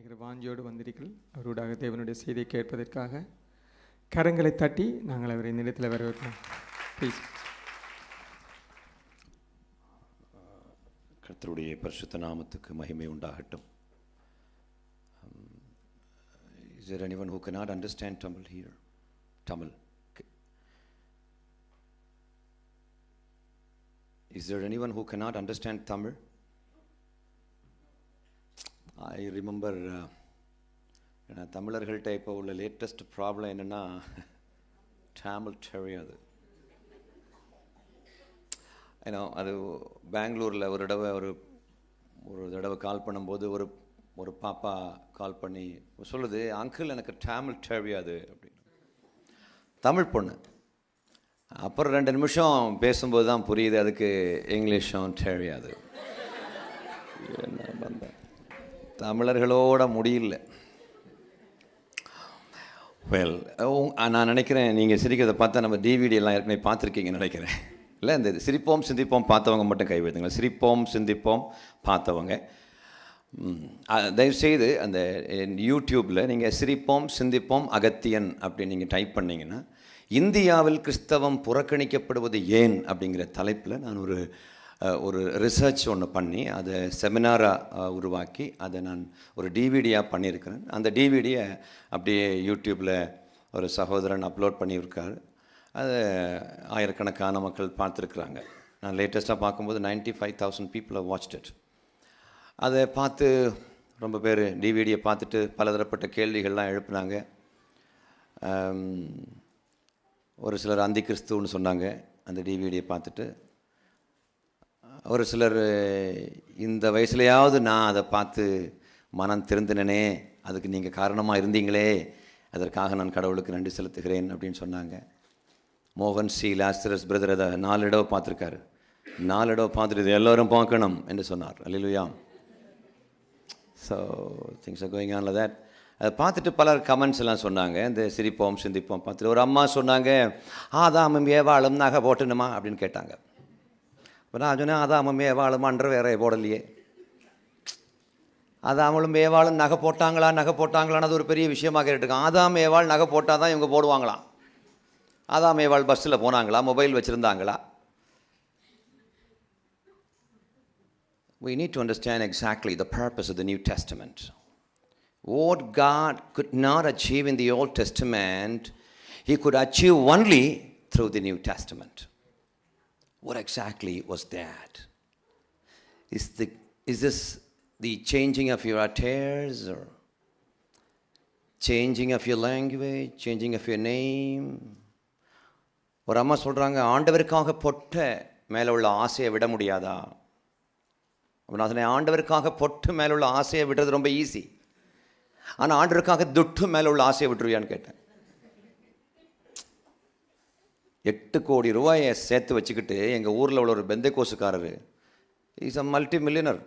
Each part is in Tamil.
அநேகர் வாஞ்சியோடு வந்திருக்கிறீர்கள். அவரோடாக தேவனுடைய செய்தியை கேட்பதற்காக கரங்களை தட்டி நாங்கள் அவரை இந்த இடத்தில் வரவேற்கிறோம். ப்ளீஸ். கர்த்தருடைய பரிசுத்த நாமத்துக்கு மகிமை உண்டாகட்டும். Is there anyone who cannot understand Tamil here? Tamil. Is there anyone who cannot understand Tamil? I remember தமிழர்கள்ட்ட இப்போ உள்ள லேட்டஸ்ட் ப்ராப்ளம் என்னென்னா தமிழ் தெரியாது. ஏன்னா அது பெங்களூரில் ஒரு தடவை கால் பண்ணும்போது ஒரு பாப்பா கால் பண்ணி சொல்லுது, அங்கிள் எனக்கு தமிழ் தெரியாது அப்படின்னு. தமிழ் பொண்ணு. அப்புறம் 2 நிமிஷம் பேசும்போது தான் புரியுது அதுக்கு இங்கிலீஷும் தெரியாது. என்ன பண்ண தமிழர்களோட முடியல. வெல், நான் நினைக்கிறேன் நீங்கள் சிரிக்கிறத பார்த்தா நம்ம டிவிடி எல்லாம் ஏற்கனவே பார்த்துருக்கீங்கன்னு நினைக்கிறேன். இல்லை, இந்த சிரிப்போம் சிந்திப்போம் பார்த்தவங்க மட்டும் கை வைத்துங்க. சிரிப்போம் சிந்திப்போம் பார்த்தவங்க தயவுசெய்து அந்த யூடியூப்பில் நீங்கள் சிரிப்போம் சிந்திப்போம் அகத்தியன் அப்படின்னு நீங்கள் டைப் பண்ணிங்கன்னா இந்தியாவில் கிறிஸ்தவம் புறக்கணிக்கப்படுவது ஏன் அப்படிங்கிற தலைப்பில் நான் ஒரு ரிசர்ச் ஒன்று பண்ணி அதை செமினாராக உருவாக்கி அதை நான் ஒரு டிவிடியாக பண்ணியிருக்கிறேன். அந்த டிவிடியை அப்படியே யூடியூப்பில் ஒரு சகோதரன் அப்லோட் பண்ணியிருக்காரு. அதை ஆயிரக்கணக்கான மக்கள் பார்த்துருக்குறாங்க. நான் லேட்டஸ்ட்டாக பார்க்கும்போது 95,000 people have watched it. அதை பார்த்து ரொம்ப பேர் டிவிடியை பார்த்துட்டு பலதரப்பட்ட கேள்விகள்லாம் எழுப்புனாங்க. ஒரு சிலர் அந்தி கிறிஸ்துன்னு சொன்னாங்க அந்த டிவிடியை பார்த்துட்டு. ஒரு சிலர் இந்த வயசுலையாவது நான் அதை பார்த்து மனம் திருந்தினே, அதுக்கு நீங்கள் காரணமாக இருந்தீங்களே, அதற்காக நான் கடவுளுக்கு நன்றி செலுத்துகிறேன் அப்படின்னு சொன்னாங்க. மோகன் சி லாஸ்டரஸ் பிரதர் அதை 4 தடவை பார்த்துருக்காரு. 4 தடவை பார்த்துட்டு இது எல்லோரும் பார்க்கணும் என்று சொன்னார். Hallelujah. So things are going on like that. அதை பார்த்துட்டு பலர் கமெண்ட்ஸ் எல்லாம் சொன்னாங்க. இந்த சிரிப்போம் சிந்திப்போம் பார்த்துட்டு ஒரு அம்மா சொன்னாங்க, ஆதாமும் ஏவாளும் நகை போட்டணுமா அப்படின்னு கேட்டாங்க. இப்போ நான் சொன்னேன், ஆதாமும் ஏவாளுமான்ற வேற போடலையே. ஆதாமும் ஏவாளும் நகை போட்டாங்களான்னு அது ஒரு பெரிய விஷயமாக கேட்டுருக்கான். ஆதாம் ஏவாள் நகை போட்டால் தான் இவங்க போடுவாங்களாம். ஆதாம் ஏவாள் பஸ்ஸில் போனாங்களா, mobile வச்சுருந்தாங்களா? We need to understand exactly the purpose of the New Testament. What God could not achieve in the Old Testament, He could achieve only through the New Testament. What exactly was that? Is this the changing of your attires, or changing of your language, changing of your name? ஒரு அம்மா சொல்கிறாங்க, ஆண்டவருக்காக பொட்ட மேலே உள்ள ஆசையை விட முடியாதா? நான் சொன்னேன், ஆண்டவருக்காக பொட்டு மேலே உள்ள ஆசையை விடுறது ரொம்ப ஈஸி. ஆனால் ஆண்டவருக்காக துட்டு மேலே உள்ள ஆசையை விட்டுருவியான்னு கேட்டேன். 8 கோடி ரூபாயை சேர்த்து வச்சுக்கிட்டு எங்கள் ஊரில் உள்ள ஒரு பெந்தைக்கோசுக்காரர், இஸ் அ மல்டி மில்லியனர்,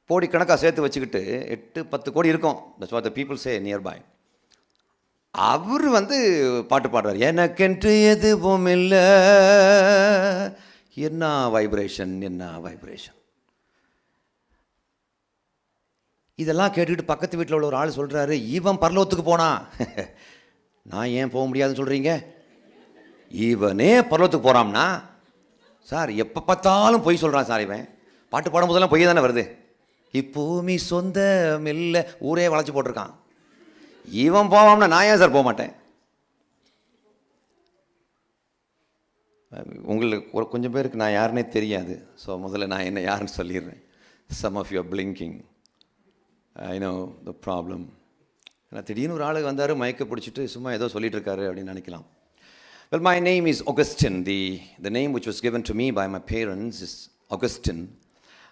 கோடிக்கணக்காக சேர்த்து வச்சுக்கிட்டு 8-10 கோடி இருக்கும். That's what the people say nearby. அவர் பாட்டு பாடுறார், எனக்கென்று எதுவும் இல்லை. என்ன வைப்ரேஷன், என்ன வைப்ரேஷன். இதெல்லாம் கேட்டுக்கிட்டு பக்கத்து வீட்டில் உள்ள ஒரு ஆள் சொல்கிறாரு, இவன் பரலோகத்துக்கு போனா நான் ஏன் போக முடியாதுன்னு சொல்கிறீங்க? இவனே பரலோகத்துக்கு போகிறான்னா சார் எப்போ பார்த்தாலும் பொய் சொல்கிறான் சார். இவன் பாட்டு பாடும்போதெல்லாம் பொய் தானே வருது. இப்பூமி சொந்தம் இல்லை, ஊரே வளைச்சி போட்டிருக்கான். இவன் போவாம்னா நான் ஏன் சார் போக மாட்டேன்? உங்களுக்கு கொஞ்சம் பேருக்கு நான் யாருன்னே தெரியாது. ஸோ முதல்ல நான் என்ன யாருன்னு சொல்லிடுறேன். Some of you are blinking. I know the problem. ஏன்னா திடீர்னு ஒரு ஆள் வந்தார், மயக்க பிடிச்சிட்டு சும்மா ஏதோ சொல்லிட்டு இருக்காரு அப்படின்னு நினைக்கலாம். Well, my name is Augustine. The name which was given to me by my parents is Augustine.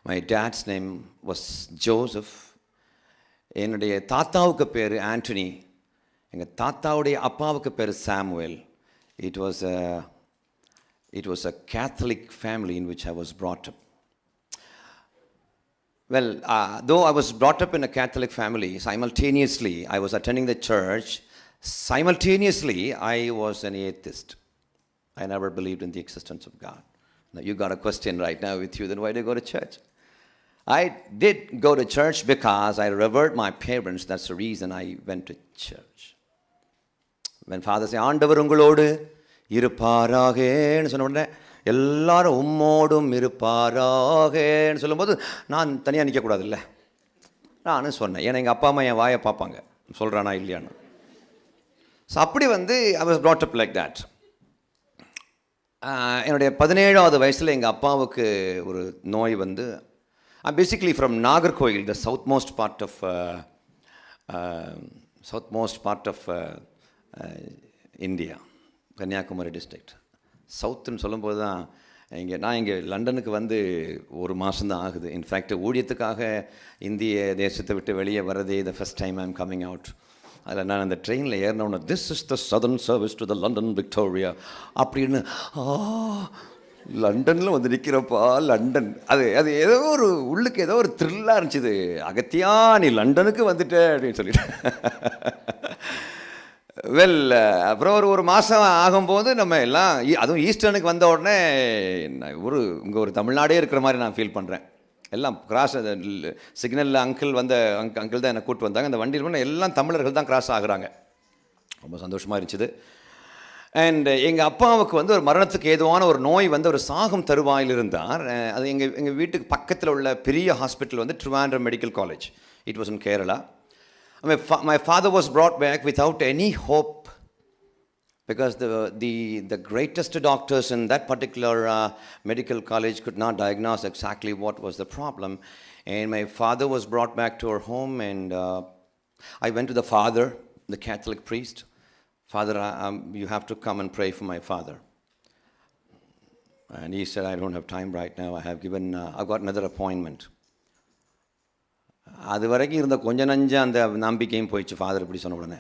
My dad's name was Joseph. என்னுடைய தாத்தாவுக்கு பேர் ஆண்டனி. எங்கள் தாத்தாவுடைய அப்பாவுக்கு பேர் Samuel. It was a Catholic family in which I was brought up. Well, though I was brought up in a Catholic family, simultaneously I was attending the church. Simultaneously, I was an atheist. I never believed in the existence of God. Now, you got a question right now with you, then why do you go to church? I did go to church because I revered my parents. That's the reason I went to church. When father said, ஆண்டவர் உங்களோடு இருப்பாராகன்னு சொன்ன உடனே எல்லாரும் உம்மோடும் இருப்பாராகன்னு சொல்லும்போது நான் தனியாக நிற்கக்கூடாதுல்ல, நானும் சொன்னேன். ஏன்னா எங்கள் அப்பா அம்மா என் வாயை பார்ப்பாங்க, சொல்கிறானா இல்லையான்னு. ஸோ அப்படி I was brought up like that. என்னுடைய 17வது வயசில் எங்கள் அப்பாவுக்கு ஒரு நோய் I'm basically from Nagarkoil, the southmost part of India, Kanyakumari district. சவுத்துன்னு சொல்லும்போது தான் நான் இங்கே லண்டனுக்கு ஒரு மாதம்தான் ஆகுது. இன்ஃபேக்ட் ஊழியத்துக்காக இந்திய தேசத்தை விட்டு வெளியே வரதே the first time I'm coming out. அதில் நான் அந்த ட்ரெயினில் ஏறினோன்னு this is the southern service to the London Victoria அப்படின்னு லண்டனில் நிற்கிறப்பா லண்டன் அது அது ஏதோ ஒரு உள்ளுக்கு ஏதோ ஒரு த்ரில்லாக இருந்துச்சு. அகத்தியா நீ லண்டனுக்கு வந்துட்ட அப்படின்னு சொல்லிட்டு அப்புறம் ஒரு மாதம் ஆகும்போது நம்ம எல்லாம் அதுவும் ஈஸ்டர்னுக்கு வந்த உடனே இங்கே ஒரு தமிழ்நாடே இருக்கிற மாதிரி நான் ஃபீல் பண்ணுறேன். எல்லாம் கிராஸ் சிக்னலில் அங்கிள் தான் என்னை கூப்பிட்டு வந்தாங்க. அந்த வண்டியில் எல்லாம் தமிழர்கள் தான் கிராஸ் ஆகுறாங்க. ரொம்ப சந்தோஷமாக இருந்துச்சு. அண்ட் எங்கள் அப்பாவுக்கு ஒரு மரணத்துக்கு ஏதுவான ஒரு நோய் ஒரு சாகும் தருவாயில் இருந்தார். அது எங்கள் வீட்டுக்கு பக்கத்தில் உள்ள பெரிய hospital Trivandrum medical college. It was in Kerala. My father was brought back without any hope because the greatest doctors in that particular medical college could not diagnose exactly what was the problem. And my father was brought back to our home, and I went to the father, the Catholic priest. Father, you have to come and pray for my father. And he said, I don't have time right now. I've got another appointment. அது வரைக்கும் இருந்த கொஞ்சம் நஞ்சம் அந்த நம்பிக்கையும் போயிடுச்சு ஃபாதர் இப்படி சொன்ன உடனே.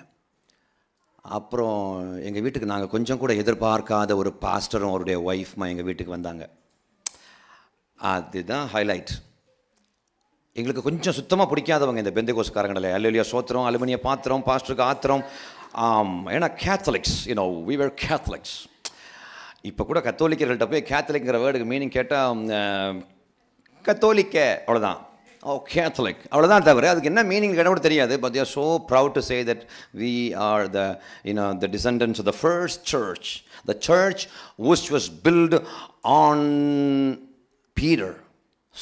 அப்புறம் எங்கள் வீட்டுக்கு நாங்கள் கொஞ்சம் கூட எதிர்பார்க்காத ஒரு பாஸ்டரும் அவருடைய ஒய்ஃப்மா எங்கள் வீட்டுக்கு வந்தாங்க. அதுதான் ஹைலைட். எங்களுக்கு கொஞ்சம் சுத்தமாக பிடிக்காதவங்க இந்த பெந்தகோஸ்காரங்களே. அல்லேலூயா சோத்திரம், அலுமினிய பாத்திரம், பாஸ்டருக்கு ஆத்திரம். ஏன்னா கேத்தலிக்ஸ், we were Catholics. இப்போ கூட கத்தோலிக்கர்கள்ட்ட போய் கேத்தலிக்ங்கிற வேர்டுக்கு மீனிங் கேட்டால் கத்தோலிக்க அவ்வளோதான். Catholic அவ்வளோதான் தவிர அதுக்கு என்ன மீனிங் கூட தெரியாது. But they are so proud to say that we are the descendants of the first church, the church which was built on Peter.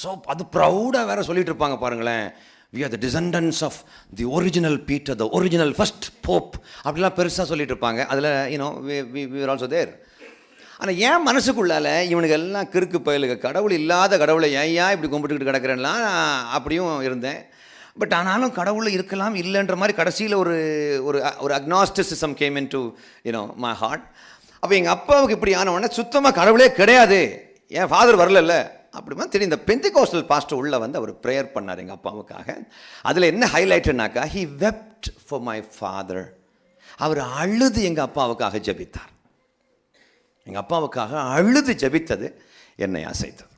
So அது ப்ரௌடாக வேற சொல்லிட்டு இருப்பாங்க பாருங்களேன். We are the descendants of the original Peter, the original first pope. அப்படிலாம் பெருசாக சொல்லிட்டு இருப்பாங்க. அதில் we were also there. ஆனால் ஏன் மனசுக்குள்ளால் இவனுக்கு எல்லாம் கிறுக்கு பயலுங்க, கடவுள் இல்லாத கடவுளை ஏன் இப்படி கும்பிட்டுக்கிட்டு கிடக்கிறேன்லாம் அப்படியும் இருந்தேன். பட் ஆனாலும் கடவுள் இருக்கலாம் இல்லைன்ற மாதிரி கடைசியில் ஒரு agnosticism came into my heart. அப்போ எங்கள் அப்பாவுக்கு இப்படி ஆனவொடனே சுத்தமாக கடவுளே கிடையாது, என் ஃபாதர் வரல அப்படிமா தெரியும். இந்த பெந்தெகோஸ்டல் பாஸ்டர் உள்ள அவர் ப்ரேயர் பண்ணார் எங்கள் அப்பாவுக்காக. அதில் என்ன ஹைலைட்டுனாக்கா, ஹி வெப்ட் ஃபார் மை ஃபாதர். அவர் அழுது எங்கள் அப்பாவுக்காக ஜெபித்தார். எங்கள் அப்பாவுக்காக அழுது ஜெபித்தது என்னை அசைத்தது.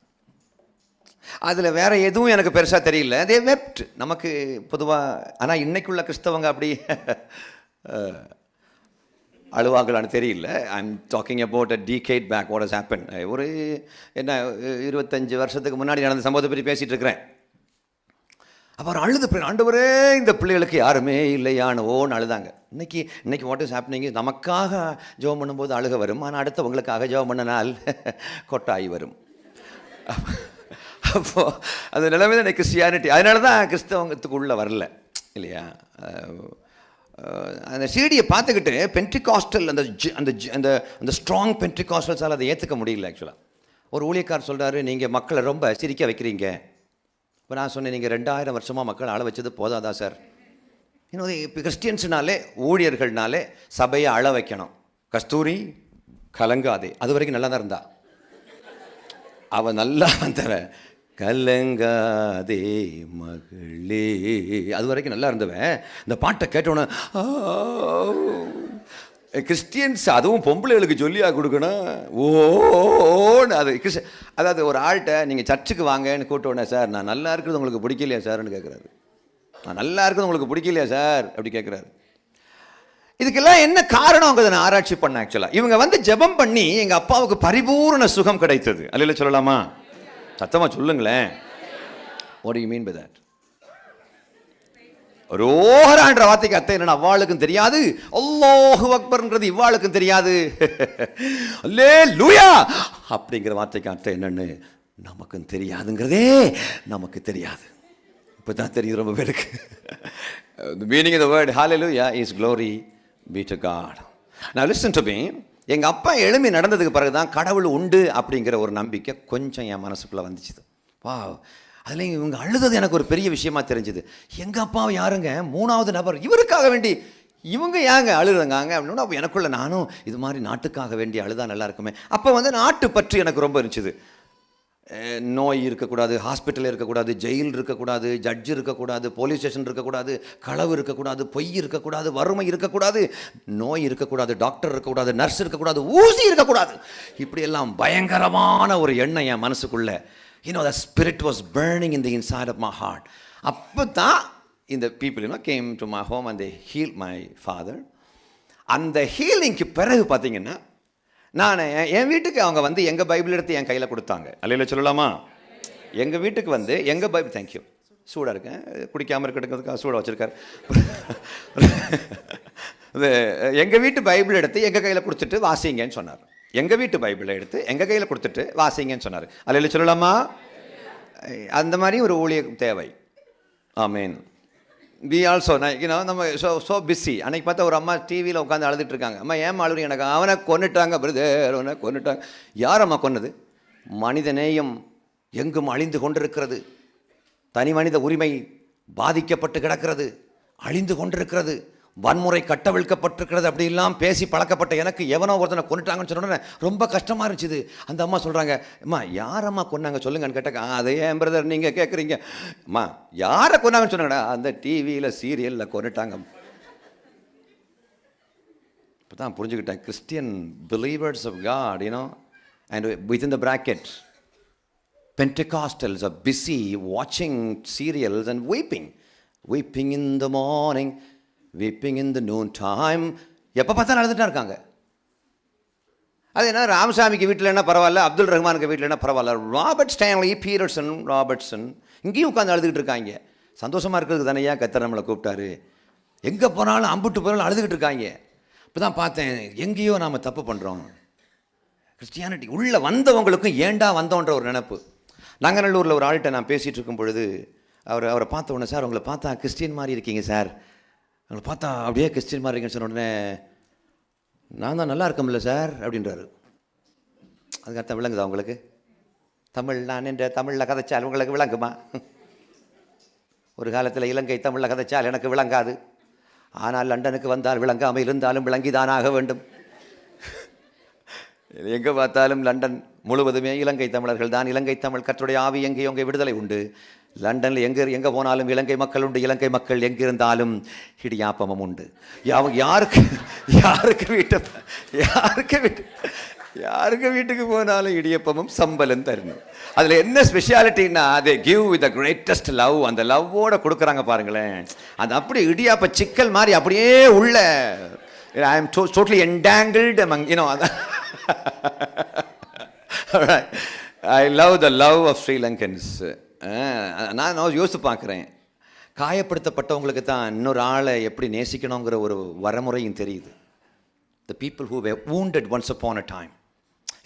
அதில் வேறு எதுவும் எனக்கு பெருசாக தெரியல. அதே வெப்ட் நமக்கு பொதுவாக. ஆனால் இன்னைக்குள்ள கிறிஸ்தவங்க அப்படி அழுவாங்களான்னு தெரியல. I'm talking about a decade back what has happen. ஒரு 25 வருஷத்துக்கு முன்னாடி நடந்த சம்பவத்தை பற்றி பேசிகிட்டு இருக்கிறேன். அப்போ அவர் அழுது ஆண்டவரே இந்த பிள்ளைகளுக்கு யாருமே இல்லையானோன்னு அழுதாங்க. இன்னைக்கு வாட் இஸ் ஹேப்பனிங், நமக்காக ஜெபம் பண்ணும்போது அழுக வரும், ஆனால் அடுத்தவங்களுக்காக ஜெபம் பண்ணினால் கொட்டாய் வரும். அப்போது அந்த நிலைமை தான் கிறிஸ்டியானிட்டி. அதனால தான் கிறிஸ்தவத்துக்கு உள்ளே வரல இல்லையா. அந்த சீடியை பார்த்துக்கிட்டு பென்டிகாஸ்டல் அந்த ஸ்ட்ராங் பென்டிகாஸ்டல்ஸால் அதை ஏற்றுக்க முடியல. ஆக்சுவலாக ஒரு ஊழியக்கார் சொல்கிறாரு, நீங்கள் மக்களை ரொம்ப சிரிக்க வைக்கிறீங்க. இப்போ நான் சொன்னேன், நீங்கள் 2000 வருஷமாக மக்கள் அழ வச்சது போதாதா சார்? இப்போ கிறிஸ்டியன்ஸுனாலே ஊழியர்கள்னாலே சபையை அழ வைக்கணும். கஸ்தூரி கலங்காதே, அது வரைக்கும் நல்லா தான் இருந்தா. அவன் நல்லா வந்தவன், கலங்காதே மகளே, அது வரைக்கும் நல்லா இருந்தவன். இந்த பாட்டை கேட்டோன்னே கிறிஸ்டியன்ஸ், அதுவும் பொம்பளைகளுக்கு சொல்லியாக கொடுக்கணும் ஓன்னு. அது அதாவது ஒரு ஆள்கிட்ட நீங்கள் சர்ச்சுக்கு வாங்கன்னு கூப்பிட்டோன்னே, சார் நான் நல்லா இருக்கிறது உங்களுக்கு பிடிக்கலையா சார்ன்னு கேட்குறாரு. நான் நல்லா இருக்கிறது உங்களுக்கு பிடிக்கலையா சார் அப்படி கேட்குறாரு. இதுக்கெல்லாம் என்ன காரணங்கிறத நான் ஆராய்ச்சி பண்ணேன். ஆக்சுவலாக இவங்க ஜெபம் பண்ணி எங்கள் அப்பாவுக்கு பரிபூர்ண சுகம் கிடைத்தது. அல்ல சொல்லலாமா? சத்தமாக சொல்லுங்களேன். What do you mean by that? ரோஹரான்ற வார்த்தைக்கு அர்த்தம் என்னன்னா, அவ்வாளுக்கும் தெரியாது, அல்லாஹு அக்பர்ங்கிறது இவ்வாளுக்கும் தெரியாது, அல்லேலூயா அப்படிங்கிற வார்த்தைக்கு அர்த்தம் என்னன்னு நமக்கும் தெரியாதுங்கிறதே நமக்கு தெரியாது. இப்போ தான் தெரியுது ரொம்ப பேருக்கு. The meaning of the word hallelujah is glory be to God. Now listen to me. எங்கள் அப்பா எழும்பி நடந்ததுக்கு பிறகு தான் கடவுள் உண்டு அப்படிங்கிற ஒரு நம்பிக்கை கொஞ்சம் என் மனசுக்குள்ளே வந்துச்சுது. வா, அதில் இவங்க அழுதது எனக்கு ஒரு பெரிய விஷயமா தெரிஞ்சுது. எங்கள் அப்பாவை யாருங்க 3வது நபர், இவருக்காக வேண்டி இவங்க ஏங்க அழுதுங்காங்க அப்படின்னா, அப்போ எனக்குள்ள நானும் இது மாதிரி நாட்டுக்காக வேண்டி அழுதா நல்லா இருக்குமே. அப்போ நாட்டு பற்றி எனக்கு ரொம்ப இருந்துச்சு. நோய் இருக்கக்கூடாது, ஹாஸ்பிட்டல் இருக்கக்கூடாது, ஜெயில் இருக்கக்கூடாது, ஜட்ஜு இருக்கக்கூடாது, போலீஸ் ஸ்டேஷன் இருக்கக்கூடாது, களவு இருக்கக்கூடாது, பொய் இருக்கக்கூடாது, வறுமை இருக்கக்கூடாது, நோய் இருக்கக்கூடாது, டாக்டர் இருக்கக்கூடாது, நர்ஸ் இருக்கக்கூடாது, ஊசி இருக்கக்கூடாது. இப்படியெல்லாம் பயங்கரமான ஒரு எண்ணம் என் மனசுக்குள்ள. The spirit was burning in the inside of my heart. அப்போ தான் இந்த people came to my home and they healed my father. அந்த ஹீலிங்க்கு பிறகு பார்த்தீங்கன்னா, நான் என் வீட்டுக்கு அவங்க எங்கள் பைபிள் எடுத்து என் கையில் கொடுத்தாங்க. அல்லையில சொல்லலாமா? எங்கள் வீட்டுக்கு எங்கள் பைபிள், தேங்க்யூ, சூடாக இருக்கேன், குடிக்காமல் இருக்கிறதுக்காக சூடாக வச்சுருக்காரு. எங்கள் வீட்டு பைபிள் எடுத்து எங்கள் கையில் கொடுத்துட்டு வாசிங்கன்னு சொன்னார். எங்கள் வீட்டு பைபிளை எடுத்து எங்கள் கையில் கொடுத்துட்டு வாசிங்கன்னு சொன்னார். அல்லையில சொல்லலாமா? அந்த மாதிரி ஒரு ஊழியம் தேவை. ஆமேன். We also, நம்ம so busy. அன்னைக்கு பார்த்தா ஒரு அம்மா டிவியில் உட்காந்து அழுதுட்டு இருக்காங்க. அம்மா ஏன் அழுறீங்க? எனக்கு அவனை கொன்னுட்டாங்க பிரதர், அவனை கொன்னுட்டாங்க. யார் அம்மா கொன்னது? மனித நேயம் எங்கும் அழிந்து கொண்டிருக்கிறது, தனி மனித உரிமை பாதிக்கப்பட்டு கிடக்கிறது, அழிந்து கொண்டிருக்கிறது, வன்முறை கட்டவிழ்க்கப்பட்டிருக்கிறது. அப்படிலாம் பேசி பழக்கப்பட்ட எனக்கு எவனோ ஒருத்தனை கொண்டுட்டாங்கன்னு சொன்னோன்னே ரொம்ப கஷ்டமாக இருந்துச்சு. அந்த அம்மா சொல்கிறாங்க, அம்மா யார் அம்மா கொன்னாங்க சொல்லுங்கன்னு கேட்டாங்க. அதே ஏன் பிரதர் நீங்கள் கேட்குறீங்க? அம்மா யாரை கொன்னாங்கன்னு சொன்னாங்கடா, அந்த டிவியில் சீரியலில் கொண்டுட்டாங்க. இப்போ தான் புரிஞ்சுக்கிட்டேன். Christian believers of God, and within the bracket, Pentecostals are busy watching serials and weeping in the morning, weeping in the noon time. எப்போ பார்த்தா நடந்துட்டா இருக்காங்க. அது என்ன, ராமசாமிக்கு வீட்டில் என்ன பரவாயில்ல, அப்துல் ரஹ்மானுக்கு வீட்டில் என்ன பரவாயில்ல, ராபர்ட் ஸ்டான்லி, பீட்டர்சன், ராபர்ட்சன் இங்கேயும் உட்காந்து அழுதுகிட்டு இருக்காங்க. சந்தோஷமாக இருக்கிறதுக்கு தானே கர்த்தர் நம்மளை கூப்பிட்டாரு. எங்கே போனாலும் அம்புட்டு போனாலும் அழுதுகிட்டு இருக்காங்க. இப்போ தான் பார்த்தேன், எங்கேயோ நாம் தப்பு பண்ணுறோம். கிறிஸ்டியானிட்டி உள்ளே வந்தவங்களுக்கும் ஏண்டா வந்தோன்ற ஒரு நினப்பு. நங்கநல்லூரில் ஒரு ஆள்கிட்ட நான் பேசிகிட்டு இருக்கும் பொழுது அவரை பார்த்த உடனே, சார் உங்களை பார்த்தா கிறிஸ்டியன் மாதிரி இருக்கீங்க சார், உங்களை பார்த்தா அப்படியே கிறிஸ்டியன் மாதிரி இருக்கேன்னு சொன்ன உடனே, நான் தான் நல்லா இருக்கமில்ல சார் அப்படின்றாரு. அதுக்கு அர்த்தம் விளங்குதா உங்களுக்கு? தமிழ் நான் என்ற தமிழில் கதைச்சால் உங்களுக்கு விளங்குமா? ஒரு காலத்தில் இலங்கை தமிழில் கதைச்சால் எனக்கு விளங்காது, ஆனால் லண்டனுக்கு வந்தால் விளங்காமல் இருந்தாலும் விளங்கிதானாக வேண்டும். எங்கே பார்த்தாலும் லண்டன் முழுவதுமே இலங்கை தமிழர்கள் தான். இலங்கை தமிழ் கற்றுடைய ஆவி எங்கேயோ அங்கே விடுதலை உண்டு. லண்டனில் எங்கே போனாலும் இலங்கை மக்கள் உண்டு. இலங்கை மக்கள் எங்கிருந்தாலும் இடியாப்பமும் உண்டு. யாருக்கு வீட்டுக்கு போனாலும் இடியப்பமும் சம்பளம் தரணும். அதில் என்ன ஸ்பெஷாலிட்டின்னா, they give with the greatest love. அந்த லவ்வோட கொடுக்குறாங்க பாருங்களேன். அது அப்படி இடியாப்ப சிக்கல் மாதிரி அப்படியே உள்ள. I am totally entangled among, I love the love of Sri Lankans. நான் யோசித்து பார்க்குறேன், காயப்படுத்தப்பட்டவங்களுக்கு தான் இன்னொரு ஆளை எப்படி நேசிக்கணுங்கிற ஒரு வரமுறையும் தெரியுது. The people who were wounded once upon a time,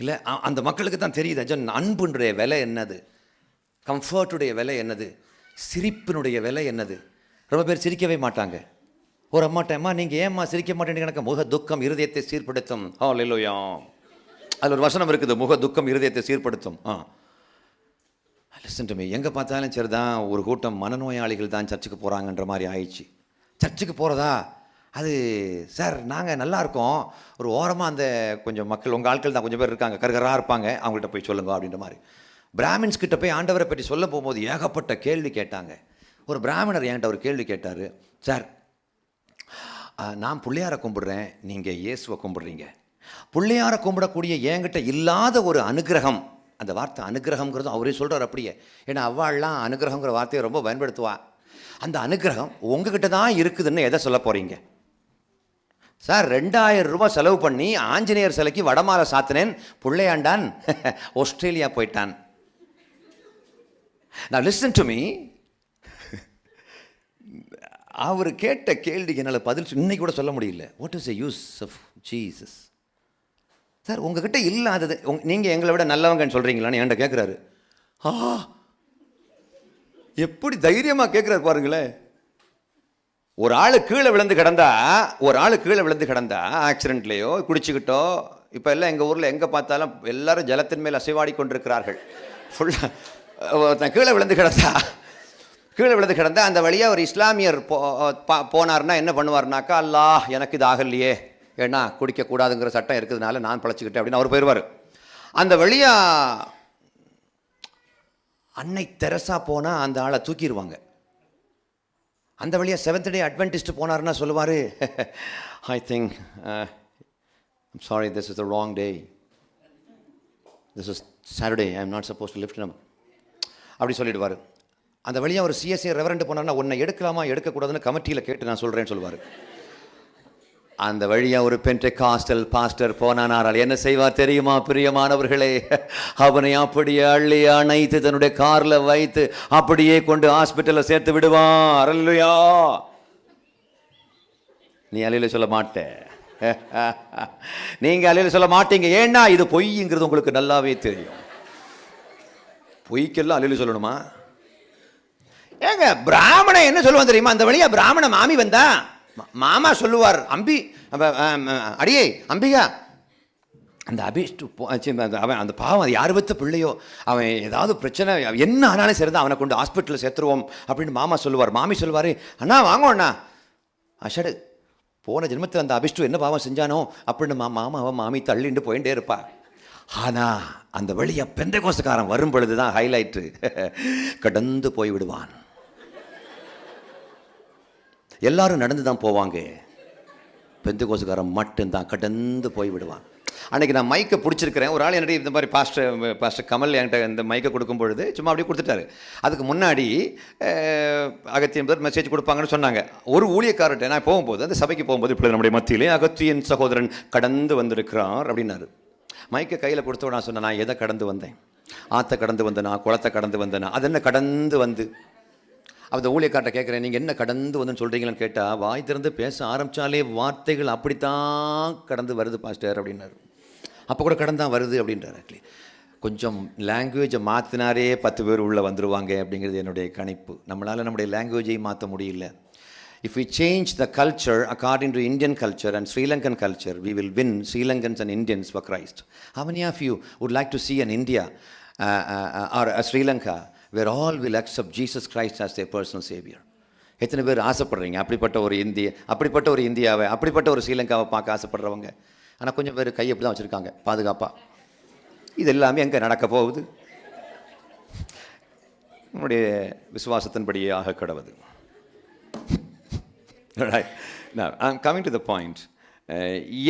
இல்லை அந்த மக்களுக்கு தான் தெரியுது அன்புடைய விலை என்னது, கம்ஃபர்ட்டுடைய விலை என்னது, சிரிப்பினுடைய விலை என்னது. ரொம்ப பேர் சிரிக்கவே மாட்டாங்க. ஒரு அம்மாட்டேம்மா நீங்கள் ஏம்மா சிரிக்க மாட்டேன்னு எனக்கு, முக துக்கம் இருதயத்தை சீர்படுத்தும். ஹல்லேலூயா. அதில் ஒரு வசனம் இருக்குது, முக துக்கம் இருதயத்தை சீர்படுத்தும். Listen to me. எங்கே பார்த்தாலும் சரி தான், ஒரு கூட்டம் மனநோயாளிகள் தான் சர்ச்சுக்கு போகிறாங்கன்ற மாதிரி ஆயிடுச்சு. சர்ச்சுக்கு போகிறதா அது சார், நாங்கள் நல்லா இருக்கோம், ஒரு ஓரமாக அந்த கொஞ்சம் மக்கள் உங்கள் ஆட்கள் தான் கொஞ்சம் பேர் இருக்காங்க, கருகராக இருப்பாங்க, அவங்கள்ட்ட போய் சொல்லுங்க அப்படின்ற மாதிரி. பிராமின்ஸ் கிட்ட போய் ஆண்டவரை பற்றி சொல்ல போகும்போது ஏகப்பட்ட கேள்வி கேட்டாங்க. ஒரு பிராமணர் என்கிட்ட ஒரு கேள்வி கேட்டார், சார் நான் பிள்ளையாரை கும்பிடுறேன், நீங்கள் இயேசுவை கும்பிடுறீங்க, பிள்ளையாரை கும்பிடக்கூடிய என்கிட்ட இல்லாத ஒரு அனுகிரகம், அந்த வார்த்தை அனுகிரகங்கிறது அவரே சொல்கிறார் அப்படியே. ஏன்னா அவ்வாள்லாம் அனுகிரகங்கிற வார்த்தையை ரொம்ப பயன்படுத்துவா. அந்த அனுகிரகம் உங்ககிட்ட தான் இருக்குதுன்னு எதை சொல்ல போகிறீங்க? சார் 2000 ரூபாய் செலவு பண்ணி ஆஞ்சநேயர் சிலைக்கு வடமாலை சாத்தினேன், பிள்ளையாண்டான் ஆஸ்திரேலியா போயிட்டான். நான் லிசன் டு மீ. அவர் கேட்ட கேள்விக்கு என்னால் பதில் இன்னைக்கு கூட சொல்ல முடியல. What is the use of Jesus? Sir உங்ககிட்ட இல்லாதது நீங்கள் எங்களை விட நல்லவங்கன்னு சொல்கிறீங்களான்னு என்கிட்ட கேட்குறாரு. எப்படி தைரியமாக கேட்குறாரு பாருங்களேன். ஒரு ஆள் கீழே விழுந்து கிடந்தா ஆக்சிடென்ட்லேயோ குடிச்சுக்கிட்டோ, இப்போ எல்லாம் எங்கள் ஊரில் எங்கே பார்த்தாலும் எல்லாரும் ஜலத்தின் மேல் அசைவாடி கொண்டிருக்கிறார்கள். ஃபுல்லாக கீழே விழுந்து கிடந்தா அந்த வழியாக ஒரு இஸ்லாமியர் போனார்னா என்ன பண்ணுவார்னாக்கா, அல்லாஹ் எனக்கு இது ஆகலையே, ஏன்னா குடிக்கக்கூடாதுங்கிற சட்டம் இருக்கிறதுனால நான் பழச்சிக்கிட்டேன் அப்படின்னு அவர் போயிடுவார். அந்த வழியாக அன்னை தெரசா போனால் அந்த ஆளை தூக்கிடுவாங்க. அந்த வழியாக செவன்த் டே அட்வென்டிஸ்ட் போனார்னா சொல்லுவார், I think I'm sorry, this is the wrong day, this is Saturday, I am not suppose to lift நம் அப்படி சொல்லிடுவார். அந்த வழியாக ஒரு சிஎஸ்ஐ ரெவரண்ட் போனார்னா உன்னை எடுக்கலாமா எடுக்கக்கூடாதுன்னு கமிட்டியில் கேட்டு நான் சொல்கிறேன்னு சொல்லுவார். அந்த வழியாக ஒரு பென்டெகாஸ்டல் பாஸ்டர் போனானால் என்ன செய்வார் தெரியுமா பிரியமானவர்களே? அவனை அப்படியே அள்ளி அணைத்து தன்னுடைய காரில் வைத்து அப்படியே கொண்டு ஹாஸ்பிட்டலில் சேர்த்து விடுவான். அல்லையா? நீ அலையில சொல்ல மாட்டே, நீங்கள் அலையில சொல்ல மாட்டீங்க. ஏன்னா இது பொய்ங்கிறது உங்களுக்கு நல்லாவே தெரியும். பொய்க்கெல்லாம் அலையில சொல்லணுமா? ஏங்க பிராமணன் என்ன சொல்லுவான் தெரியுமா? அந்த வழியா பிராமண மாமி வந்தா மாமா சொல்லுவார், அடியே அம்பிகா, அந்த அபிஷ்டு அவன் அந்த பாவம் அது யார் வைத்த பிள்ளையோ, அவன் ஏதாவது பிரச்சனை என்ன ஆனாலும் சரிதான், அவனை கொண்டு ஹாஸ்பிட்டலில் சேர்த்துருவோம் அப்படின்னு மாமா சொல்லுவார். மாமி சொல்லுவார், அண்ணா வாங்க அண்ணா, அஷடு போன ஜென்மத்தில் அந்த அபிஷ்டு என்ன பாவம் செஞ்சானோ அப்படின்னு மாமாவை மாமி தள்ளிட்டு போயிட்டே இருப்பா. ஆனால் அந்த வழியாக பெந்தெகோஸ்துக்காரன் வரும் பொழுது தான் ஹைலைட்டு, கடந்து போய் விடுவான். எல்லாரும் நடந்து தான் போவாங்க, பெந்தெகோஸ்துக்காரன் மட்டும்தான் கடந்து போய் விடுவான். அன்றைக்கி நான் மைக்கை பிடிச்சிருக்கிறேன். ஒரு ஆள் என்னடி இந்த மாதிரி பாஸ்டர் கமல் என்கிட்ட இந்த மைக்கை கொடுக்கும் பொழுது சும்மா அப்படியே கொடுத்துட்டாரு. அதுக்கு முன்னாடி அகத்தியன் பேர் மெசேஜ் கொடுப்பாங்கன்னு சொன்னாங்க. ஒரு ஊழியக்காரர்கிட்ட நான் போகும்போது, அந்த சபைக்கு போகும்போது, இப்படி நம்முடைய மத்தியிலே அகத்தியன் சகோதரன் கடந்து வந்திருக்கிறார் அப்படின்னாரு. மைக்கை கையில் கொடுத்தோட நான் சொன்னேன், நான் எதை கடந்து வந்தேன்? ஆற்றை கடந்து வந்தேனா, குளத்தை கடந்து வந்தேனா? அது என்ன கடந்து வந்து? அந்த ஊழியக்கார்ட்ட கேட்குறேன், நீங்கள் என்ன கடந்து வந்துன்னு சொல்கிறீங்களான்னு கேட்டால், வாய் திறந்து பேச ஆரம்பித்தாலே வார்த்தைகள் அப்படித்தான் கடந்து வருது பாஸ்டர் அப்படின்னாரு. அப்போ கூட கடந்தான் வருது அப்படின்றாரு. கொஞ்சம் லாங்குவேஜை மாற்றினாரே 10 பேர் உள்ளே வந்துடுவாங்க அப்படிங்கிறது என்னுடைய கணிப்பு. நம்மளால் நம்முடைய லாங்குவேஜையும் மாற்ற முடியல. If we change the culture according to Indian culture and Sri Lankan culture, we will win Sri Lankans and Indians for Christ. How many of you would like to see an India or a Sri Lanka where all will accept Jesus Christ as their personal savior? எத்தனை பேர் ஆசைப்படுறீங்க அப்படிப்பட்ட ஒரு இந்தியாவை, அப்படிப்பட்ட ஒரு ஸ்ரீலங்காவை பார்க்க ஆசைப்படுறவங்க? ஆனால் கொஞ்சம் பேர் கை எப்படி தான் வச்சுருக்காங்க பாதுகாப்பாக. இது எல்லாமே எங்கே நடக்க போகுது? நம்முடைய விசுவாசத்தின்படியே ஆக கடவுது. Right. Now, I'm coming to the point.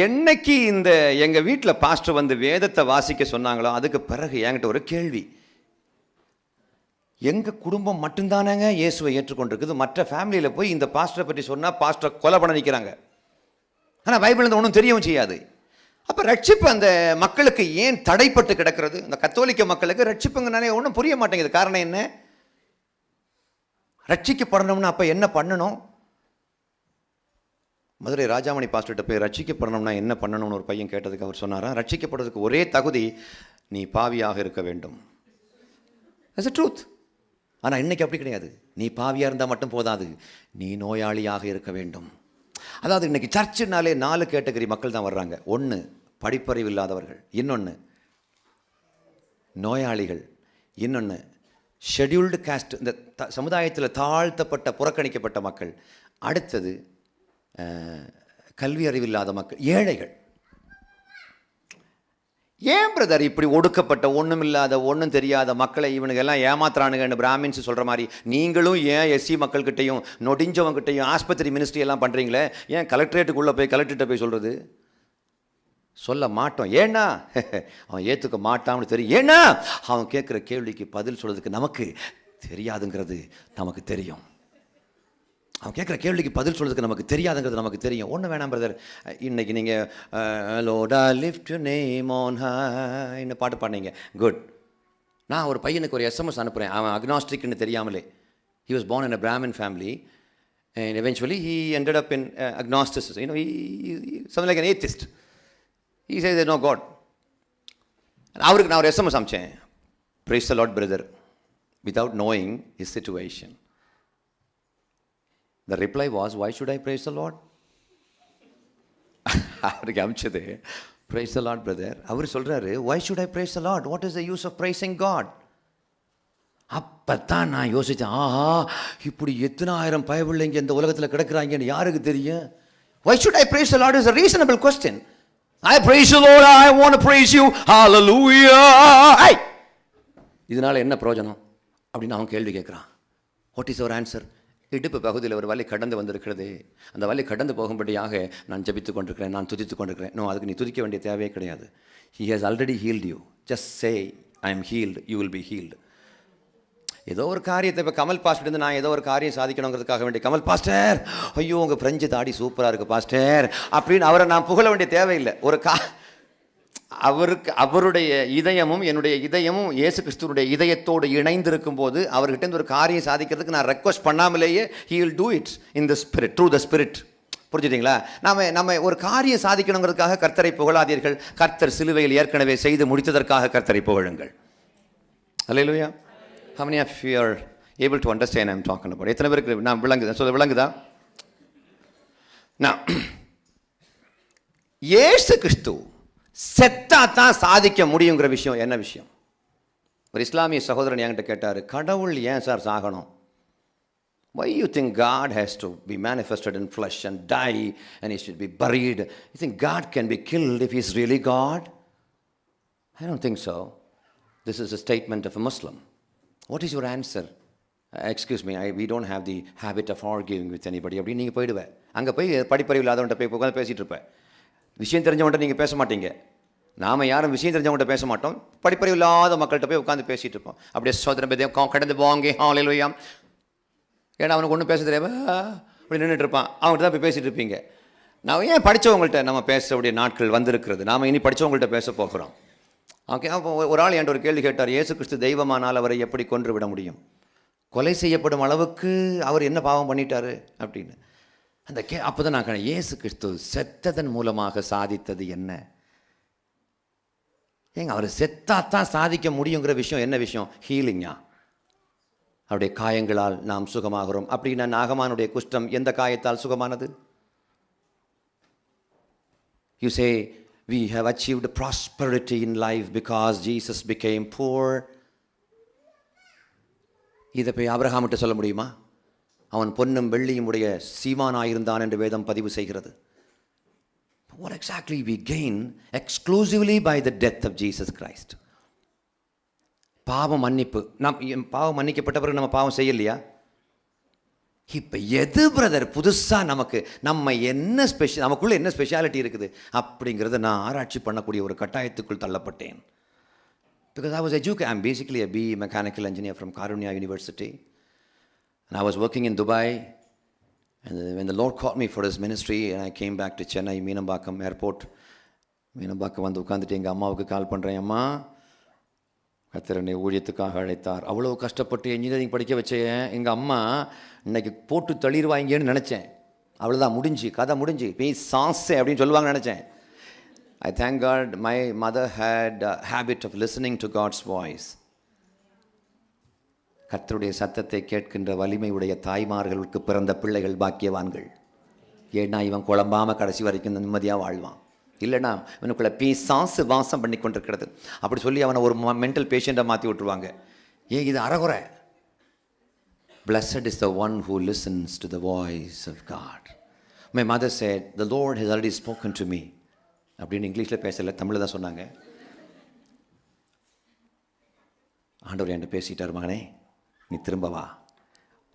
என்னைக்கு இந்த எங்கள் வீட்டில் பாஸ்டர் வந்து வேதத்தை வாசிக்க சொன்னாங்களோ அதுக்கு பிறகு என்கிட்ட ஒரு கேள்வி. எங்கள் குடும்பம் மட்டும்தானேங்க இயேசுவை ஏற்றுக்கொண்டிருக்குது, மற்ற ஃபேமிலியில் போய் இந்த பாஸ்டரை பற்றி சொன்னால் பாஸ்டரை கொலை பண்ண நிற்கிறாங்க. ஆனால் பைபிள் ஒன்றும் தெரியவும் செய்யாது. அப்போ ரட்சிப்பு அந்த மக்களுக்கு ஏன் தடைப்பட்டு கிடக்கிறது? இந்த கத்தோலிக்க மக்களுக்கு ரட்சிப்புங்கனாலே ஒன்றும் புரிய மாட்டேங்குது. காரணம் என்ன? ரட்சிக்கப்படணும்னா அப்போ என்ன பண்ணணும்? மதுரை ராஜாமணி பாஸ்டர்கிட்ட போய் ரட்சிக்கப்படணும்னா என்ன பண்ணணும்னு ஒரு பையன் கேட்டதுக்கு அவர் சொன்னாரா, ரட்சிக்கப்படுறதுக்கு ஒரே தகுதி நீ பாவியாக இருக்க வேண்டும். That's the truth. ஆனால் இன்றைக்கி அப்படி கிடையாது. நீ பாவியாக இருந்தால் மட்டும் போதாது, நீ நோயாளியாக இருக்க வேண்டும். அதாவது இன்றைக்கி சர்ச்சுனாலே 4 கேட்டகரி மக்கள் தான் வர்றாங்க. ஒன்று படிப்பறிவு இல்லாதவர்கள், இன்னொன்று நோயாளிகள், இன்னொன்று ஷெட்யூல்டு காஸ்ட், இந்த சமுதாயத்தில் தாழ்த்தப்பட்ட புறக்கணிக்கப்பட்ட மக்கள், அடுத்தது கல்வி அறிவில்லாத மக்கள், ஏழைகள். ஏன் பிரதர் இப்படி ஒடுக்கப்பட்ட ஒன்றும் இல்லாத ஒன்றும் தெரியாத மக்களை இவனுங்கெல்லாம் ஏமாத்துறானுங்கன்னு பிராமின்ஸ் சொல்கிற மாதிரி நீங்களும் ஏன் எஸ்சி மக்கள்கிட்டையும் நொடிஞ்சவங்கிட்டையும் ஆஸ்பத்திரி மினிஸ்ட்ரி எல்லாம் பண்ணுறீங்களே? ஏன் கலெக்டரேட்டுக்குள்ளே போய் கலெக்டர்கிட்ட போய் சொல்கிறது? சொல்ல மாட்டோம். ஏன்னா அவன் ஏற்றுக்க மாட்டான்னு தெரியும். ஏன்னா அவன் கேட்குற கேள்விக்கு பதில் சொல்கிறதுக்கு நமக்கு தெரியாதுங்கிறது நமக்கு தெரியும். அவன் கேட்குற கேள்விக்கு பதில் சொல்கிறதுக்கு நமக்கு தெரியாதுங்கிறது நமக்கு தெரியும். ஒன்று வேணாம் பிரதர், இன்றைக்கி நீங்கள் lord lift you name on high பாட்டு பாடினீங்க, குட். நான் ஒரு பையனுக்கு ஒரு எஸ்எம்எஸ் அனுப்புகிறேன், அவன் அக்னாஸ்டிக்னு தெரியாமலே. He was born in a Brahmin family and eventually he ended up in agnosticism. You know, he something like an atheist. He says there's no God. அவருக்கு நான் ஒரு SMS அனுப்பிச்சேன், praise the Lord brother, without knowing his situation. The reply was, why should I praise the Lord? அவருக்கு அனுப்பிச்சது, praise the Lord brother. அவர் சொல்றாரு, why should I praise the Lord? What is the use of praising God? அப்பத்தான் நான் யோசித்தேன், ஆஹா, இப்படி எத்தனை ஆயிரம் பயவில்லைங்க இந்த உலகத்தில் கிடக்குறாங்கன்னு யாருக்கு தெரியும்? Why should I praise the Lord is a reasonable question. I praise the Lord, I want to praise you, hallelujah. Hey! இதனால என்ன பிரயோஜனம் அப்படின்னு அவன் கேள்வி கேட்குறான். What is our answer? இடுப்பு பகுதியில் ஒரு வலி கடந்து வந்திருக்கிறது, அந்த வலி கடந்து போகும்படியாக நான் ஜபித்து கொண்டிருக்கிறேன், நான் துதித்து கொண்டிருக்கிறேன். நோ, அதுக்கு நீ துதிக்க வேண்டிய தேவையே கிடையாது. He has already healed you. Just say, I am healed, you will be healed. ஏதோ ஒரு காரியத்தை இப்போ கமல் பாஸ்டர் இருந்து நான் ஏதோ ஒரு காரியம் சாதிக்கணுங்கிறதுக்காக வேண்டிய, கமல் பாஸ்டர் ஐயோ உங்கள் பிரெஞ்சு தாடி சூப்பராக இருக்குது பாஸ்டர் அப்படின்னு அவரை நான் புகழ வேண்டிய தேவையில்லை. ஒரு அவருடைய இதயமும் என்னுடைய இதயமும் இயேசு கிறிஸ்துவுடைய இதயத்தோடு இணைந்திருக்கும் போது அவர்கிட்ட ஒரு காரியம் சாதிக்கிறதுக்கு நான் request பண்ணாமலேயே he will do it in the spirit, through the spirit. புரிஞ்சுட்டீங்களா? நம்ம ஒரு காரியம் சாதிக்கணுங்கிறதுக்காக கர்த்தரை புகழாதீர்கள். கர்த்தர் சிலுவையில் ஏற்கனவே செய்து முடித்ததற்காக கர்த்தரை புகழுங்கள். அல்லேலூயா. How many of you are able to understand I'm talking about? எத்தனை பேருக்கு நான் விளங்குதா? நான் இயேசு கிறிஸ்து செத்தா தான் சாதிக்க முடியுங்கிற விஷயம் என்ன விஷயம்? ஒரு இஸ்லாமிய சகோதரன் என்கிட்ட கேட்டார், கடவுள் ஏன் சார் சாகணும்? Why you think God has to be manifested in flesh and die and he should be buried? You think God can be killed if he is really God? I don't think so. This is a statement of a Muslim. What is your answer? Excuse me, we don't have the habit of arguing with anybody. அப்படி நீங்கள் போயிடுவேன், அங்கே போய் படிப்பறிவு இல்லாதவன்ட்ட போய் உட்காந்து பேசிகிட்டு இருப்பேன். விஷயம் தெரிஞ்சவன்ட்ட நீங்கள் பேச மாட்டீங்க. நாம் யாரும் விஷயம் தெரிஞ்சவன்ட்ட பேச மாட்டோம், படிப்பறிவு இல்லாத மக்கள்கிட்ட போய் உட்காந்து பேசிகிட்டு இருப்போம். அப்படியே சோதனை கடந்து போங்க ஹalleluya. ஏன்னா அவனுக்கு ஒன்றும் பேச தெரியாது, அப்படி நின்றுட்டு இருப்பான். அவங்கள்ட்ட தான் போய் பேசிகிட்டு இருப்பீங்க. நான் ஏன் படித்தவங்கள்ட்ட நம்ம பேசக்கூடிய நாட்கள் வந்திருக்கிறது, நாம் இனி படித்தவங்கள்ட்ட பேச போகிறோம். ஓகே. அப்போ ஒரு ஆள் என்கிட்ட ஒரு கேள்வி கேட்டார், இயேசு கிறிஸ்து தெய்வமானால் அவரை எப்படி கொன்று விட முடியும்? கொலை செய்யப்படும் அளவுக்கு அவர் என்ன பாவம் பண்ணிட்டாரு அப்படின்னு அப்போ தான் நான் இயேசு கிறிஸ்து செத்ததன் மூலமாக சாதித்தது என்ன? ஏங்க அவர் செத்தாத்தான் சாதிக்க முடியுங்கிற விஷயம் என்ன விஷயம்? ஹீலிங்கா? அவருடைய காயங்களால் நாம் சுகமாகிறோம் அப்படின்னா நாகமானுடைய குஷ்டம் எந்த காயத்தால் சுகமானது? You say we have achieved prosperity in life because Jesus became poor. இதை போய் ஆபிரகாமிட்ட சொல்ல முடியுமா? அவன் பொன்னும் வெள்ளியும் உடைய சீமானாயிருந்தான் என்று வேதம் பதிவு செய்கிறது. What exactly we gain exclusively by the death of Jesus Christ? பாவம் மன்னிப்பு. பாவம் மன்னிக்கப்பட்ட பிறகு நம்ம பாவம் செய்யலையா? இப்போ எது பிரதர் புதுசாக நம்ம என்ன நமக்குள்ளே என்ன ஸ்பெஷாலிட்டி இருக்குது அப்படிங்கிறத நான் ஆராய்ச்சி பண்ணக்கூடிய ஒரு கட்டாயத்துக்குள் தள்ளப்பட்டேன். Because I'm basically a BE mechanical engineer from Karunya University. And I was working in Dubai. And when the Lord called me for his ministry, and I came back to Chennai, Meenambakkam airport. Meenambakkam வந்து உட்காந்துட்டு எங்கள் அம்மாவுக்கு கால் பண்ணுறேன், அம்மா கர்த்தர் என்னை ஊழியத்துக்காக அழைத்தார். அவ்வளோ கஷ்டப்பட்டு இன்ஜினியரிங் படிக்க வச்சேன். எங்கள் அம்மா இன்னைக்கு போட்டு தள்ளிடுவாங்கன்னு நினச்சேன். அவ்வளோதான், முடிஞ்சு கதை முடிஞ்சு சான்ஸே அப்படின்னு சொல்லுவாங்கன்னு நினச்சேன். I thank God my mother had a habit of listening to God's voice. கர்த்தருடைய சத்தத்தை கேட்கின்ற வலிமை உடைய தாய்மார்களுக்கு பிறந்த பிள்ளைகள் பாக்கியவான்கள். ஏன்னா இவன் குழம்பாமல் கடைசி வரைக்கும் நிம்மதியாக வாழ்வான். இல்லைனா இவனுக்குள்ள சாசு வாசம் பண்ணி கொண்டிருக்கிறது அப்படி சொல்லி அவனை ஒரு மென்டல் பேஷண்ட்டாக மாற்றி விட்டுருவாங்க. ஏன் இது அறகுறை? Blessed is the one who listens to the voice of God. My mother said, the Lord has already spoken to me. அப்படின்னு இங்கிலீஷில் பேசலை, தமிழில் தான் சொன்னாங்க. ஆண்டவர் என்கிட்ட பேசிட்டார், மகனே நீ திரும்ப வா,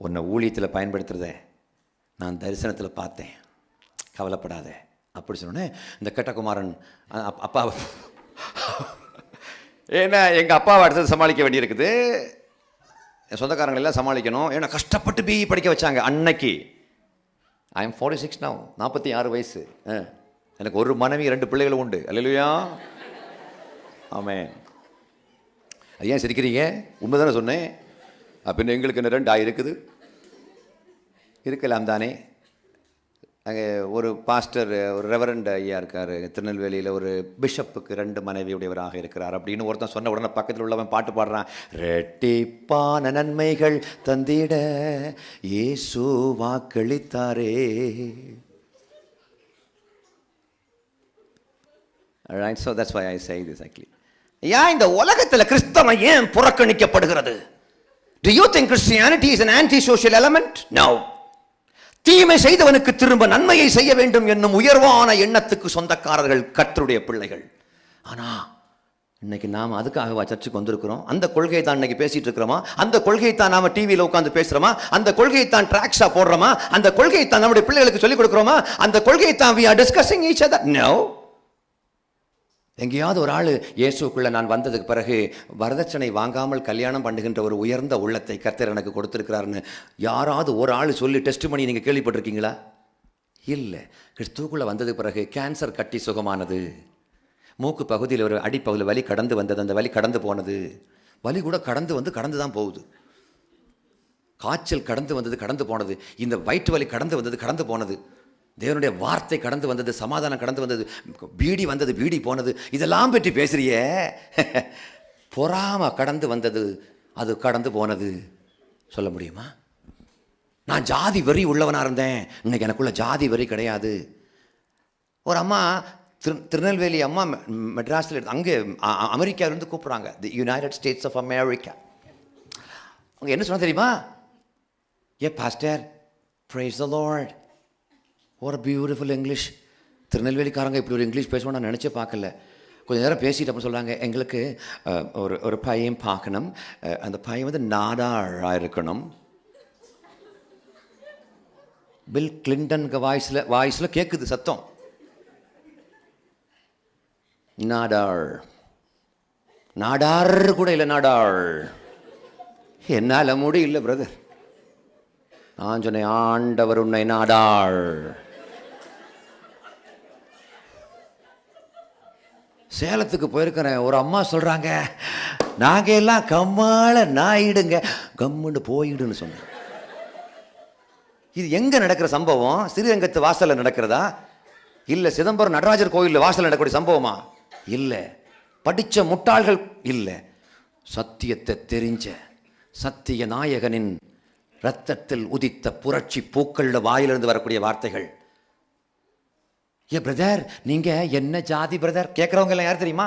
உன்னை ஊழியத்தில் பயன்படுத்துறத நான் தரிசனத்தில் பார்த்தேன், கவலைப்படாத அப்படி சொன்னோன்னே இந்த கெட்டகுமாரன் அப்பா, ஏன்னா எங்கள் அப்பாவை அடுத்தது சமாளிக்க வேண்டியிருக்குது, என் சொந்தக்காரங்களெல்லாம் சமாளிக்கணும். ஏன்னா கஷ்டப்பட்டு BE படிக்க வச்சாங்க அன்னைக்கு. I am 46 now, 46 வயசு. எனக்கு ஒரு மனைவி 2 பிள்ளைகளும் உண்டு. அல்லேலூயா, ஆமென். அது ஏன் சிரிக்கிறீங்க? உண்மை தானே சொன்னேன். அப்படின்னு எங்களுக்கு என்ன 2 இருக்குது? இருக்கலாம் தானே. அங்கே ஒரு பாஸ்டர், ஒரு ரெவரண்ட் ஐயா இருக்கார் திருநெல்வேலியில், ஒரு பிஷப்புக்கு 2 மனைவியுடையவராக இருக்கிறார் அப்படின்னு ஒருத்தன் சொன்ன உடனே பக்கத்தில் உள்ளவன் பாட்டு பாடுறான், ரெட்டிப்பான நன்மைகள் தந்திட இயேசு வாக்களித்தாரே. Right, so that's why I say this actually. ஏன் இந்த உலகத்தில் கிறிஸ்தவம் ஏன் புறக்கணிக்கப்படுகிறது? Do you think Christianity is an anti-social element? No. தீமை செய்தவனுக்கு திரும்ப நன்மையை செய்ய வேண்டும் என்னும் உயர்வான எண்ணத்துக்கு சொந்தக்காரர்கள் கர்த்தருடைய பிள்ளைகள். ஆனா இன்னைக்கு நாம் அதுக்காக சர்ச்சுக்கு வந்திருக்கிறோம்? அந்த கொள்கையை தான் இன்னைக்கு பேசிட்டு இருக்கிறோமா? அந்த கொள்கையை தான் நாம டிவியில் உட்கார்ந்து பேசுறோமா? அந்த கொள்கையை தான் ட்ராக்ஸா போடுறோமா? அந்த கொள்கையை தான் நம்முடைய பிள்ளைகளுக்கு சொல்லிக் கொடுக்கிறோமா? அந்த கொள்கையை தான் we are discussing each other? No. எங்கேயாவது ஒரு ஆள் இயேசுக்குள்ள நான் வந்ததுக்கு பிறகு வரதட்சணை வாங்காமல் கல்யாணம் பண்ணுகின்ற ஒரு உயர்ந்த உள்ளத்தை கர்த்தர் எனக்கு கொடுத்துருக்கிறாருன்னு யாராவது ஒரு ஆள் சொல்லி டெஸ்ட் பண்ணி நீங்கள் கேள்விப்பட்டிருக்கீங்களா? இல்லை. கிறிஸ்துவுக்குள்ளே வந்ததுக்கு பிறகு கேன்சர் கட்டி சுகமானது, மூக்கு பகுதியில் ஒரு அடிப்பகுதியில் வலி கடந்து வந்தது, அந்த வலி கடந்து போனது, வலி கூட கடந்து தான் போகுது. காய்ச்சல் கடந்து வந்தது, கடந்து போனது. இந்த வயிற்று வலி கடந்து வந்தது, கடந்து போனது. தேவனுடைய வார்த்தை கடந்து வந்தது, சமாதானம் கடந்து வந்தது, பீடி வந்தது, பீடி போனது. இதெல்லாம் பற்றி பேசுறியே. பொறாம கடந்து வந்தது, அது கடந்து போனது. சொல்ல முடியுமா? நான் ஜாதி வெறி உள்ளவனாக இருந்தேன், இன்னைக்கு எனக்குள்ள ஜாதி வெறி கிடையாது. ஒரு அம்மா திருநெல்வேலி அம்மா மெட்ராஸில், அங்கே அமெரிக்காவிலேருந்து கூப்பிட்றாங்க, the United States of America. அவங்க என்ன சொன்ன தெரியுமா? A pastor, praise the Lord. What a beautiful English. திருநெல்வேலிக்காரங்க இப்படி ஒரு இங்கிலீஷ் பேசுவோம் நான் நினச்சே பார்க்கல. கொஞ்சம் நேரம் பேசிட்டு அப்புறம் சொல்கிறாங்க, எங்களுக்கு ஒரு பையன் பார்க்கணும், அந்த பையன் வந்து நாடாளாக இருக்கணும். பில் கிளின்டனுக்கு வாய்ஸில் கேட்குது சத்தம். நாடார் கூட இல்லை, நாடாள். என்னால் முடியல பிரதர். நான் சொன்னேன், ஆண்டவர் உன்னை நாடாள். சேலத்துக்கு போயிருக்கிறேன். ஒரு அம்மா சொல்கிறாங்க, நாங்கள் எல்லாம் கம்மால நாயிடுங்க, கம்முன்னு போயிடுன்னு சொன்னேன். இது எங்கே நடக்கிற சம்பவம்? ஸ்ரீரங்கத்து வாசலில் நடக்கிறதா? இல்லை சிதம்பரம் நடராஜர் கோயிலில் வாசலில் நடக்கக்கூடிய சம்பவமா? இல்லை. படித்த முட்டாள்கள் இல்லை. சத்தியத்தை தெரிஞ்ச சத்திய நாயகனின் இரத்தத்தில் உதித்த புரட்சி பூக்களில் வாயிலிருந்து வரக்கூடிய வார்த்தைகள். ஏ பிரதர், நீங்கள் என்ன ஜாதி பிரதர் கேட்குறவங்க எல்லாம் யார் தெரியுமா?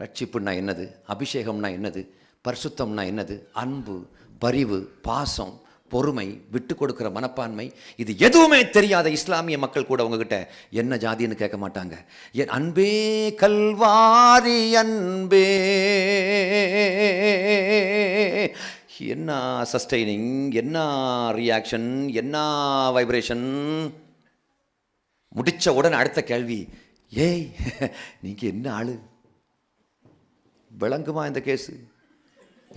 ரட்சிப்புன்னா என்னது, அபிஷேகம்னா என்னது, பரிசுத்தம்னா என்னது, அன்பு, பரிவு, பாசம், பொறுமை, விட்டு கொடுக்குற மனப்பான்மை, இது எதுவுமே தெரியாத இஸ்லாமிய மக்கள் கூட உங்ககிட்ட என்ன ஜாதின்னு கேட்க மாட்டாங்க. என் அன்பே கல்வாரி அன்பே. என்ன சஸ்டைனிங், என்ன ரியாக்ஷன், என்ன வைப்ரேஷன். முடிச்ச உடனே அடுத்த கேள்வி, ஏய் நீங்க என்ன ஆளு? விளங்குமா இந்த கேஸு?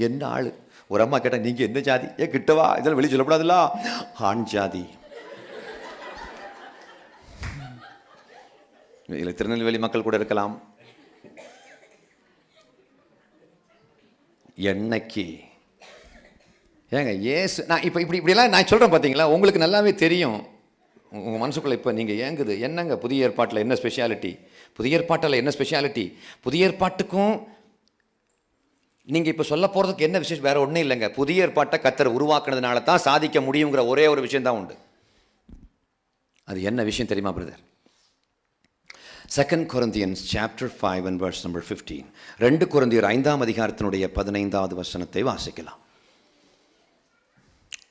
என்ன ஆளு? ஒரு அம்மா கேட்டா, நீங்க என்ன ஜாதி? ஏ கிட்டவா, இதெல்லாம் வெளியே சொல்லப்படாதுல்ல, ஆண் ஜாதி. இதில் திருநெல்வேலி மக்கள் கூட இருக்கலாம். என்னைக்கு ஏங்க ஏசு, நான் இப்போ இப்படிலாம் நான் சொல்கிறேன் பார்த்தீங்களா, உங்களுக்கு நல்லாவே தெரியும். உங்கள் மனசுக்குள்ளே இப்போ நீங்கள் ஏங்குது, என்னங்க புதிய ஏற்பாட்டில் என்ன ஸ்பெஷாலிட்டி, புதிய ஏற்பாட்டில் என்ன ஸ்பெஷாலிட்டி, புதிய ஏற்பாட்டுக்கும் நீங்கள் இப்போ சொல்ல போகிறதுக்கு என்ன விசேஷம்? வேறு ஒன்றும் இல்லைங்க. புதிய ஏற்பாட்டை கர்த்தர் உருவாக்குனதுனால தான் சாதிக்க முடியுங்கிற ஒரே ஒரு விஷயம் தான் உண்டு. அது என்ன விஷயம் தெரியுமா brother? 2 Corinthians chapter 5 and verse number 15. 2 கொரிந்தியர் 5ஆம் அதிகாரத்தினுடைய 15வது வசனத்தை வாசிக்கலாம்.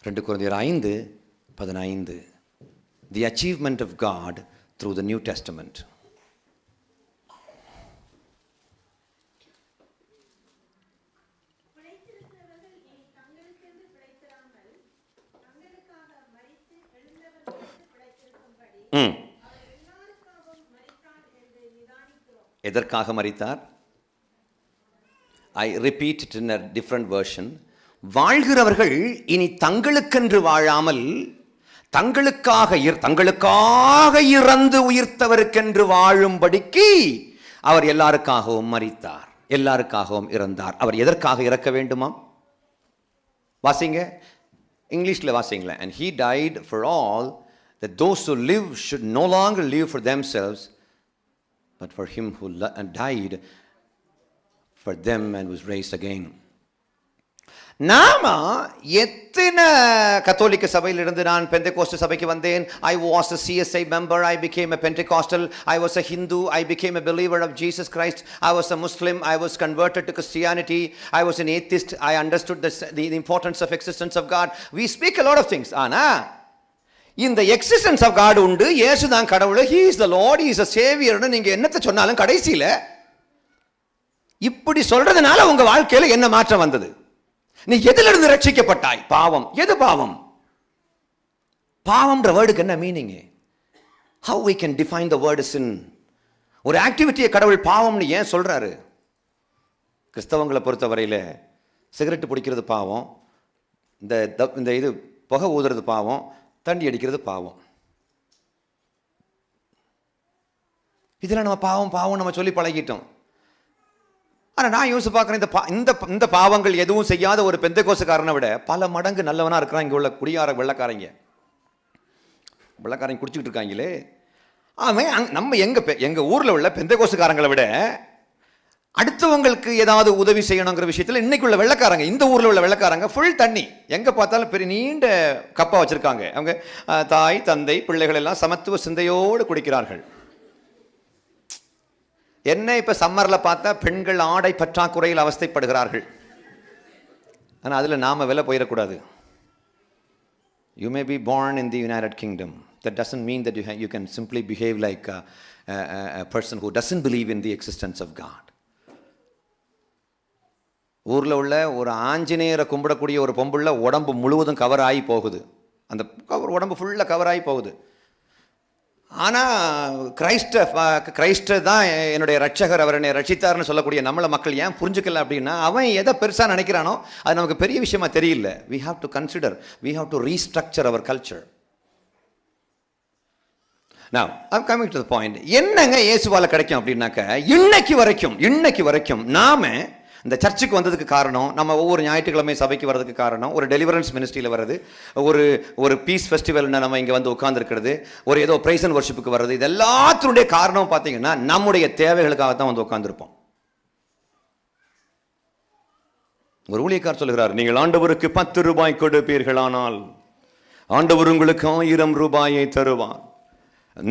2 கொரிந்தியர் 5:15. The achievement of God through the New Testament. எதற்காக மரித்தார்? I repeat it in a different version. வாழ்கிறவர்கள் இனி தங்களுக்கென்று வாழாமல் தங்களுக்காக இறந்து உயிர்த்தவருக்கென்று வாழும்படிக்கு அவர் எல்லாருக்காகவும் மரித்தார். எல்லாருக்காகவும் இறந்தார். அவர் எதற்காக இறக்க வேண்டுமாம்? வாசிங்க, இங்கிலீஷில் வாசிங்களேன். And he died for all, that those who live should no longer live for themselves, but for him who died for them and was raised again. நாம எத்தனை கத்தோலிக்க சபையிலிருந்து நான் பெந்தெகோஸ்ட் சபைக்கு வந்தேன். I was a CSI member, I became a Pentecostal, I was a Hindu, I became a believer of Jesus Christ, I was a Muslim, I was converted to Christianity, I was an atheist, I understood the importance of existence of God. We speak a lot of things. ஆனா இந்த எக்ஸிஸ்டன்ஸ் ஆஃப் காட் உண்டு, இயேசு தான் கடவுள், he is the Lord, he is a savior னு நீங்க என்னத்தை சொன்னாலும் கடைசியில இப்படி சொல்றதுனால உங்க வாழ்க்கையில என்ன மாற்றம் வந்தது? நீ எதிலிருந்து ரட்சிக்கப்பட்டாய்? பாவம். எது பாவம்? பாவம்ன்ற வேர்டுக்கு என்ன meaning? how we can define the word sin? ஒரு ஆக்டிவிட்டியை கடவுள் பாவம்னு ஏன் சொல்றாரு? கிறிஸ்தவங்களை பொறுத்தவரையில் சிகரெட் பிடிக்கிறது பாவம், இந்த இது புகை ஊதுறது பாவம், தண்ணி அடிக்கிறது பாவம். இதெல்லாம் நம்ம பாவம் பாவம் நம்ம சொல்லி பழகிட்டோம். ஆனால் நான் யோசிச்சு பார்க்குறேன், இந்த பாவங்கள் எதுவும் செய்யாத ஒரு பெந்தெகோஸ்துக்காரனை விட பல மடங்கு நல்லவனாக இருக்கிறான் இங்கே உள்ள குடியார வெள்ளக்காரங்க குடிச்சிக்கிட்டு இருக்காங்களே. அவன் நம்ம எங்கள் ஊரில் உள்ள பெந்தெகோஸ்துக்காரங்களை விட அடுத்தவங்களுக்கு ஏதாவது உதவி செய்யணுங்கிற விஷயத்தில் இன்னைக்கு உள்ள வெள்ளக்காரங்க, இந்த ஊரில் உள்ள வெள்ளக்காரங்க ஃபுல் தண்ணி எங்கே பார்த்தாலும் பெரிய நீண்ட கப்பா வச்சுருக்காங்க. அவங்க தாய் தந்தை பிள்ளைகள் எல்லாம் சமத்துவ சிந்தையோடு குடிக்கிறார்கள். என்ன இப்போ சம்மரில் பார்த்தா பெண்கள் ஆடை பற்றாக்குறையில் அவஸ்தைப்படுகிறார்கள். ஆனால் அதில் நாம் விலை போயிடக்கூடாது. You may be born in the United Kingdom. That doesn't mean that you can simply behave like a person who doesn't believe in the existence of God. ஊரில் உள்ள ஒரு ஆஞ்சநேயரை கும்பிடக்கூடிய ஒரு பொம்புள்ள உடம்பு முழுவதும் கவர் ஆகி போகுது. அந்த உடம்பு ஃபுல்லாக கவர் ஆகி போகுது. ஆனால் கிரைஸ்ட தான் என்னுடைய ரட்சகர், அவர் என்னை ரட்சித்தார்னு சொல்லக்கூடிய நம்மளை மக்கள் ஏன் புரிஞ்சுக்கல அப்படின்னா, அவன் எதை பெருசாக நினைக்கிறானோ அது நமக்கு பெரிய விஷயமா தெரியல. we have to consider, we have to restructure our culture. Now I'm coming to the point. என்னங்க இயேசுவால கிடைக்கும் அப்படின்னாக்க, இன்னைக்கு வரைக்கும் நாம இந்த சர்ச்சுக்கு வந்ததுக்கு காரணம், நம்ம ஒவ்வொரு ஞாயிற்றுக்கிழமை சபைக்கு வர்றதுக்கு காரணம், ஒரு டெலிவரன்ஸ் மினிஸ்ட்ரியில் வர்றது, ஒரு பீஸ் ஃபெஸ்டிவல்னா நம்ம இங்கே வந்து உட்காந்துருக்கிறது, ஒரு ஏதோ பிரைஸ் அண்ட் வர்ஷிப்புக்கு வர்றது, இது எல்லாத்தினுடைய காரணம் பார்த்தீங்கன்னா நம்முடைய தேவைகளுக்காக தான் வந்து உட்காந்துருப்போம். ஒரு ஊழியக்காரர் சொல்லுகிறார், நீங்கள் ஆண்டவருக்கு 10 ரூபாய் கொடுப்பீர்களானால் ஆண்டவர் உங்களுக்கு 1000 ரூபாயை தருவார்,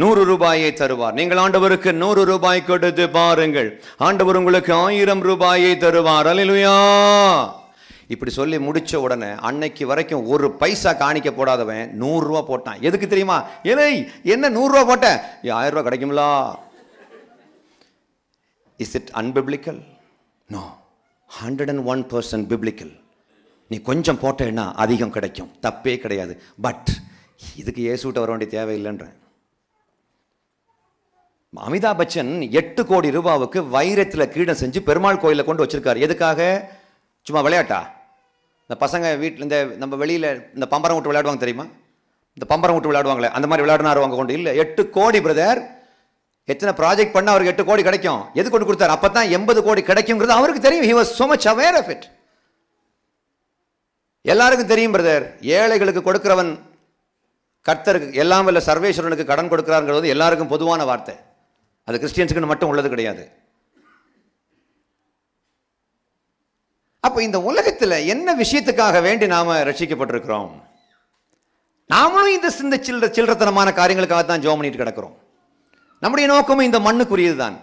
100 ரூபாயை தருவார். நீங்கள் ஆண்டவருக்கு 100 ரூபாய் கொடுத்து பாருங்கள், ஆண்டவர் உங்களுக்கு 1000 ரூபாயை தருவார். அல்லேலூயா. இப்படி சொல்லி முடிச்ச உடனே அன்னைக்கு வரைக்கும் ஒரு பைசா காணிக்க போடாதவன் 100 ரூபா போட்டான். எதுக்கு தெரியுமா? என்ன 100 ரூபா போட்ட, 1000 ரூபா கிடைக்கும்லா. Is it unbiblical? No, 101% biblical. நீ கொஞ்சம் போட்டேன்னா அதிகம் கிடைக்கும், தப்பே கிடையாது. பட் இதுக்கு இயேசுட்ட வர வேண்டிய தேவையில்லைன்றேன். அமிதாப் பச்சன் 8 கோடி ரூபாவுக்கு வைரத்தில் கீடம் செஞ்சு பெருமாள் கோயிலில் கொண்டு வச்சிருக்காரு. எதுக்காக? சும்மா விளையாட்டா? இந்த பசங்க வீட்டில் இந்த நம்ம வெளியில் இந்த பம்பரம் விட்டு விளையாடுவாங்க தெரியுமா? இந்த பம்பரம் விட்டு விளையாடுவாங்களே, அந்த மாதிரி விளையாடுனாரு அவங்க கொண்டு. இல்லை, 8 கோடி பிரதர். எத்தனை ப்ராஜெக்ட் பண்ணால் அவருக்கு 8 கோடி கிடைக்கும்? எது கொண்டு கொடுத்தாரு? அப்போ தான் 80 கோடி கிடைக்குங்கிறது அவருக்கு தெரியும். he was so much aware of it. எல்லாருக்கும் தெரியும் பிரதர், ஏழைகளுக்கு கொடுக்கிறவன் கர்த்தருக்கு, எல்லாம் வல்ல சர்வேஸ்வரனுக்கு கடன் கொடுக்கிறாருங்கிறது எல்லாருக்கும் பொதுவான வார்த்தை. அது கிறிஸ்டியன்ஸுக்கு மட்டும் உள்ளது கிடையாது. அப்போ இந்த உலகத்தில் என்ன விஷயத்துக்காக வேண்டி நாம ரட்சிக்கப்பட்டிருக்கிறோம்? நாமளும் இந்த சில்லறத்தனமான காரியங்களுக்காக தான் ஜெபம் பண்ணிட்டு கிடக்கிறோம். நம்முடைய நோக்கமும் இந்த மண்ணுக்குரியது தான்.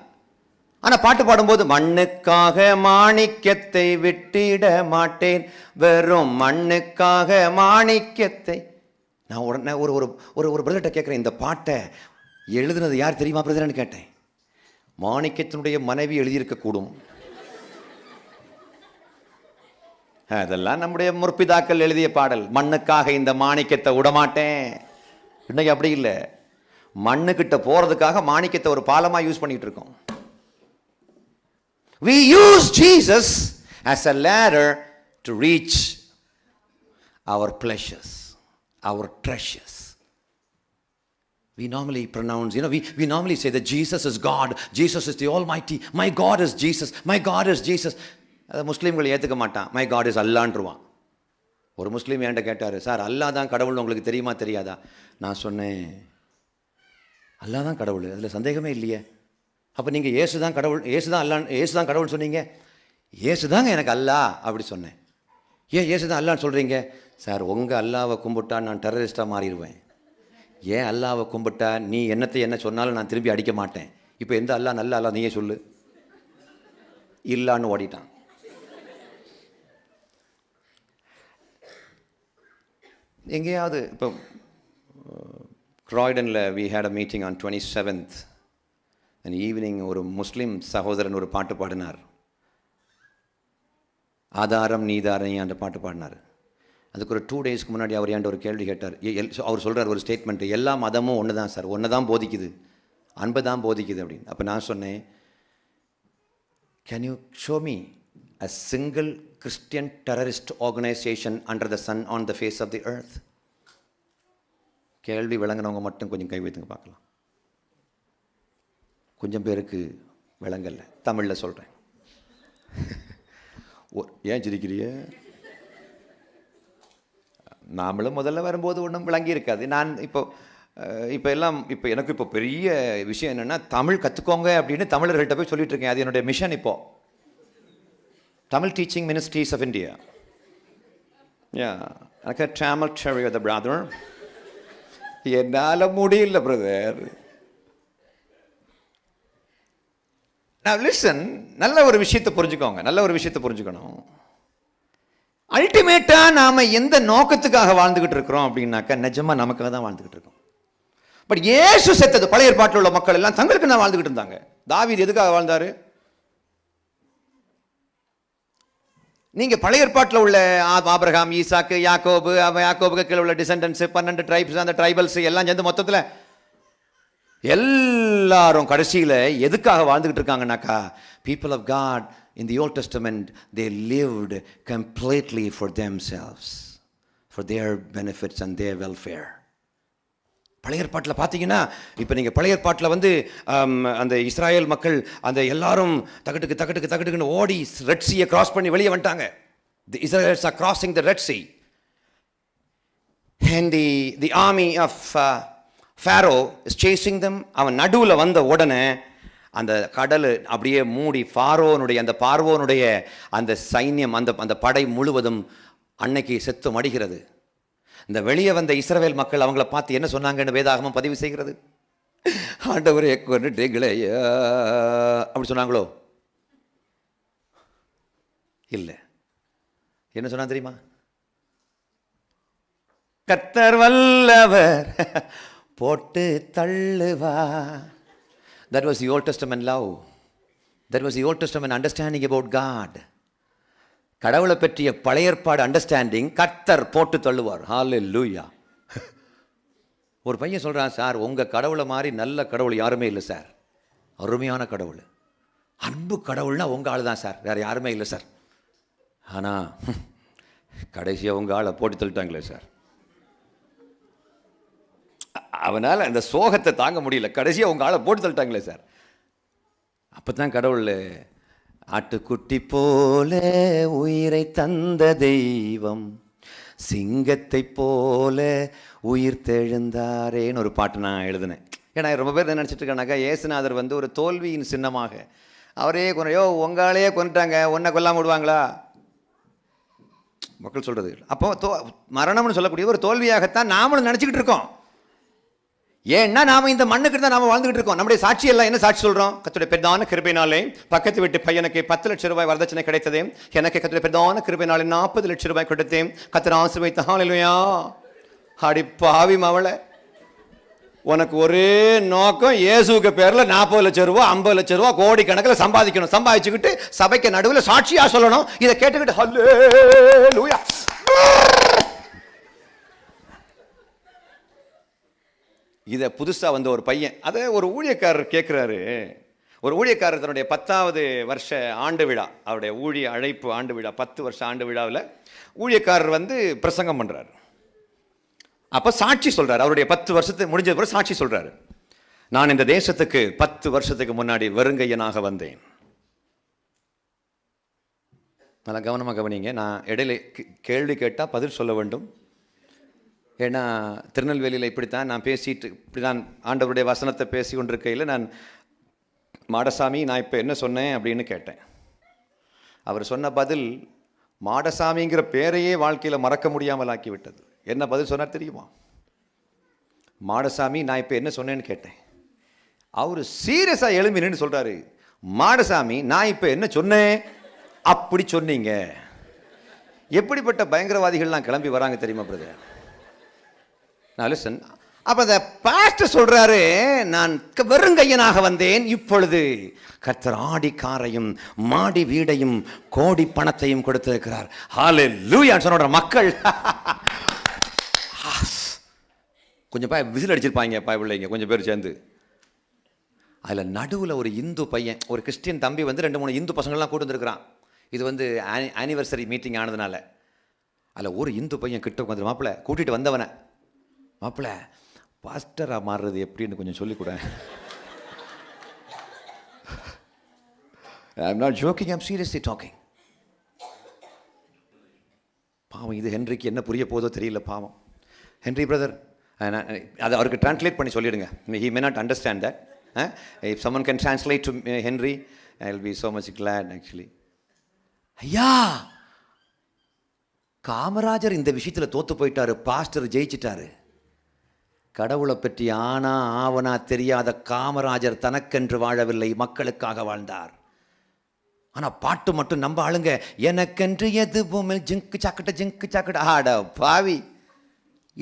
ஆனா பாட்டு பாடும்போது, மண்ணுக்காக மாணிக்கத்தை விட்டிட மாட்டேன், வெறும் மண்ணுக்காக மாணிக்கத்தை. நான் உடனே ஒரு ஒரு பிரதர்கிட்ட கேட்குறேன், இந்த பாட்டை எழுதுனது யார் தெரியுமா பிரதர்ன்னு கேட்டேன். மாணிக்கத்தினுடைய மனைவி எழுதியிருக்கக்கூடும். அதெல்லாம் நம்முடைய முற்பிதாக்கள் எழுதிய பாடல். மண்ணுக்காக இந்த மாணிக்கத்தை விடமாட்டேன். இன்னைக்கு அப்படி இல்லை. மண்ணுக்கிட்ட போறதுக்காக மாணிக்கத்தை ஒரு பாலமா யூஸ் பண்ணிட்டு இருக்கோம். We use Jesus as a ladder to reach our pleasures, our treasures. We normally pronounce, we normally say that Jesus is God. Jesus is the Almighty. My God is Jesus. My God is Jesus. அதை முஸ்லீம்கள் ஏற்றுக்க மாட்டான். மை காட் இஸ் அல்லான்றுவான். ஒரு முஸ்லீம் என்கிட்ட கேட்டார், சார் அல்லா தான் கடவுள்னு உங்களுக்கு தெரியுமா தெரியாதா? நான் சொன்னேன், அல்லா தான் கடவுள், அதில் சந்தேகமே இல்லையே. அப்போ நீங்கள் இயேசு தான் கடவுள், இயேசு தான் கடவுள் சொன்னீங்க. இயேசு தாங்க எனக்கு அல்லா அப்படி சொன்னேன். ஏன் இயேசு தான் அல்லான்னு சொல்கிறீங்க? சார் உங்கள் அல்லாவை கும்பிட்டா நான் டெரரிஸ்டாக மாறிடுவேன். ஏன் அல்லாவை கும்பிட்டா நீ என்ன சொன்னாலும் நான் திரும்பி அடிக்க மாட்டேன். இப்போ எந்த அல்லா நல்ல அல்லா நீயே சொல்லு. இல்லான்னு ஓடிட்டான். எங்கேயாவது இப்போ க்ராய்டனில் we had a meeting on 27th and evening ஒரு முஸ்லீம் சகோதரன் ஒரு பாட்டு பாடினார். ஆதாரம் நீதாரம் அந்த பாட்டு பாடினார். அதுக்கு ஒரு 2 daysக்கு முன்னாடி அவர் ஏன்ட்ட ஒரு கேள்வி கேட்டார். அவர் சொல்கிறார் ஒரு ஸ்டேட்மெண்ட்டு, எல்லா மதமும் ஒன்று தான் சார், ஒன்று தான் போதிக்குது, அன்பு தான் போதிக்குது அப்படின்னு. அப்போ நான் சொன்னேன், can you show me a single Christian terrorist organization under the sun on the face of the earth? கேள்வி விளங்கினவங்க மட்டும் கொஞ்சம் கை வைத்துங்க பார்க்கலாம். கொஞ்சம் பேருக்கு விளங்கல. தமிழில் சொல்கிறேன். ஏன் சிரிக்கிறிய? நாமளும் முதல்ல வரும்போது ஒன்றும் விளங்கி இருக்காது. நான் இப்போ எனக்கு இப்போ பெரிய விஷயம் என்னென்னா, தமிழ் கற்றுக்கோங்க அப்படின்னு தமிழர்கள்ட்ட போய் சொல்லிட்டு இருக்கேன். அது என்னுடைய மிஷன். இப்போது Tamil Teaching Ministries of India. Yeah, like a Tamil terrier, the brother. என்னால் முடியல பிரதர். Now listen, நல்ல ஒரு விஷயத்தை புரிஞ்சுக்கணும். அல்டிமேட்டா நாம எந்த நோக்கத்துக்காக வாழ்ந்துகிட்டு இருக்கிறோம் அப்படின்னாக்கா, நிஜமா நமக்காக தான் வாழ்ந்துகிட்டு இருக்கோம். பட் இயேசு செத்தது, பழைய ஏற்பாட்டில் உள்ள மக்கள் எல்லாம் தங்களுக்கு நான் வாழ்ந்துகிட்டு இருந்தாங்க. தாவீது எதுக்காக வாழ்ந்தாரு? நீங்கள் பழைய ஏற்பாட்டில் உள்ள ஆபிரகாம், ஈசாக்கு, யாக்கோபுக்கு கீழே உள்ள டிசெண்டன்ஸு, 12 ட்ரைப்ஸ், அந்த ட்ரைபல்ஸ் எல்லாம் சேர்ந்து மொத்தத்தில் எல்லாரும் கடைசியில் எதுக்காக வாழ்ந்துக்கிட்டு இருக்காங்கனாக்கா, people of God in the Old Testament they lived completely for themselves, for their benefits and their welfare. பழைய ஏற்பாட்டில் பார்த்தீங்கன்னா, இப்போ நீங்கள் பழைய ஏற்பாட்டில் அந்த இஸ்ராயேல் மக்கள் அந்த எல்லாரும் தகட்டுக்குன்னு ஓடி ரெட் சீயை கிராஸ் பண்ணி வெளியே வந்துட்டாங்க. The Israels are crossing the Red Sea and the army of Pharaoh is chasing them. அவன் நடுவில் வந்த உடனே அந்த கடல் அப்படியே மூடி பார்வோனுடைய அந்த சைன்யம், அந்த படை முழுவதும் அன்னைக்கு செத்து மடிகிறது. இந்த வெளியே வந்த இஸ்ரவேல் மக்கள் அவங்கள பார்த்து என்ன சொன்னாங்கன்னு வேதாகமம் பதிவு செய்கிறது. ஆண்டவரே கொன்னுட்டீங்களே அப்படி சொன்னாங்களோ? இல்லை. என்ன சொன்னா தெரியுமா? கர்த்தர் வல்லவர் போட்டு தள்ளுவா. That was the Old Testament love. That was the Old Testament understanding about God. கடவுளை பற்றிய பழைய ஏற்பாடு அண்டர்ஸ்டாண்டிங், கர்த்தர் போட்டு தள்ளுவார். ஹல்லேலூயா. ஒரு பையன் சொல்கிறான், சார் உங்கள் கடவுளை மாதிரி நல்ல கடவுள் யாருமே இல்லை சார், அருமையான கடவுள், அன்பு கடவுள்னா உங்கள் ஆள் தான் சார், வேறு யாருமே இல்லை சார். ஆனால் கடைசியாக உங்கள் ஆளை போட்டு தள்ளிட்டாங்களே சார். அவனால் அந்த சோகத்தை தாங்க முடியல, கடைசியாக உங்கள் ஆளை போட்டு தள்ளிட்டாங்களே சார். அப்போ தான் கடவுள், ஆட்டுக்குட்டி போல உயிரை தந்த தெய்வம், சிங்கத்தை போல உயிர் தெழுந்தாரேன்னு ஒரு பாட்டு நான் எழுதினேன். ஏன்னா ரொம்ப பேர் என்ன நினச்சிட்டு இருக்கானாக்கா, இயேசுநாதர் ஒரு தோல்வியின் சின்னமாக அவரே உங்களாலேயே கொண்டுட்டாங்க, ஒன்றை கொல்லாமல் விடுவாங்களா மக்கள் சொல்கிறது. அப்போ மரணம்னு சொல்லக்கூடிய ஒரு தோல்வியாகத்தான் நாமளும் நினச்சிக்கிட்டு இருக்கோம். ஏன்னா நாம இந்த மண்ணுக்கு தான் நாம வாழ்ந்துகிட்டு இருக்கோம். நம்முடைய சாட்சி எல்லாம் என்ன சாட்சி சொல்றோம்? கர்த்தருடைய பெரிதான கிருபையினாலே பக்கத்து வீட்டு பையனுக்கு 10 லட்சம் ரூபாய் வரதட்சணை கிடைத்ததே, எனக்கு கர்த்தருடைய பெரிதான கிருபையினாலே 40 லட்சம் ரூபாய் கொடுத்தேன், கர்த்தர் ஆசீர்வதித்தார். ஹல்லேலூயா. அடி பாவி மவளே, உனக்கு ஒரே நோக்கம் இயேசுவுக்கு பேரில் 40 லட்சம் ரூபா 50 லட்சம் ரூபா கோடி கணக்கில் சம்பாதிக்கணும். சம்பாதிச்சுக்கிட்டு சபைக்கு நடுவில் சாட்சியா சொல்லணும். இதை கேட்டுக்கிட்டு ஹல்லேலூயா. இதை புதுசாக ஒரு பையன், அதை ஒரு ஊழியக்காரர் கேட்குறாரு. ஒரு ஊழியக்காரர் தன்னுடைய 10வது வருஷ ஆண்டு விழா, அவருடைய ஊழிய அழைப்பு ஆண்டு விழா, 10 வருஷ ஆண்டு விழாவில் ஊழியக்காரர் பிரசங்கம் பண்ணுறார். அப்போ சாட்சி சொல்கிறார். அவருடைய 10 வருஷத்துக்கு முடிஞ்ச பிறகு சாட்சி சொல்கிறாரு. நான் இந்த தேசத்துக்கு 10 வருஷத்துக்கு முன்னாடி வெறுங்கையனாக வந்தேன். நல்லா கவனமாக கவனிங்க. நான் இடையில கேள்வி கேட்டால் பதில் சொல்ல வேண்டும். ஏன்னா திருநெல்வேலியில் இப்படித்தான் நான் பேசிட்டு இப்படி தான் ஆண்டவருடைய வசனத்தை பேசி கொண்டிருக்கையில் நான் மாடசாமி நான் இப்போ என்ன சொன்னேன் அப்படின்னு கேட்டேன். அவர் சொன்ன பதில் மாடசாமிங்கிற பேரையே வாழ்க்கையில் மறக்க முடியாமல் ஆக்கிவிட்டது. என்ன பதில் சொன்னார் தெரியுமா? மாடசாமி நான் இப்போ என்ன சொன்னேன்னு கேட்டேன். அவர் சீரியஸாக எழும்பி நின்று சொல்கிறாரு, மாடசாமி நான் இப்போ என்ன சொன்னேன் அப்படி சொன்னீங்க. எப்படிப்பட்ட பயங்கரவாதிகள்லாம் கிளம்பி வராங்க தெரியுமா பிரதர்? நான் லிசன். அப்போ அந்த பாஸ்டர் சொல்கிறாரு, நான் வெறுங்கையனாக வந்தேன், இப்பொழுது கர்த்தர் ஆடிக்காரையும் மாடி வீடையும் கோடி பணத்தையும் கொடுத்திருக்கிறார். ஹல்லேலூயா சொன்ன மக்கள் கொஞ்சம் விசில் அடிச்சிருப்பாங்க பிள்ளைங்க கொஞ்சம் பேர் சேர்ந்து. அதில் நடுவில் ஒரு இந்து பையன், ஒரு கிறிஸ்டியன் தம்பி வந்து 2-3 இந்து பசங்கள்லாம் கூட்டு வந்துருக்கிறான். இது வந்து ஆனிவர்சரி மீட்டிங் ஆனதுனால. அதில் ஒரு இந்து பையன் கிட்ட உட்காந்து, மாப்பிள்ளை கூட்டிகிட்டு வந்தவனை, மாப்பிள்ளை பாஸ்டராக மாறுறது எப்படின்னு கொஞ்சம் சொல்லிக்கூட. I'm not joking, I'm seriously talking. பாவம், இது ஹென்ரிக்கு என்ன புரிய போதோ தெரியல பாவம். ஹென்ரி பிரதர், அதை அவருக்கு டிரான்ஸ்லேட் பண்ணி சொல்லிடுங்க. He may not understand that. If someone can translate to Henry, I'll be so much glad actually. ஐயா, காமராஜர் இந்த விஷயத்தில் தோத்து போயிட்டாரு, பாஸ்டர் ஜெயிச்சிட்டாரு. கடவுளை பற்றி ஆனா ஆவனா தெரியாத காமராஜர் தனக்கென்று வாழவில்லை, மக்களுக்காக வாழ்ந்தார். ஆனால் பாட்டு மட்டும் நம்ம ஆளுங்க, எனக்கென்று எதுவும் ஜிங்கு சாக்கட்ட ஆட பாவி.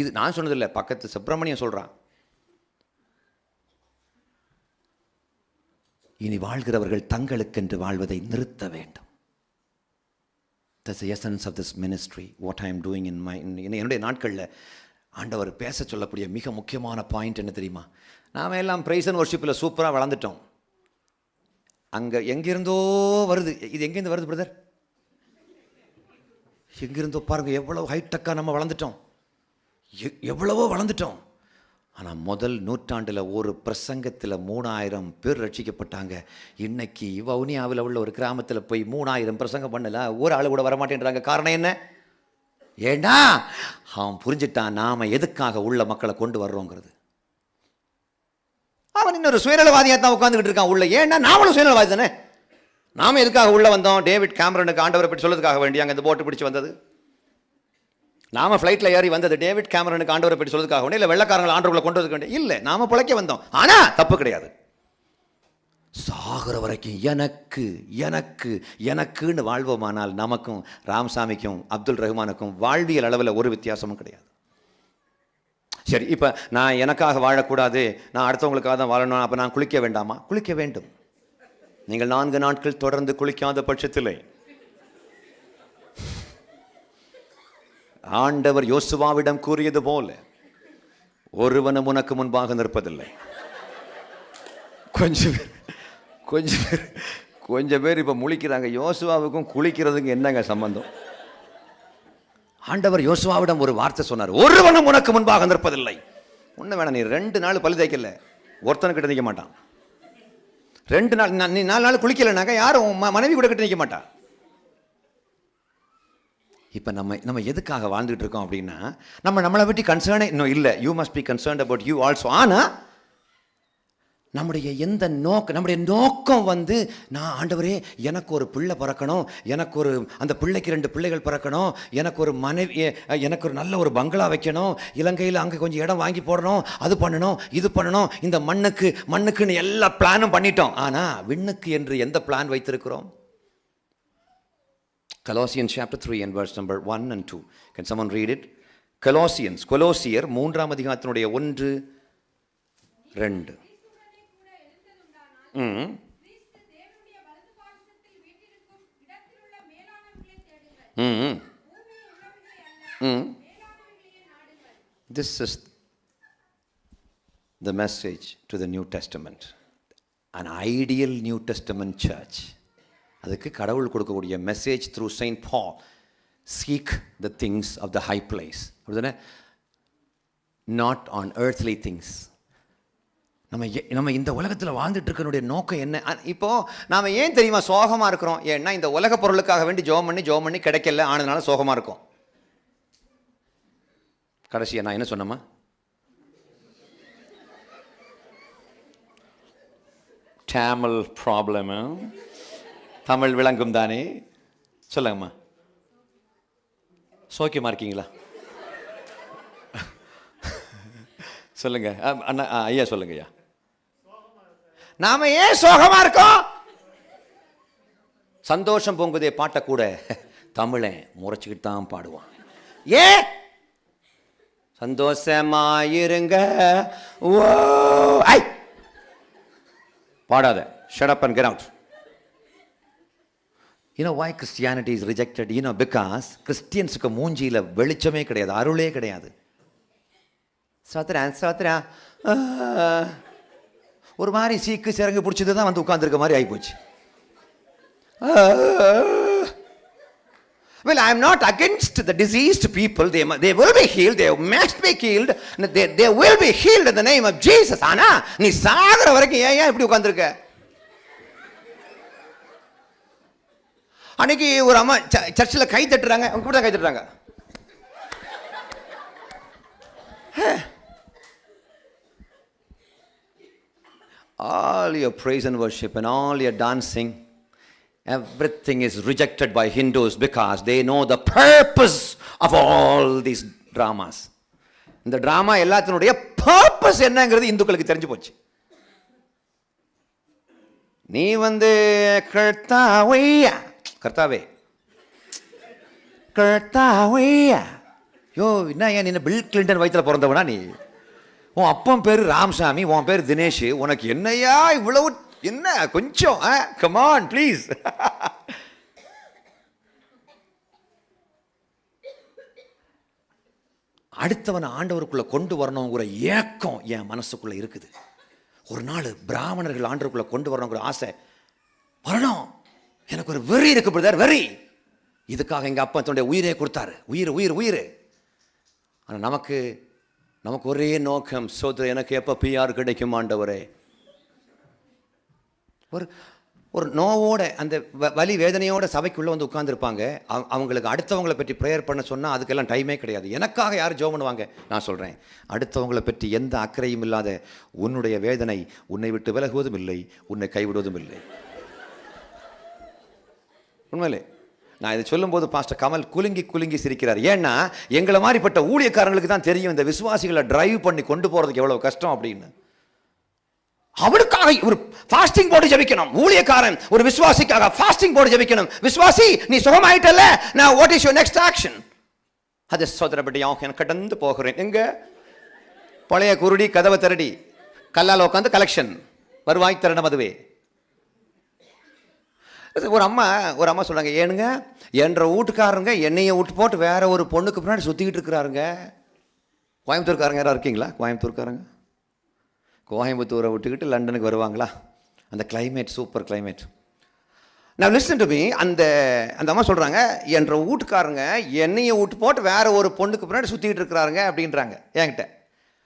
இது நான் சொன்னதில்லை, பக்கத்து சுப்பிரமணியம் சொல்கிறான். இனி வாழ்கிறவர்கள் தங்களுக்கென்று வாழ்வதை நிறுத்த வேண்டும். That's the essence of this ministry, what I am doing in my என்னுடைய நாட்களில் ஆண்டவர் பேச சொல்லக்கூடிய மிக முக்கியமான பாயிண்ட் என்ன தெரியுமா? நாம் எல்லாம் பிரைஸ் அண்ட் வர்ஷிப்பில் சூப்பராக வளர்ந்துட்டோம். அங்கே எங்கேருந்தோ வருது. இது எங்கேருந்து வருது பிரதர்? எங்கேருந்தோ பாருங்கள், எவ்வளோ ஹைடெக்காக நம்ம வளர்ந்துட்டோம், எவ்வளவோ வளர்ந்துட்டோம். ஆனால் முதல் நூற்றாண்டில் ஒரு பிரசங்கத்தில் 3000 பேர் ரட்சிக்கப்பட்டாங்க. இன்னைக்கு வவுனியாவில் உள்ள ஒரு கிராமத்தில் போய் 3000 பிரசங்கம் பண்ணல, ஒரு ஆள் கூட வரமாட்டேன்றாங்க. காரணம் என்ன? ஏண்டா அவன் புரிஞ்சிட்டான் நாம எதுக்காக உள்ள மக்களை கொண்டு வர்றோங்கிறது. அவன் இன்னொரு சுயநலவாதியாக தான் உட்காந்துக்கிட்டு இருக்கான் உள்ள. ஏன்னா நாமளும் சுயநலவாதி தானே. நாம எதுக்காக உள்ள வந்தோம்? டேவிட் கேமரனுக்கு ஆண்டவரை பற்றி சொல்லதுக்காக வேண்டி அங்கே இந்த போட்டு பிடிச்சி வந்தது. நாம ஃப்ளைட்டில் ஏறி வந்தது டேவிட் கேமரனுக்கு ஆண்டவரை பற்றி சொல்லதுக்காக வேண்டிய, இல்லை வெள்ளக்காரங்களை ஆண்டவர்களை கொண்டு வரதுக்கு வேண்டிய இல்லை. நாம பிழைக்க வந்தோம். ஆனால் தப்பு கிடையாது. சாகிற வரைக்கும் எனக்கு எனக்கு எனக்குன்னு வாழ்வோமானால் நமக்கும் ராமசாமிக்கும் அப்துல் ரஹ்மானுக்கும் வாழ்வியல் அளவில் ஒரு வித்தியாசமும் கிடையாது. சரி, இப்போ நான் எனக்காக வாழக்கூடாது, நான் அடுத்தவங்களுக்காக தான் வாழணும், அப்போ நான் குளிக்க வேண்டாமா? குளிக்க வேண்டும். நீங்கள் 4 நாட்கள் தொடர்ந்து குளிக்காத பட்சத்திலே ஆண்டவர் யோசுவாவிடம் கூறியது போல ஒருவனும் உனக்கு முன்பாக நிற்பதில்லை. கொஞ்சம் பேர் இப்போ முழிக்கிறாங்க. யோசுவாவுக்கும் குளிக்கிறதுக்கு என்னங்க சம்பந்தம்? ஆண்டவர் யோசுவாவிடம் ஒரு வார்த்தை சொன்னார், ஒருவனும் உனக்கு முன்பாக நிற்பதில்லை. ஒன்றும் வேணாம், நீ 2 நாள் பழி தேய்க்கல, ஒருத்தனுக்கிட்ட நிற்க மாட்டான். 2 நாள் நீ 4 நாள் குளிக்கலைனாக்கா யாரும் மனைவி கூட கிட்ட நிற்க மாட்டான். இப்போ நம்ம எதுக்காக வாழ்ந்துட்டு இருக்கோம் அப்படின்னா, நம்மளை பற்றி கன்சர்னே இன்னும் இல்லை. You must be concerned about you also. ஆனால் நம்முடைய நோக்கம் வந்து, நான் ஆண்டவரே எனக்கு ஒரு பிள்ளை பிறக்கணும், எனக்கு ஒரு அந்த பிள்ளைக்கு 2 பிள்ளைகள் பிறக்கணும், எனக்கு ஒரு மனைவி, எனக்கு ஒரு நல்ல ஒரு பங்களா வைக்கணும், இலங்கையில் அங்கே கொஞ்சம் இடம் வாங்கி போடணும், அது பண்ணணும் இது பண்ணணும், இந்த மண்ணுக்குன்னு எல்லா பிளானும் பண்ணிட்டோம். ஆனால் விண்ணுக்கு என்று எந்த பிளான் வைத்திருக்கிறோம்? Colossians chapter 3 and verse number 1 and 2. Can someone read it? கொலோசியர் 3ஆம் அதிகாரத்தினுடைய 1, 2. This is the message to the New Testament, an ideal New Testament church. அதுக்கு கடவுள் கொடுக்கக்கூடிய message through saint Paul, seek the things of the high place. அப்படிதானே? not on earthly things. நம்ம இந்த உலகத்தில் வாழ்ந்துட்டு இருக்கனுடைய நோக்கம் என்ன? இப்போது நாம் ஏன் தெரியுமா சோகமாக இருக்கிறோம்? ஏன்னா இந்த உலக பொருளுக்காக வேண்டி ஜோம் பண்ணி கிடைக்கல, ஆனதுனால சோகமாக இருக்கும். கடைசியாக நான் என்ன சொன்னேம்மா? தமிழ் ப்ராப்ளம், தமிழ் விளங்கும் தானே, சொல்லுங்கம்மா. சோக்கியமாக இருக்கீங்களா? சொல்லுங்க அண்ணா, ஐயா சொல்லுங்க ஐயா. நாம ஏன் சோகமா இருக்கோம்? சந்தோஷம் பொங்குதே பாட்ட கூட தமிழன் முறைச்சுக்கிட்டு தான் பாடுவான். ஏன்? சந்தோஷமாயிருங்க. ஓ ஐ பாடாத, shut up and get out. You know why Christianity is rejected? You know, because கிறிஸ்டியன்ஸுக்கு மூஞ்சியில் வெளிச்சமே கிடையாது, அருளே கிடையாது. சாத்திரா ஒரு மாதிரி சீக்கு சிறங்கு பிடிச்சது தான் வந்து உட்கார்ந்துருக்க மாதிரி ஆகிப்போச்சு. Well, I am not against the diseased people. They will be healed. They must be healed. They will be healed in the name of Jesus. ஆனா நீ சாகர வரைக்கும் ஏன் இப்படி உட்கார்ந்துருக்க? அன்னைக்கு ஒரு அம்மா சர்ச்சில் கை தட்டுறாங்க, அவங்க கூட கை தட்டுறாங்க. All your praise and worship and all your dancing, everything is rejected by Hindus because they know the purpose of all these dramas. இந்த drama எல்லாத்தினுடைய purpose என்னங்கிறது இந்துக்களுக்கு தெரிஞ்சு போச்சு. நீ வந்து கர்த்தாவே யோ என்ன ஏன் நீ பில் கிளின்டன் வயிற்றுல பிறந்தவனா? நீ உன் அப்பன் பேர் ராமசாமி, உன் பேர் தினேஷ், உனக்கு என்னையா இவ்வளவு என்ன கொஞ்சம் கம் ஆன் ப்ளீஸ். அடுத்தவனை ஆண்டவருக்குள்ள கொண்டு வரணுங்கிற ஏக்கம் என் மனசுக்குள்ள இருக்குது. ஒரு நாள் பிராமணர்கள் ஆண்டவருக்குள்ள கொண்டு வரணுங்கிற ஆசை வரணும். எனக்கு ஒரு வெறி இருக்கு பிரதர், வெறி. இதுக்காக எங்க அப்பா தன்னுடைய உயிரே கொடுத்தாரு. உயிர் உயிர் உயிர். ஆனால் நமக்கு ஒரே நோக்கம், சோதர எனக்கு எப்போ பிஆர் கிடைக்கும் ஆண்டவரே. ஒரு நோவோட அந்த வலி வேதனையோட சபைக்குள்ளே வந்து உட்கார்ந்துருப்பாங்க. அவங்களுக்கு அடுத்தவங்களை பற்றி ப்ரேயர் பண்ண சொன்னால் அதுக்கெல்லாம் டைமே கிடையாது. எனக்காக யார் ஜெபம் பண்ணுவாங்க? நான் சொல்கிறேன், அடுத்தவங்களை பற்றி எந்த அக்கறையும் இல்லாத உன்னுடைய வேதனை உன்னை விட்டு விலகுவதும் இல்லை, உன்னை கைவிடுவதும் இல்லை. உண்மையிலே நான் இதை சொல்லும்போது பாஸ்டர் கமல் குலுங்கி சிரிக்கிறார். ஏன்னா எங்களை மாதிரிப்பட்ட ஊழியக்காரங்களுக்கு தான் தெரியும் இந்த விசுவாசிகளை டிரைவ் பண்ணி கொண்டு போகிறதுக்கு எவ்வளோ கஷ்டம் அப்படின்னு. அவனுக்காக ஒரு ஃபாஸ்டிங் போட்டு ஜெபிக்கணும். ஊழியக்காரன் ஒரு விசுவாசிக்காக ஃபாஸ்டிங் போட்டு ஜெபிக்கணும். விசுவாசி நீ சுகமாயிட்டல, நான் what is your next action? அதை சோதரப்பட்டியாக எனக்கு கடந்து போகிறேன். எங்க பழைய குருடி கதவை திரடி கல்லால் உட்காந்து கலெக்ஷன் வருவாய் திரண்ட மதுவே. ஒரு அம்மா சொல்கிறாங்க, ஏனுங்க என்ற வீட்டுக்காரங்க என்னையை விட்டு போட்டு வேற ஒரு பொண்ணுக்கு பின்னாடி சுற்றிக்கிட்டு இருக்கிறாருங்க. கோயம்புத்தூர்காரங்க யாராவது இருக்கீங்களா? கோயம்புத்தூரை விட்டுக்கிட்டு லண்டனுக்கு வருவாங்களா? அந்த கிளைமேட் சூப்பர் கிளைமேட். நான் லிசன் டு மீ. அந்த அம்மா சொல்கிறாங்க, என்ற வீட்டுக்காரங்க என்னையை விட்டு போட்டு வேற ஒரு பொண்ணுக்கு பின்னாடி சுற்றிக்கிட்டு இருக்கிறாருங்க அப்படின்றாங்க என்கிட்ட.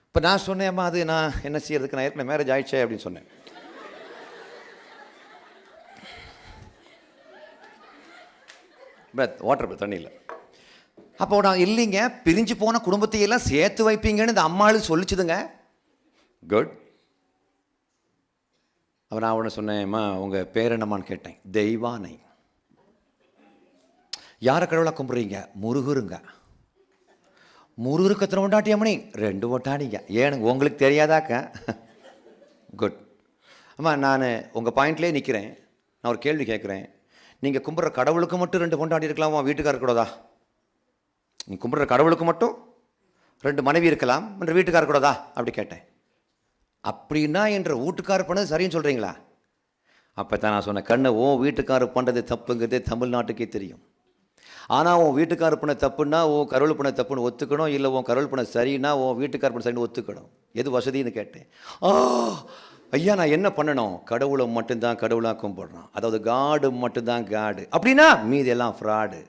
இப்போ நான் சொன்னேம்மா, அது நான் என்ன செய்யறதுக்கு, நான் ஏற்கனவே மேரேஜ் ஆயிடுச்சே அப்படின்னு சொன்னேன். வாட்டர் தண்ணி இல்லை. அப்போ நான் இல்லைங்க, பிரிஞ்சு போன குடும்பத்தையெல்லாம் சேர்த்து வைப்பீங்கன்னு இந்த அம்மாளு சொல்லிச்சுதுங்க. குட். அப்போ நான் உடனே சொன்னேன்மா, உங்கள் பேர் என்னம்மான்னு கேட்டேன். தெய்வானை. யாரை கடவுளாக கும்பிட்றீங்க? முருகருங்க. முருகருக்கு எத்தனை ஒட்டாட்டியம்மணி? 2 ஒட்டாடிங்க. ஏனுங்க உங்களுக்கு தெரியாதாக்க? குட். அம்மா நான் உங்கள் பாயிண்ட்லேயே நிற்கிறேன். நான் ஒரு கேள்வி கேட்குறேன். நீங்கள் கும்பிட்ற கடவுளுக்கு மட்டும் 2 பொண்டாட்டி இருக்கலாமா? வீட்டுக்காரர் கூடதா? நீ கும்பிட்ற கடவுளுக்கு மட்டும் 2 மனைவி இருக்கலாம் என்ற வீட்டுக்காரர் கூடதா அப்படி கேட்டேன். அப்படின்னா என்ற வீட்டுக்காரர் பண்ணது சரின்னு சொல்கிறீங்களா? அப்போ தான் நான் சொன்னேன், கண்ணு உன் வீட்டுக்காரர் பண்ணுறது தப்புங்கிறதே தமிழ்நாட்டுக்கே தெரியும். ஆனால் உன் வீட்டுக்காரர் பண்ண தப்புன்னா உன் கடவுள் பண்ண தப்புன்னு ஒத்துக்கணும், இல்லை உன் கடவுள் பண்ண சரின்னா உன் வீட்டுக்காரர் பண்ண சரின்னு ஒத்துக்கணும். எது வசதின்னு கேட்டேன். ஐயா நான் என்ன பண்ணணும்? கடவுளை மட்டும்தான் கடவுளாக கும்பிடுறோம், அதாவது காடு மட்டும்தான் காடு. அப்படின்னா மீதி எல்லாம் ஃப்ராடு.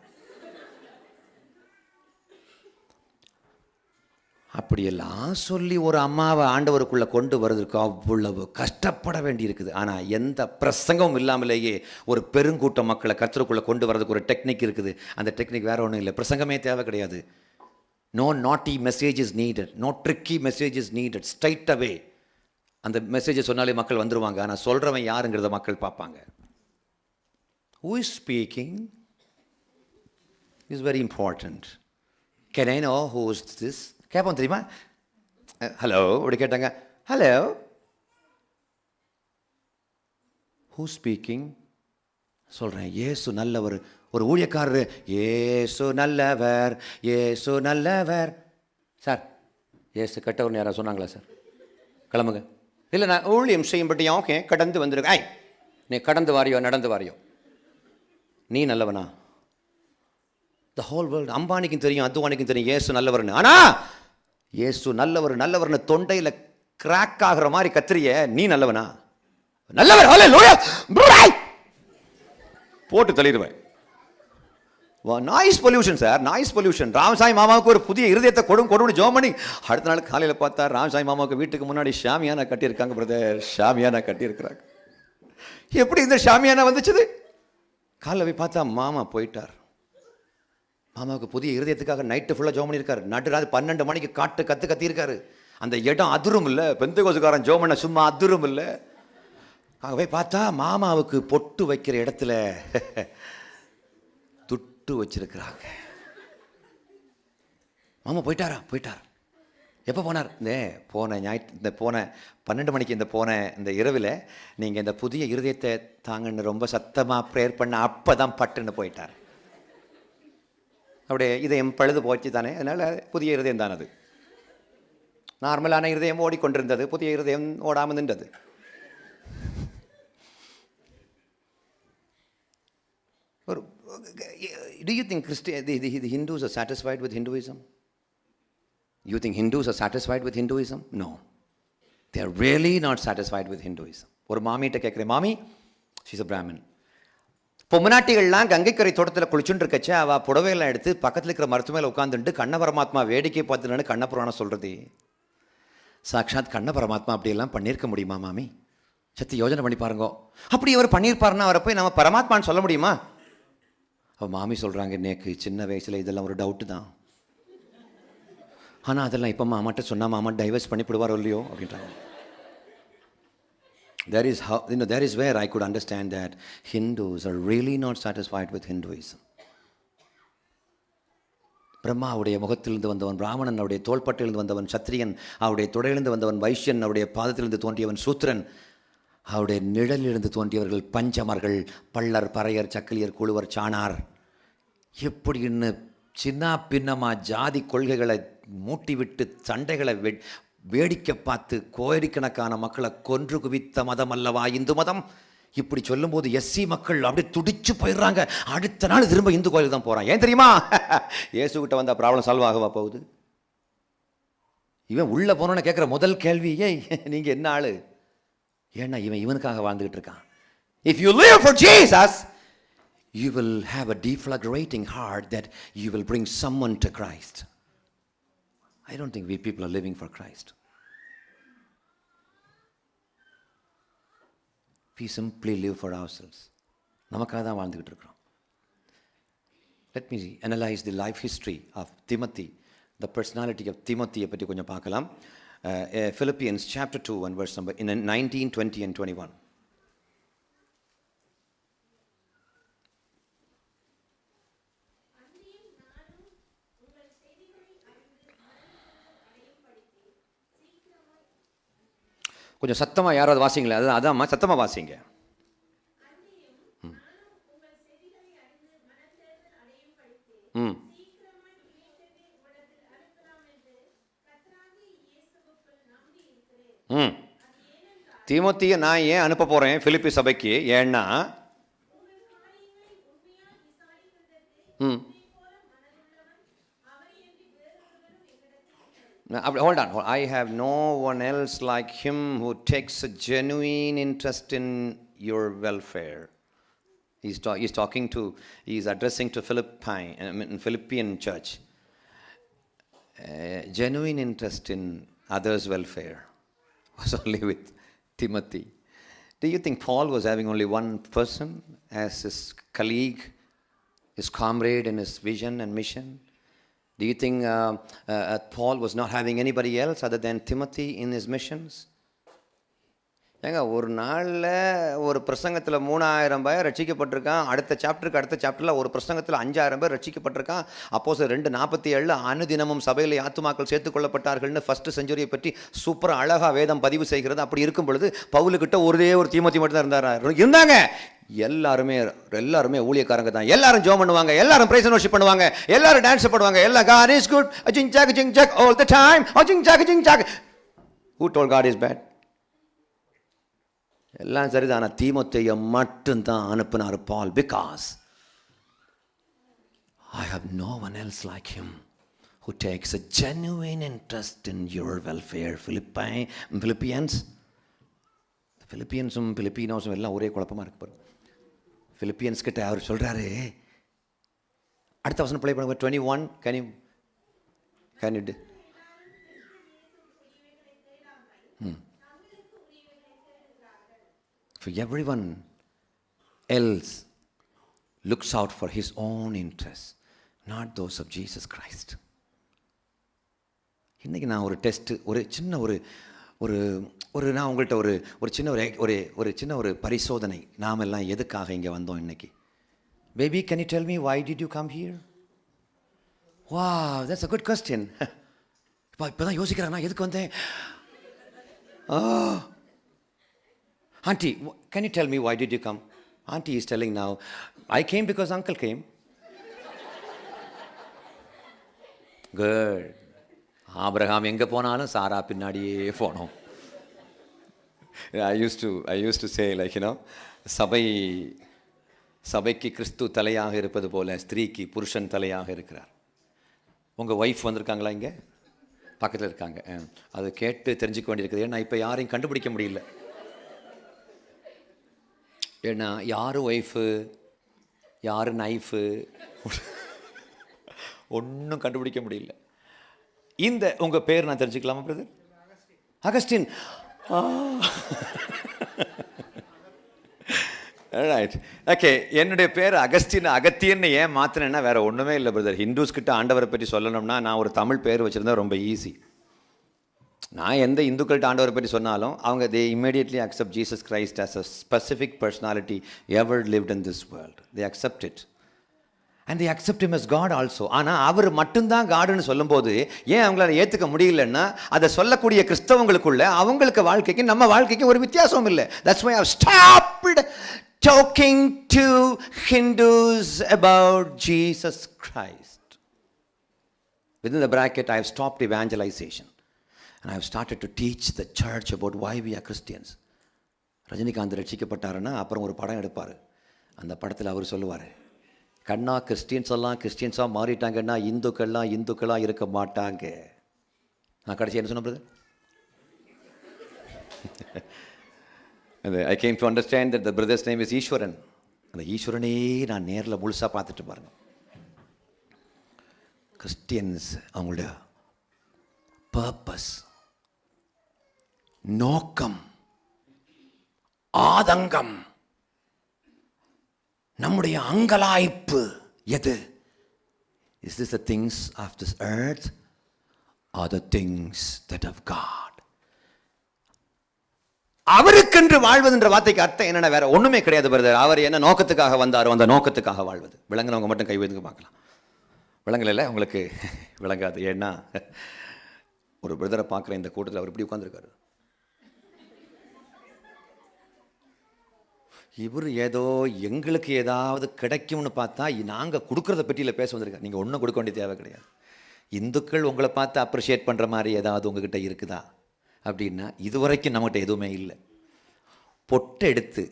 அப்படியெல்லாம் சொல்லி ஒரு அம்மாவை ஆண்டவருக்குள்ளே கொண்டு வர்றதுக்கு அவ்வளவு கஷ்டப்பட வேண்டி இருக்குது. ஆனால் எந்த பிரசங்கமும் இல்லாமலேயே ஒரு பெருங்கூட்டம் மக்களை கர்த்தருக்குள்ளே கொண்டு வர்றதுக்கு ஒரு டெக்னிக் இருக்குது. அந்த டெக்னிக் வேறு ஒன்றும் இல்லை, பிரசங்கமே தேவை கிடையாது. No naughty message is needed, no tricky message is needed. Straight away அந்த மெசேஜை சொன்னாலே மக்கள் வந்துடுவாங்க. ஆனால் சொல்கிறவன் யாருங்கிறத மக்கள் பார்ப்பாங்க. Who is speaking is very important. Can I know who is this? கேட்போம் தெரியுமா? ஹலோ அப்படி கேட்டாங்க. Hello, who speaking? சொல்கிறேன், ஏசு நல்லவர். ஒரு ஊழியக்காரரு, ஏசு நல்லவர், ஏசு நல்லவர். சார், ஏசு கெட்டவர்னு யாராவது சொன்னாங்களா சார்? கிளம்புங்க. இல்லை, நான் ஊழியம் செய்யும்பட்டியா? ஓகே, கடந்து வந்துருக்கு. ஐ, நீ கடந்து வாரியோ நடந்து வாரியோ, நீ நல்லவனா? த ஹோல் வேர்ல்டு, அம்பானிக்கும் தெரியும், அத்வானிக்கும் தெரியும் ஏசு நல்லவர்னு. ஆனால் ஏசு நல்லவர்னு தொண்டையில் கிராக் ஆகிற மாதிரி கத்திரிய, நீ நல்லவனா? நல்லவர் போட்டு தள்ளிடுவேன். Noise pollution sir, noise pollution. Ramasamy மாமாவுக்கு ஒரு புதிய இருதயத்தை கொடுன்னு ஜோம் பண்ணி அடுத்த நாள் காலையில் பார்த்தா ராமசாமி மாமாவுக்கு வீட்டுக்கு முன்னாடி ஷாமியானா கட்டியிருக்காங்க. பிரதர், ஷாமியானா கட்டியிருக்கிறாங்க. எப்படி இந்த ஷாமியானா வந்துச்சுது? காலையில் போய் பார்த்தா மாமா போயிட்டார். மாமாவுக்கு புதிய இருதயத்துக்காக நைட்டு ஃபுல்லாக ஜோம் பண்ணியிருக்காரு. நடுராது 12 மணிக்கு கத்தியிருக்காரு. அந்த இடம் அதிரும் இல்லை, பெந்தகோசுக்காரன் ஜோம் பண்ண சும்மா அதிரும் இல்லை. அங்கே போய் பார்த்தா மாமாவுக்கு பொட்டு வைக்கிற இடத்துல துட்டு வச்சிருக்கிறாங்க. மாமா போயிட்டார். எப்போ போனார்? போன 12 மணிக்கு இந்த இரவில் நீங்கள் இந்த புதிய இருதயத்தை தாங்கன்னு ரொம்ப சத்தமாக ப்ரேயர் பண்ண அப்போ தான் பட்டுன்னு போயிட்டார். அப்படியே இதயம் பழுது போச்சு தானே, அதனால் புதிய இருதயம் தான் அது. நார்மலான இருதயம் ஓடிக்கொண்டிருந்தது, புதிய இருதயம் ஓடாமல் நின்றது. Do you think the Hindus are satisfied with Hinduism? You think Hindus are satisfied with Hinduism? No. They are really not satisfied with Hinduism. ஒரு மாமிகிட்ட கேட்குறேன், மாமி, she's a Brahmin. பொம்மநாட்டிகள்லாம் கங்கைக்கரை தோட்டத்தில் குளிச்சுட்டு இருக்கச்சு அவள் புடவையெல்லாம் எடுத்து பக்கத்தில் இருக்கிற மருத்துவ மேலே உட்காந்துட்டு கண்ண பரமாத்மா வேடிக்கை பார்த்துன்னு கண்ண புராணம் சொல்கிறது. சாட்சாத் கண்ண பரமாத்மா அப்படியெல்லாம் பண்ணியிருக்க முடியுமா மாமி? சத்து யோஜனை பண்ணி பாருங்க. அப்படி அவர் பண்ணியிருப்பாருன்னா அவரை போய் நம்ம பரமாத்மான்னு சொல்ல முடியுமா? அவள் மாமி சொல்கிறாங்க, எனக்கு சின்ன வயசில் இதெல்லாம் ஒரு டவுட்டு தான், ஆனால் அதெல்லாம் இப்போ மாமாட்ட சொன்னால் மாமா டைவர்ஸ் பண்ணிவிடுவாரோ இல்லையோ அப்படின்றாங்க. That is where I could understand that Hindus are really not satisfied with Hinduism. Brahma அவருடைய முகத்திலிருந்து வந்தவன், பிராமணன் அவருடைய தோள்பட்டிலிருந்து வந்தவன், சத்திரியன் அவருடைய தொடையிலிருந்து வந்தவன், வைஷ்யன் அவருடைய பாதத்திலிருந்து தோன்றியவன், சூத்திரன் அவருடைய நிழலிலிருந்து தோன்றியவர்கள், பஞ்சமர்கள், பள்ளர், பறையர், சக்கிலியர், குழுவர், சாணார், எப்படின்னு சின்ன பின்னமாக ஜாதி கொள்கைகளை மூட்டிவிட்டு சண்டைகளை வேடிக்கை பார்த்து கோடிக்கணக்கான மக்களை கொன்று குவித்த மதம் அல்லவா இந்து மதம். இப்படி சொல்லும்போது எஸ்சி மக்கள் அப்படியே துடிச்சு போயிடுறாங்க. அடுத்த நாள் திரும்ப இந்து கோயிலுக்கு தான் போகிறான். ஏன் தெரியுமா? இயேசுகிட்ட வந்த ப்ராப்ளம் சால்வ் ஆகவா போகுது? இவன் உள்ளே போனோன்னு கேட்குற முதல் கேள்வி, ஏய் நீங்கள் என்ன ஆளு? ஏன்னா இவனுக்காக வாழ்ந்துக்கிட்டு இருக்கான். If you live for Jesus, you will have a deflagrating heart that you will bring someone to Christ. I don't think we people are living for Christ. We simply live for ourselves. நமக்காக தான் வாழ்ந்துக்கிட்டு இருக்கிறோம். Let me analyze the life history of Timothy, the personality of Timothy பற்றி கொஞ்சம் பார்க்கலாம். Philippians chapter 2 and verse number 19, 20 and 21. கொஞ்சம் சத்தமாக யாராவது வாசிங்களேன். அதாம்மா சத்தமாக வாசிங்க. தீமோத்தியை நான் ஏன் அனுப்ப போகிறேன் பிலிப்பி சபைக்கு? ஏன்னா hold on. I have no one else like him who takes a genuine interest in your welfare. He's addressing to Philippian church. genuine interest in others' welfare was only with Timothy. Do you think Paul was having only one person as his colleague, his comrade in his vision and mission? Do you think Paul was not having anybody else other than Timothy in his missions? ஏங்க ஒரு நாளில் ஒரு பிரசங்கத்தில் 3000 பேர் ரட்சிக்கப்பட்டிருக்கான். அடுத்த சாப்டரில் ஒரு பிரசங்கத்தில் 5000 பேர் ரட்சிக்கப்பட்டிருக்கான். அப்போஸ்தலர் 2:47 அனுதினமும் சபையில் ஆத்துமாக்கள் சேர்த்துக்கொள்ளப்பட்டார்கள்னு ஃபர்ஸ்ட் செஞ்சுரியை பற்றி சூப்பராக அழகாக வேதம் பதிவு செய்கிறது. அப்படி இருக்கும் பொழுது பவுலுக்கிட்ட ஒரே ஒரு தீமோத்தி மட்டும் தான் இருந்தாங்க. எல்லாருமே ஊழியக்காரங்க தான். எல்லாரும் ஜெபம் பண்ணுவாங்க, எல்லாரும் பிரைஸ் அண்ட் வொர்ஷிப் பண்ணுவாங்க, எல்லாரும் டான்ஸ் பண்ணுவாங்க. எல்லாம் God is good, jing jack all the time, jing jack. Who told God is bad? எல்லாம் சரிதான். ஆனால் தீமோத்தேயை மட்டும்தான் அனுப்பினார் Paul. Because I have no one else like him who takes a genuine interest in your welfare. பிலிப்பியன்ஸும் பிலிப்பினோஸும் எல்லாம் ஒரே குழப்பமாக இருக்கு பாருங்க. பிலிப்பியன்ஸ் கிட்ட அவர் சொல்கிறாரு, அடுத்த வசனம் ப்ளே பண்ணுங்க. 21 can you do? For everyone else looks out for his own interests, not those of Jesus Christ. இன்றைக்கி நான் ஒரு டெஸ்ட்டு, ஒரு சின்ன ஒரு நான் உங்கள்கிட்ட ஒரு சின்ன ஒரு பரிசோதனை. நாம் எல்லாம் எதுக்காக இங்கே வந்தோம் இன்னைக்கு? Baby, can you tell me why did you come here? Wow, that's a good question. இப்போ தான் யோசிக்கிறேன், நான் எதுக்கு வந்தேன்? Auntie, can you tell me why did you come? Auntie is telling now, I came because uncle came. Good. Abraham எங்கே போனாலும் சாரா பின்னாடியே போனோம். I used to say, like, you know, சபைக்கு கிறிஸ்து தலையாக இருப்பது போல ஸ்திரீக்கு புருஷன் தலையாக இருக்கிறார். உங்கள் ஒய்ஃப் வந்திருக்காங்களா? இங்கே பக்கத்தில் இருக்காங்க. அதை கேட்டு தெரிஞ்சுக்க வேண்டியிருக்குது. ஏன்னா இப்போ யாரையும் கண்டுபிடிக்க முடியல. ஏன்னா யார் ஒய்ஃபு யார் நைஃபு ஒன்றும் கண்டுபிடிக்க முடியல. இந்த உங்கள் பேர் நான் தெரிஞ்சுக்கலாமா பிரதர்? அகஸ்டின். Right, okay. என்னுடைய பேர் அகத்தியன்னு ஏன் மாற்றினேன்னா வேறு ஒன்றுமே இல்லை பிரதர். ஹிந்துஸ் கிட்ட ஆண்டவரை பற்றி சொல்லணும்னா நான் ஒரு தமிழ் பேர் வச்சுருந்தா ரொம்ப ஈஸி. நான் எந்த இந்துக்கள்கிட்ட ஆண்டவரை பற்றி சொன்னாலும் அவங்க they immediately accept Jesus Christ as a specific personality ever lived in this world. They accept it. And they accept him as God also. ஆனால் அவர் மட்டும்தான் காடுன்னு சொல்லும்போது ஏன் அவங்களால ஏற்றுக்க முடியலன்னா அதை சொல்லக்கூடிய கிறிஸ்தவங்களுக்குள்ள அவங்களுக்கு வாழ்க்கைக்கு நம்ம வாழ்க்கைக்கு ஒரு வித்தியாசம் இல்லை. That's why I've stopped talking to Hindus about Jesus Christ. Within the bracket, I have stopped evangelization. And I have started to teach the church about why we are Christians. Rajinikanth ரட்சிக்கப்பட்டாருன்னா அப்புறம் ஒரு படம் எடுப்பார். அந்த படத்தில் அவர் சொல்லுவார், கண்ணா கிறிஸ்டியன்ஸாக மாறிட்டாங்கன்னா இந்துக்களாக இருக்க மாட்டாங்க. நான் கடைசி என்ன சொன்ன brother? I came to understand that the brother's name is ஈஸ்வரன். அந்த ஈஸ்வரனே நான் நேரில் முழுசாக பார்த்துட்டு பாருங்க. கிறிஸ்டியன்ஸ் அவங்களுடைய பர்பஸ், நோக்கம், ஆதங்கம், நம்முடைய அங்கலாய்ப்பு எது? Is this the things of this earth or the things that of God? அவருக்கென்று வாழ்வதுன்ற வார்த்தைக்கு அர்த்தம் என்னென்ன வேற ஒண்ணுமே கிடையாது பிரதர். அவர் என்ன நோக்கத்துக்காக வந்தாரோ அந்த நோக்கத்துக்காக வாழ்வது. விளங்குனவங்க மட்டும் கை வைத்து பார்க்கலாம். விளங்கல உங்களுக்கு விளங்காது. ஏன்னா ஒரு பிரதரை பார்க்குற இந்த கூட்டத்தில் அவர் இப்படி உட்காந்துருக்காரு. இவர் ஏதோ எங்களுக்கு ஏதாவது கிடைக்கும்னு பார்த்தா நாங்கள் கொடுக்குறத பற்றியில் பேச வந்திருக்காரு. நீங்கள் ஒன்றும் கொடுக்க வேண்டிய தேவை கிடையாது. இந்துக்கள் உங்களை பார்த்து அப்ரிஷியேட் பண்ணுற மாதிரி ஏதாவது உங்ககிட்ட இருக்குதா அப்படின்னா இதுவரைக்கும் நம்மகிட்ட எதுவுமே இல்லை. பொட்டை எடுத்து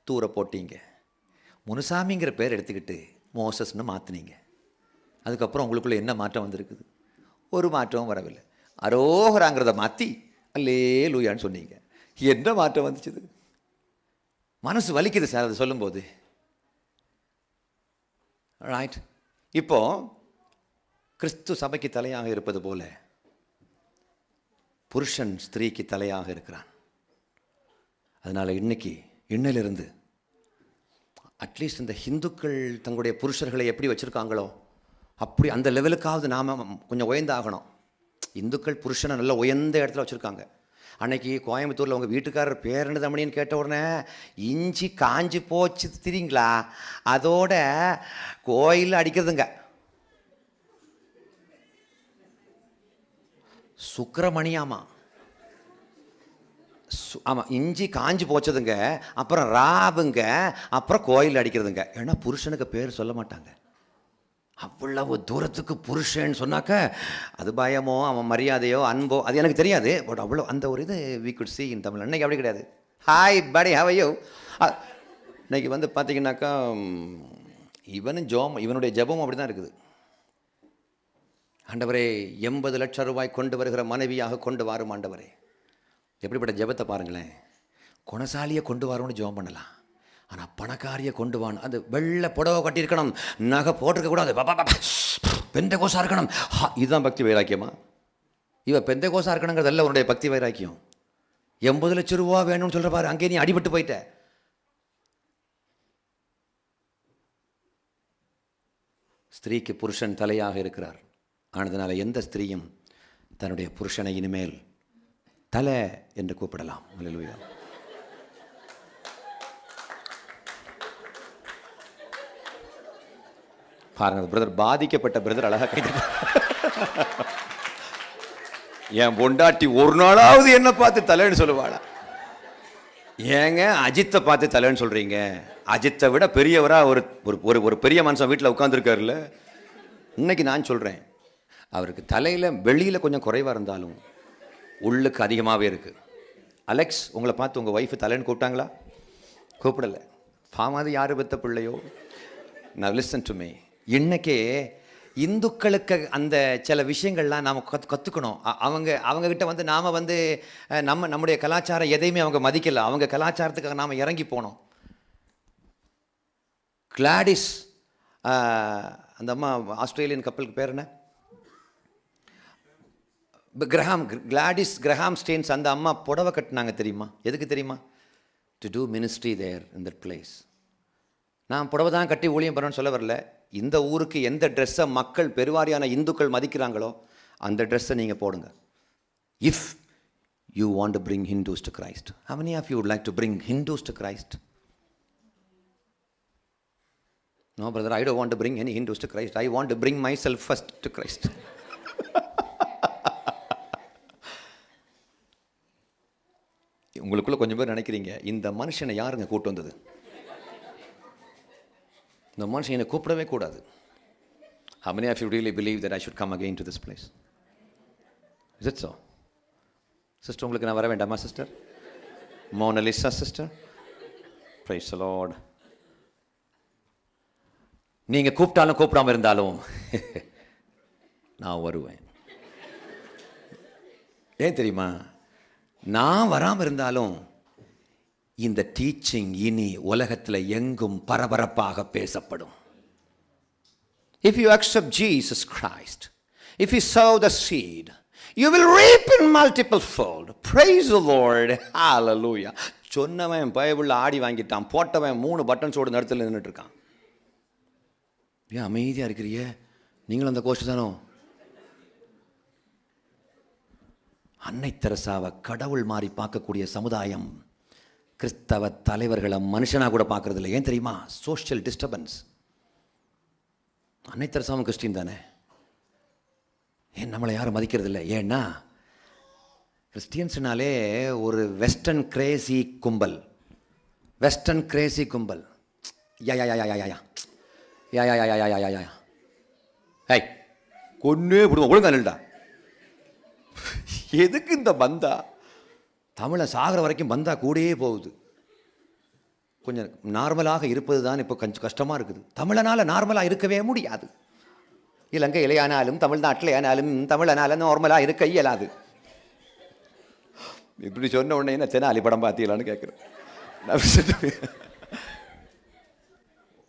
தூர போட்டீங்க, முனுசாமிங்கிற பேர் எடுத்துக்கிட்டு மோசஸ்னு மாற்றினீங்க. அதுக்கப்புறம் உங்களுக்குள்ளே என்ன மாற்றம் வந்திருக்குது? ஒரு மாற்றமும் வரவில்லை. அரோகராங்கிறத மாற்றி அல்லேலூயான்னு சொன்னீங்க. என்ன மாற்றம் வந்துச்சுது? மனசு வலிக்குது சார் அதை சொல்லும்போது. ரைட், இப்போ கிறிஸ்து சபைக்கு தலையாக இருப்பது போல புருஷன் ஸ்திரீக்கு தலையாக இருக்கிறான். அதனால் இன்னிலிருந்து அட்லீஸ்ட் இந்த ஹிந்துக்கள் தங்களுடைய புருஷர்களை எப்படி வச்சுருக்காங்களோ அப்படி அந்த லெவலுக்காவது நாம் கொஞ்சம் உயர்ந்தாகணும். இந்துக்கள் புருஷனை நல்லா உயர்ந்த இடத்துல வச்சுருக்காங்க. அன்னைக்கு கோயம்புத்தூரில் உங்கள் வீட்டுக்காரர் பேர் என்ன தம்பணின்னு கேட்ட உடனே இஞ்சி காஞ்சி போச்சு தெரியுங்களா, அதோட கோயில் அடிக்கிறதுங்க. சுக்கிரமணியாமா, ஆமாம், இஞ்சி காஞ்சி போச்சதுங்க, அப்புறம் ராவுங்க, அப்புறம் கோயில் அடிக்கிறதுங்க. ஏன்னா புருஷனுக்கு பேர் சொல்ல மாட்டாங்க. அவ்வளவு தூரத்துக்கு புருஷன்னு சொன்னாக்க அது பயமோ அவன் மரியாதையோ அன்போ அது எனக்கு தெரியாது. பட் அவ்வளோ அந்த ஒரு இது வி குட் சி இன் தமிழ். அன்னைக்கு அப்படி கிடையாது. ஹாய் படி ஹவ் யூ. இன்னைக்கு வந்து பார்த்தீங்கன்னாக்கா இவனுடைய ஜெபமும் அப்படி தான் இருக்குது. ஆண்டவரே 80 லட்சம் ரூபாய் கொண்டு வருகிற மனைவியாக கொண்டு வாரும் ஆண்டவரே. எப்படிப்பட்ட ஜெபத்தை பாருங்களேன். குணசாலியை கொண்டு வரோன்னு ஜெபம் பண்ணலாம், ஆனால் பணக்காரியை கொண்டு வான்னு அந்த வெள்ளை புடவை கட்டியிருக்கணும், நகை போட்டிருக்க கூடாது, பெந்த கோசா இருக்கணும். இதுதான் பக்தி வைராக்கியமா? பெந்த கோசா இருக்கணுங்கிறதல்ல உன்னுடைய பக்தி வைராக்கியம். 80 லட்சம் ரூபா வேணும்னு சொல்கிற பாரு, அங்கே நீ அடிபட்டு போயிட்ட. ஸ்திரீக்கு புருஷன் தலையாக இருக்கிறார். ஆனதுனால எந்த ஸ்திரீயும் தன்னுடைய புருஷனை இனிமேல் தலை என்று கூப்பிடலாம். அல்லேலூயா. பாருங்க பிரதர், பாதிக்கப்பட்ட பிரதர் அழகா கை என் பொண்டாட்டி ஒரு நாளாவது என்ன பார்த்து தலைன்னு சொல்லுவாளா? ஏங்க அஜித்தை பார்த்து தலைன்னு சொல்றீங்க? அஜித்தை விட பெரியவரா ஒரு பெரிய மனுஷன் வீட்டில் உட்காந்துருக்காருல்ல. இன்னைக்கு நான் சொல்றேன், அவருக்கு தலையில வெளியில கொஞ்சம் குறைவா இருந்தாலும் உள்ளுக்கு அதிகமாகவே இருக்கு. அலெக்ஸ், உங்களை பார்த்து உங்கள் ஒய்ஃபு தலைன்னு கூப்பிட்டாங்களா? கூப்பிடலை. பாமாது யார் பெத்த பிள்ளையோ. நான் லிசன் டு மீ. இன்னைக்கே இந்துக்களுக்கு அந்த சில விஷயங்கள்லாம் நாம் கற்றுக்கணும். அவங்கக்கிட்ட வந்து நாம் வந்து நம்முடைய கலாச்சாரம் எதையுமே அவங்க மதிக்கலை. அவங்க கலாச்சாரத்துக்காக நாம் இறங்கி போனோம். கிளாடிஸ், அந்த அம்மா ஆஸ்திரேலியன் கப்பலுக்கு பேர் என்ன? Gladys Graham Staines. அந்த அம்மா புடவை கட்டினாங்க தெரியுமா? எதுக்கு தெரியுமா? To do ministry there in that place. நான் புடவை தான் கட்டி ஊழியம் பண்ணணும்னு சொல்ல வரல. இந்த ஊருக்கு எந்த ட்ரெஸ்ஸை மக்கள் பெருவாரியான இந்துக்கள் மதிக்கிறாங்களோ அந்த ட்ரெஸ்ஸை நீங்கள் போடுங்க. If you want to bring Hindus to Christ. How many of you would like to bring Hindus to Christ? No brother, I don't want to bring any Hindus to Christ. I want to bring myself first to Christ. உங்களுக்குள்ள கொஞ்சம் பேர் நினைக்கிறீங்க, இந்த மனுஷனை யாருங்க கூட்டு வந்தது? இந்த மனுஷன் என்னை கூப்பிடவே கூடாது. How many of you really believe that I should come again to this place? Is it so? Sister, உங்களுக்கு நான் வர வேண்டாமா sister? Mona Lisa sister, praise the Lord. நீங்க கூப்பிட்டாலும் கூப்பிடாம இருந்தாலும் நான் வருவேன். ஏன் தெரியுமா? நான் வராமல் இருந்தாலும் இந்த டீச்சிங் இனி உலகத்தில் எங்கும் பரபரப்பாக பேசப்படும். If you accept Jesus Christ, if you sow the seed, you will reap in multiple fold. Praise the Lord. Hallelujah. சொன்னவன் பைபிளில் ஆடி வாங்கிட்டான், போட்டவன் 3 பட்டன்ஸோடு நடத்தில் நின்றுட்டு இருக்கான். ஏன் அமைதியாக இருக்கிறிய? நீங்களும் அந்த கோஷ்டி தானோ? அன்னை தெரசாவை கடவுள் மாதிரி பார்க்கக்கூடிய சமுதாயம் கிறிஸ்தவ தலைவர்களை மனுஷனாக கூட பார்க்கறது இல்லை. ஏன் தெரியுமா? Social disturbance. அன்னை தெரசாவும் கிறிஸ்டின் தானே. ஏன் நம்மளை யாரும் மதிக்கிறது இல்லை? ஏன்னா கிறிஸ்டியன்ஸ்னாலே ஒரு வெஸ்டர்ன் கிரேசி கும்பல். வெஸ்டர்ன் கிரேசி கும்பல். யா யா யா யா யா யா யா யா யா யா யா யா. ஹை, கொன்னே விடுவோம். ஒழுங்கா நில்டா. எதுக்கு இந்த பந்தா? தமிழை சாகிற வரைக்கும் பந்தா கூடயே போகுது. கொஞ்சம் நார்மலாக இருப்பது தான் இப்போ கொஞ்சம் கஷ்டமாக இருக்குது. தமிழனால் நார்மலாக இருக்கவே முடியாது. இலங்கை இலையானாலும் தமிழ்நாட்டில் ஆனாலும் தமிழனாலும் நார்மலாக இருக்க இயலாது. இப்படி சொன்ன உடனே என்ன தெனாலி படம் பார்த்தீங்களான்னு கேட்குறேன்.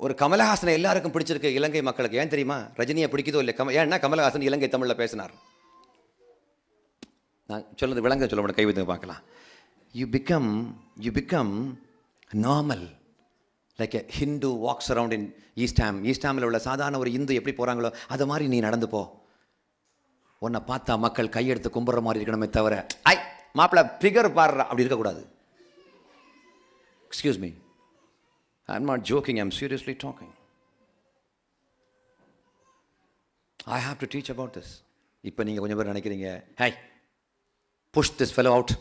ஒரு கமலஹாசனை எல்லாருக்கும் பிடிச்சிருக்கு இலங்கை மக்களுக்கு. ஏன் தெரியுமா? ரஜினியை பிடிக்குதோ இல்லை, ஏன்னா கமலஹாசன் இலங்கை தமிழில் பேசினார். நான் சொல்றது விளங்க சொல்ல முடியும், கைவிடுங்க பார்க்கலாம். You become normal like a Hindu walks around in ஈஸ்டாமில் உள்ள சாதாரண ஒரு இந்து எப்படி போகிறாங்களோ அது மாதிரி நீ நடந்து போ. உன்னை பார்த்தா மக்கள் கையெடுத்து கும்பிட்ற மாதிரி இருக்கணுமே தவிர ஐ மாப்பிள்ள ஃபிகர் பாடுற அப்படி இருக்கக்கூடாது. Excuse me, I am not joking, I am seriously talking. I have to teach about this. இப்போ நீங்கள் கொஞ்சம் பேர் நினைக்கிறீங்க, hi push this fellow out.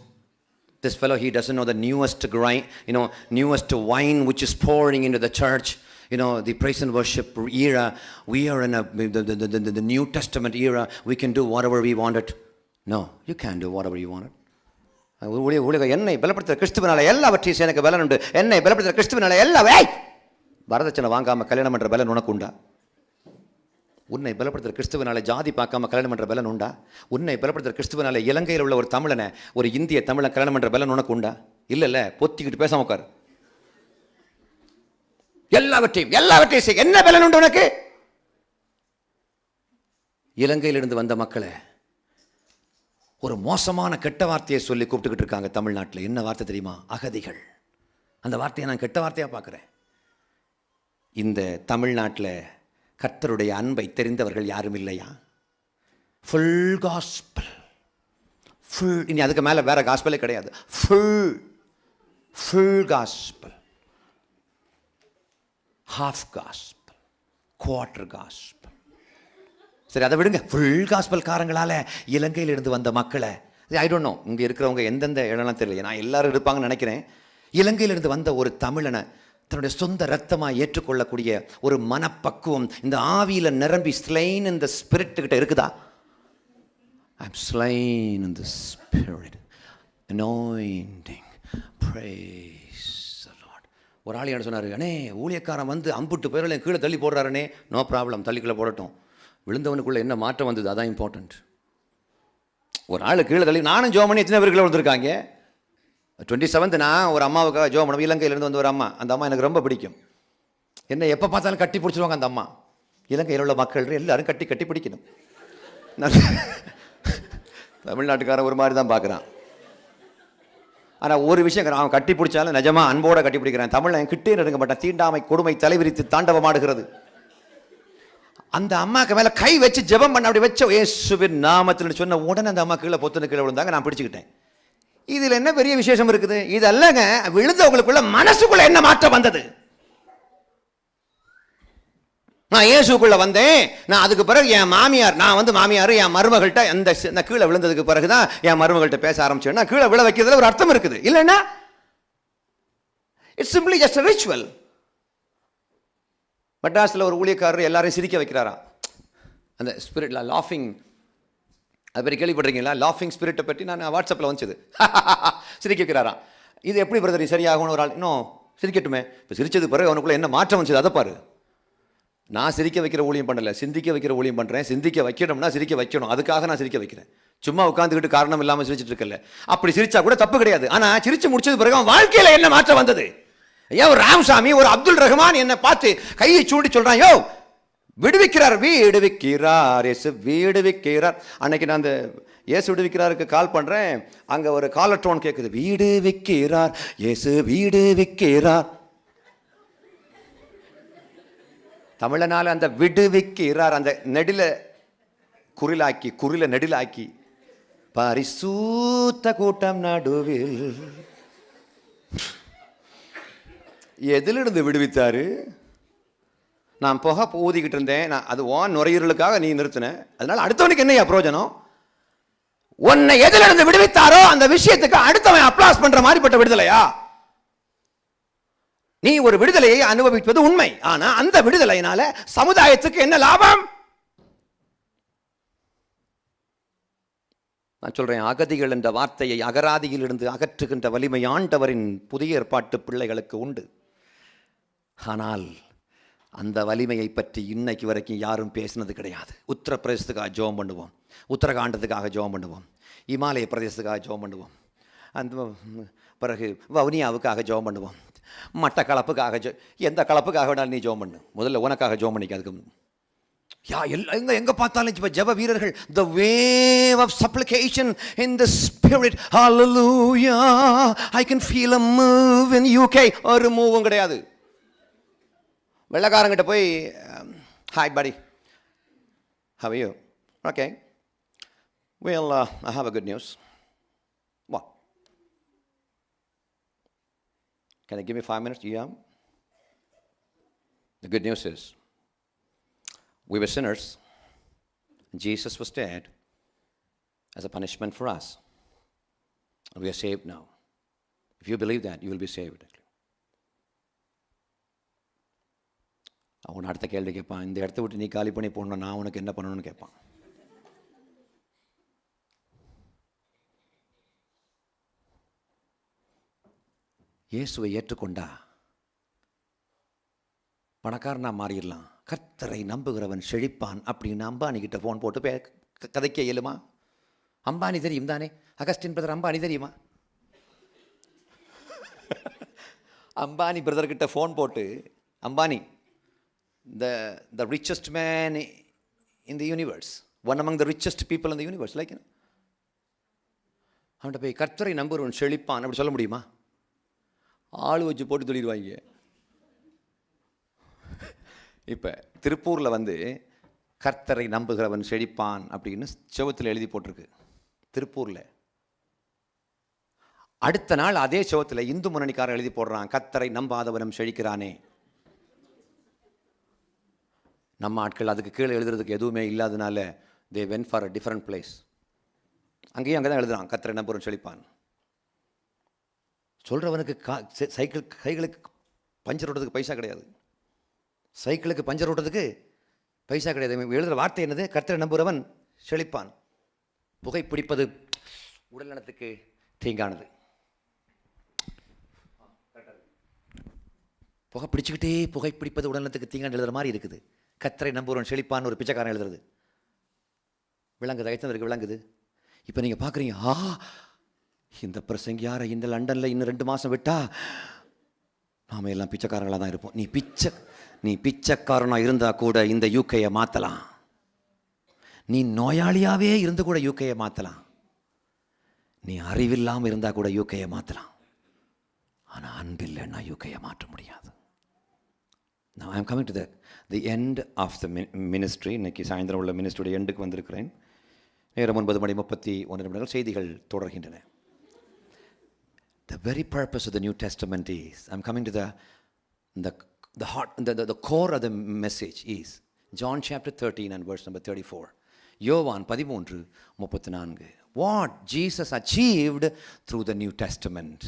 This fellow, he doesn't know the newest wine which is pouring into the church. The praise and worship era. We are in the New Testament era. We can do whatever we wanted. No, you can't do whatever you wanted. என்னை பலப்படுத்துகிற கிறிஸ்துவனால எல்லாவற்றையும் எனக்கு பலன் உண்டு. என்னை பலப்படுத்துகிற கிறிஸ்துவனால வரதட்சணை வாங்காமல் கல்யாணம் பண்ணுற பலன் உனக்கு உண்டா? உன்னை பலப்படுத்துகிற கிறிஸ்துவனால ஜாதி பார்க்காம கல்யாணம் பண்ணுற பலன் உண்டா? உன்னை பலப்படுத்துகிற கிறிஸ்துவனால இலங்கையில் உள்ள ஒரு தமிழனை, ஒரு இந்திய தமிழன் கல்யாணம் பண்ணுற பலன் உனக்கு உண்டா? இல்லை, பொத்திக்கிட்டு பேசாம உட்காரு. எல்லாவற்றையும் செய். என்ன பலன் உண்டு உனக்கு? இலங்கையிலிருந்து வந்த மக்களை ஒரு மோசமான கெட்ட வார்த்தையை சொல்லி கூப்பிட்டுக்கிட்டு இருக்காங்க தமிழ்நாட்டில். என்ன வார்த்தை தெரியுமா? அகதிகள். அந்த வார்த்தையை நான் கெட்ட வார்த்தையாக பார்க்குறேன். இந்த தமிழ்நாட்டில் கர்த்தருடைய அன்பை தெரிந்தவர்கள் யாரும் இல்லையா? ஃபுல் காஸ்பல், ஃபுல், இனி அதுக்கு மேலே வேற காஸ்பலே கிடையாது. Full gospel, half gospel, quarter gospel. சரி, அதை விடுங்க. ஃபுல் காஸ்பல் காரங்களால் இலங்கையிலிருந்து வந்த மக்களை, ஐ டோன்ட் நோ இங்கே இருக்கிறவங்க எந்தெந்த இடம்லாம் தெரியல, நான் எல்லாரும் இருப்பாங்கன்னு நினைக்கிறேன். இலங்கையிலிருந்து வந்த ஒரு தமிழனை தன்னுடைய சொந்த ரத்தமாக ஏற்றுக்கொள்ளக்கூடிய ஒரு மனப்பக்குவம் இந்த ஆவியில் நிரம்பி ஸ்லைன் இந்த ஸ்பிரிட் கிட்ட இருக்குதா? I am slain in the spirit, anointing, praise the Lord. ஒரு ஆள் என்ன சொன்னார், அண்ணே ஊழியக்காரன் வந்து அம்புட்டு பேரில் கீழே தள்ளி போடுறாருனே. No problem, தள்ளிக்குள்ளே போடட்டும். விழுந்தவனுக்குள்ளே என்ன மாற்றம் வந்தது, அதான் இம்பார்ட்டன்ட். ஒரு ஆள் கீழே தள்ளி, நானும் ஜோம் பண்ணி எத்தனை பேர் கீழே விழுந்திருக்காங்க. 27th நான் ஒரு அம்மாவுக்காக ஜோம் பண்ண, இலங்கையிலேருந்து வந்து ஒரு அம்மா. அந்த அம்மா எனக்கு ரொம்ப பிடிக்கும். என்ன எப்போ பார்த்தாலும் கட்டி பிடிச்சிருவாங்க அந்த அம்மா. இலங்கையில் உள்ள மக்கள் எல்லாரும் கட்டி பிடிக்கணும். தமிழ்நாட்டுக்காரன் ஒரு மாதிரி தான் பார்க்குறான். ஆனால் ஒரு விஷயம், அவன் கட்டி பிடிச்சாலும் நிஜமாக அன்போட கட்டி பிடிக்கிறான். தமிழ் என் கிட்டே நெருங்க மாட்டான். தீண்டாமை கொடுமை தலைவிரித்து தாண்டவமாடுகிறது. அந்த அம்மாவுக்கு மேலே கை வச்சு ஜெபம் பண்ண, அப்படி வச்ச இயேசுவின் நாமத்தில் சொன்ன உடனே அந்த அம்மா கீழே பொத்துன்னு கீழே விழுந்தாங்க. நான் பிடிச்சிக்கிட்டேன். இதில் என்ன பெரிய விசேஷம் இருக்குது? இதல்லங்க, விழுந்தவங்களுக்குள்ள மனசுக்குள்ள என்ன மாற்றம் வந்தது? நான் இயேசுக்குள்ள வந்தேன். நான் அதுக்கு பிறகு என் மாமியார், நான் வந்து மாமியார் என் மருமகள்கிட்ட அந்த கீழே விழுந்ததுக்கு பிறகுதான் என் மருமகள்கிட்ட பேச ஆரம்பிச்சேன்னா கீழே விழ வைக்கிறதுல ஒரு அர்த்தம் இருக்குது. இல்லைன்னா it's simply just a ritual. மெட்ராஸில் ஒரு ஊழியக்காரர் எல்லாரையும் சிரிக்க வைக்கிறாராம். அந்த ஸ்பிரிட்ல லாஃபிங், அது பற்றி கேள்விப்படுறீங்களா? லாஃபிங் ஸ்பிரிட்டை பற்றி நான் வாட்ஸ்அப்பில் வந்துச்சு. சிரிக்க வைக்கிறாராம். இது எப்படி பிரதர் சரியாகணும்? ஒரு ஆள் இன்னும் சிரிக்கட்டுமே. இப்போ சிரிச்சது பிறகு அவனுக்குள்ள என்ன மாற்றம் வந்துச்சு அதை பாரு. நான் சிரிக்க வைக்கிற ஊழியம் பண்ணலை, சிந்திக்க வைக்கிற ஊழியம் பண்ணுறேன். சிந்திக்க வைக்கணும்னா சிரிக்க வைக்கணும், அதுக்காக நான் சிரிக்க வைக்கிறேன். சும்மா உட்காந்துக்கிட்டு காரணம் இல்லாமல் சிரிச்சிட்டு இருக்கல. அப்படி சிரிச்சா கூட தப்பு கிடையாது. ஆனால் சிரிச்சு முடிச்சது பிறகு அவன் வாழ்க்கையில் என்ன மாற்றம் வந்தது? ஏன் ஒரு ராமசாமி, ஒரு அப்துல் ரஹ்மான் என்னை பார்த்து கையை சூடி சொல்கிறான், யோ விடுவிக்கிறார், விடுவிக்கிறார், இயேசு விடுவிக்கிறார். அன்னைக்கு நான் அந்த இயேசு விடுவிக்கிறாருக்கு கால் பண்ணுறேன். அங்கே ஒரு காலர் டோன் கேட்குது, விடுவிக்கிறார், இயேசு விடுவிக்கிறார். தமிழனால அந்த விடுவிக்கிறார் அந்த நெடில குறிலாக்கி, குறில நெடிலாக்கி, பரிசுத்த கூட்டம் நடுவில். எதிலிருந்து விடுவித்தாரு? நான் புகை ஊதிக்கிட்டு இருந்தேன், நான் அது நுரையீரலுக்காக நீ நிறுத்தின, அதனால அடுத்தவனுக்கு என்னையா பிரயோஜனம்? உன்னை எதிலிருந்து விடுவித்தாரோ அந்த விஷயத்துக்கு அடுத்தவன் அப்ளாஸ் பண்ற மாதிரிப்பட்ட விடுதலையா? நீ ஒரு விடுதலையை அனுபவிப்பது உண்மை, ஆனா அந்த விடுதலையினால சமுதாயத்துக்கு என்ன லாபம்? நான் சொல்றேன், அகதிகள் என்ற வார்த்தையை அகராதியிலிருந்து அகற்றுகின்ற வலிமை ஆண்டவரின் புதிய ஏற்பாட்டு பிள்ளைகளுக்கு உண்டு. ஆனால் அந்த வலிமையை பற்றி இன்னைக்கு வரைக்கும் யாரும் பேசினது கிடையாது. உத்தரப்பிரதேசத்துக்காக ஜெபம் பண்ணுவோம், உத்தரகாண்டத்துக்காக ஜெபம் பண்ணுவோம், இமாலய பிரதேசத்துக்காக ஜெபம் பண்ணுவோம், அந்த பிறகு வவுனியாவுக்காக ஜெபம் பண்ணுவோம், மற்ற கலப்புக்காக எந்த கலப்புக்காக வேணாலும் நீ ஜெபம் பண்ணு, முதல்ல உனக்காக ஜெபம் பண்ணிக்க. அதுக்கு எங்க பார்த்தாலும் இப்போ ஜெப வீரர்கள், the wave of supplication in the spirit, hallelujah, I can feel a move in UK. ஒரு மூவும் கிடையாது. வெள்ளக்காரங்கிட்ட போய் hi buddy, how are you? Okay, well I have a good news. What? Can you give me 5 minutes? Yeah. The good news is we were sinners. Jesus was dead as a punishment for us. And we are saved now. If you believe that, you will be saved. அவன் அடுத்த கேள்வி கேட்பான், இந்த இடத்த விட்டு நீ காலி பண்ணி போடணும், நான் உனக்கு என்ன பண்ணணும்னு கேட்பான். இயேசுவை ஏற்றுக்கொண்டா பணக்காரனா மாறிடலாம், கர்த்தரை நம்புகிறவன் செழிப்பான் அப்படின்னு அம்பானி கிட்ட ஃபோன் போட்டு கதைக்க இயலுமா? அம்பானி தெரியும் தானே, அகஸ்டின் பிரதர் அம்பானி தெரியுமா? அம்பானி பிரதர்கிட்ட ஃபோன் போட்டு, Ambani the richest man in the universe, one among the richest people in the universe, like, you know, அவன்கிட்ட போய் கர்த்தரை நம்புகிறவன் செழிப்பான் அப்படி சொல்ல முடியுமா? ஆள் வச்சு போட்டு சொல்லிடுவாங்க. இப்போ திருப்பூரில் வந்து கர்த்தரை நம்புகிறவன் செழிப்பான் அப்படின்னு செவத்தில் எழுதி போட்டிருக்கு திருப்பூரில். அடுத்த நாள் அதே செவத்தில் இந்து முன்னணிக்காரன் எழுதி போடுறான், கர்த்தரை நம்பாதவனும் செழிக்கிறானே. நம்ம ஆட்கள் அதுக்கு கீழே எழுதுறதுக்கு எதுவுமே இல்லாதனால they went for a different place. அங்கேயும் அங்கே தான் எழுதுறான், கர்த்தரை நம்புகிறவன் செழிப்பான். சொல்கிறவனுக்கு கைகளுக்கு பஞ்சர் ஓட்டுறதுக்கு பைசா கிடையாது, சைக்கிளுக்கு பஞ்சர் ஓட்டுறதுக்கு பைசா கிடையாது. எழுதுகிற வார்த்தை என்னது? கர்த்தரை நம்புகிறவன் செழிப்பான். புகைப்பிடிப்பது உடல் நலத்துக்கு தீங்கானது. புகைப்பிடிப்பது உடல் நலத்துக்கு தீங்கான எழுதுகிற மாதிரி இருக்குது. கர்த்தரை நம்புகிறவன் செழிப்பான்னு ஒரு பிச்சைக்காரன் எழுதுறது விளங்குது, ஐத்தவருக்கு விளங்குது. இப்போ நீங்கள் பார்க்குறீங்க, இந்த பிரசங்கியாரை இந்த லண்டனில் இன்னும் 2 மாதம் விட்டா நாம எல்லாம் பிச்சைக்காரங்களாக தான் இருப்போம். நீ பிச்சைக்காரனாக இருந்தால் கூட இந்த யூகேயை மாற்றலாம். நீ நோயாளியாகவே இருந்து கூட யூகேயை மாற்றலாம். நீ அறிவில்லாமல் இருந்தால் கூட யூகேயை மாற்றலாம். ஆனால் அன்பில்லைன்னா யூகேயை மாற்ற முடியாது. Now I am coming to the end of the ministry. இன்னைக்கு சாயந்தரம் உள்ள மினிஸ்ட்ரியோட எண்டுக்கு வந்திருக்கிறேன். நேரம் 9:31 செய்திகள் தொடர்கின்றன. The very purpose of the New Testament is, I'm coming to the heart, the core of the message is John chapter 13 and verse number 34. யோவான் 13:34. What Jesus achieved through the New Testament.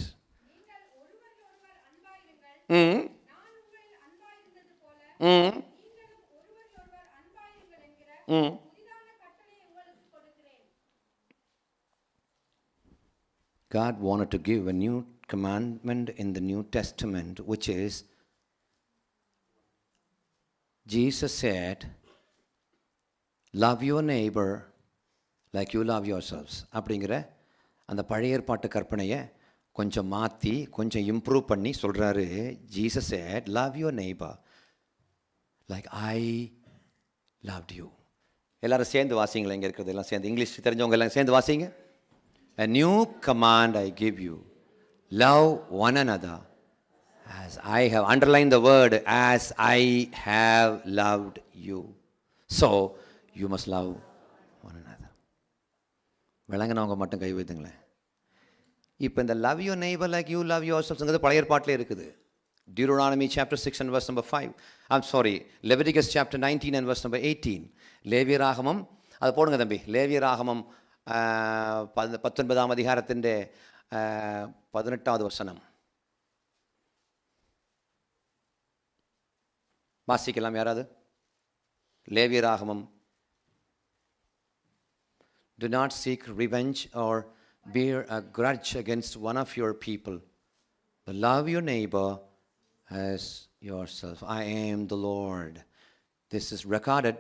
God wanted to give a new commandment in the New Testament, which is, Jesus said, love your neighbor like you love yourselves. அப்படிங்கிற அந்த பழைய ஏற்பாட்டு கற்பனையை கொஞ்சம் மாற்றி கொஞ்சம் இம்ப்ரூவ் பண்ணி சொல்கிறாரு. Jesus said, love your neighbor like I loved you. எல்லாரும் சேர்ந்து வாசிங்களேன், இங்கே இருக்கிறது எல்லாம் சேர்ந்து, இங்கிலீஷ் தெரிஞ்சவங்க எல்லாம் சேர்ந்து வாசிங்க. A new command I give you, love one another as I have, underlined the word, as I have loved you. So, you must love one another. விளங்கினவங்க மட்டும் கை வைத்துங்களேன். இப்போ இந்த love your neighbor like you love yourself பழைய ஏற்பாட்டிலே இருக்குது. Deuteronomy chapter 6 and verse number 5. I'm sorry, Leviticus chapter 19 and verse number 18. லேவியராகமம், அது போடுங்க தம்பி, லேவியராகமம் 19 அதிகாரத்திൻ്റെ 18வது வசனம் வாசிக்கலாம் யாராவது? லேவியராகமம். Do not seek revenge or bear a grudge against one of your people, but love your neighbor as yourself. I am the Lord. This is recorded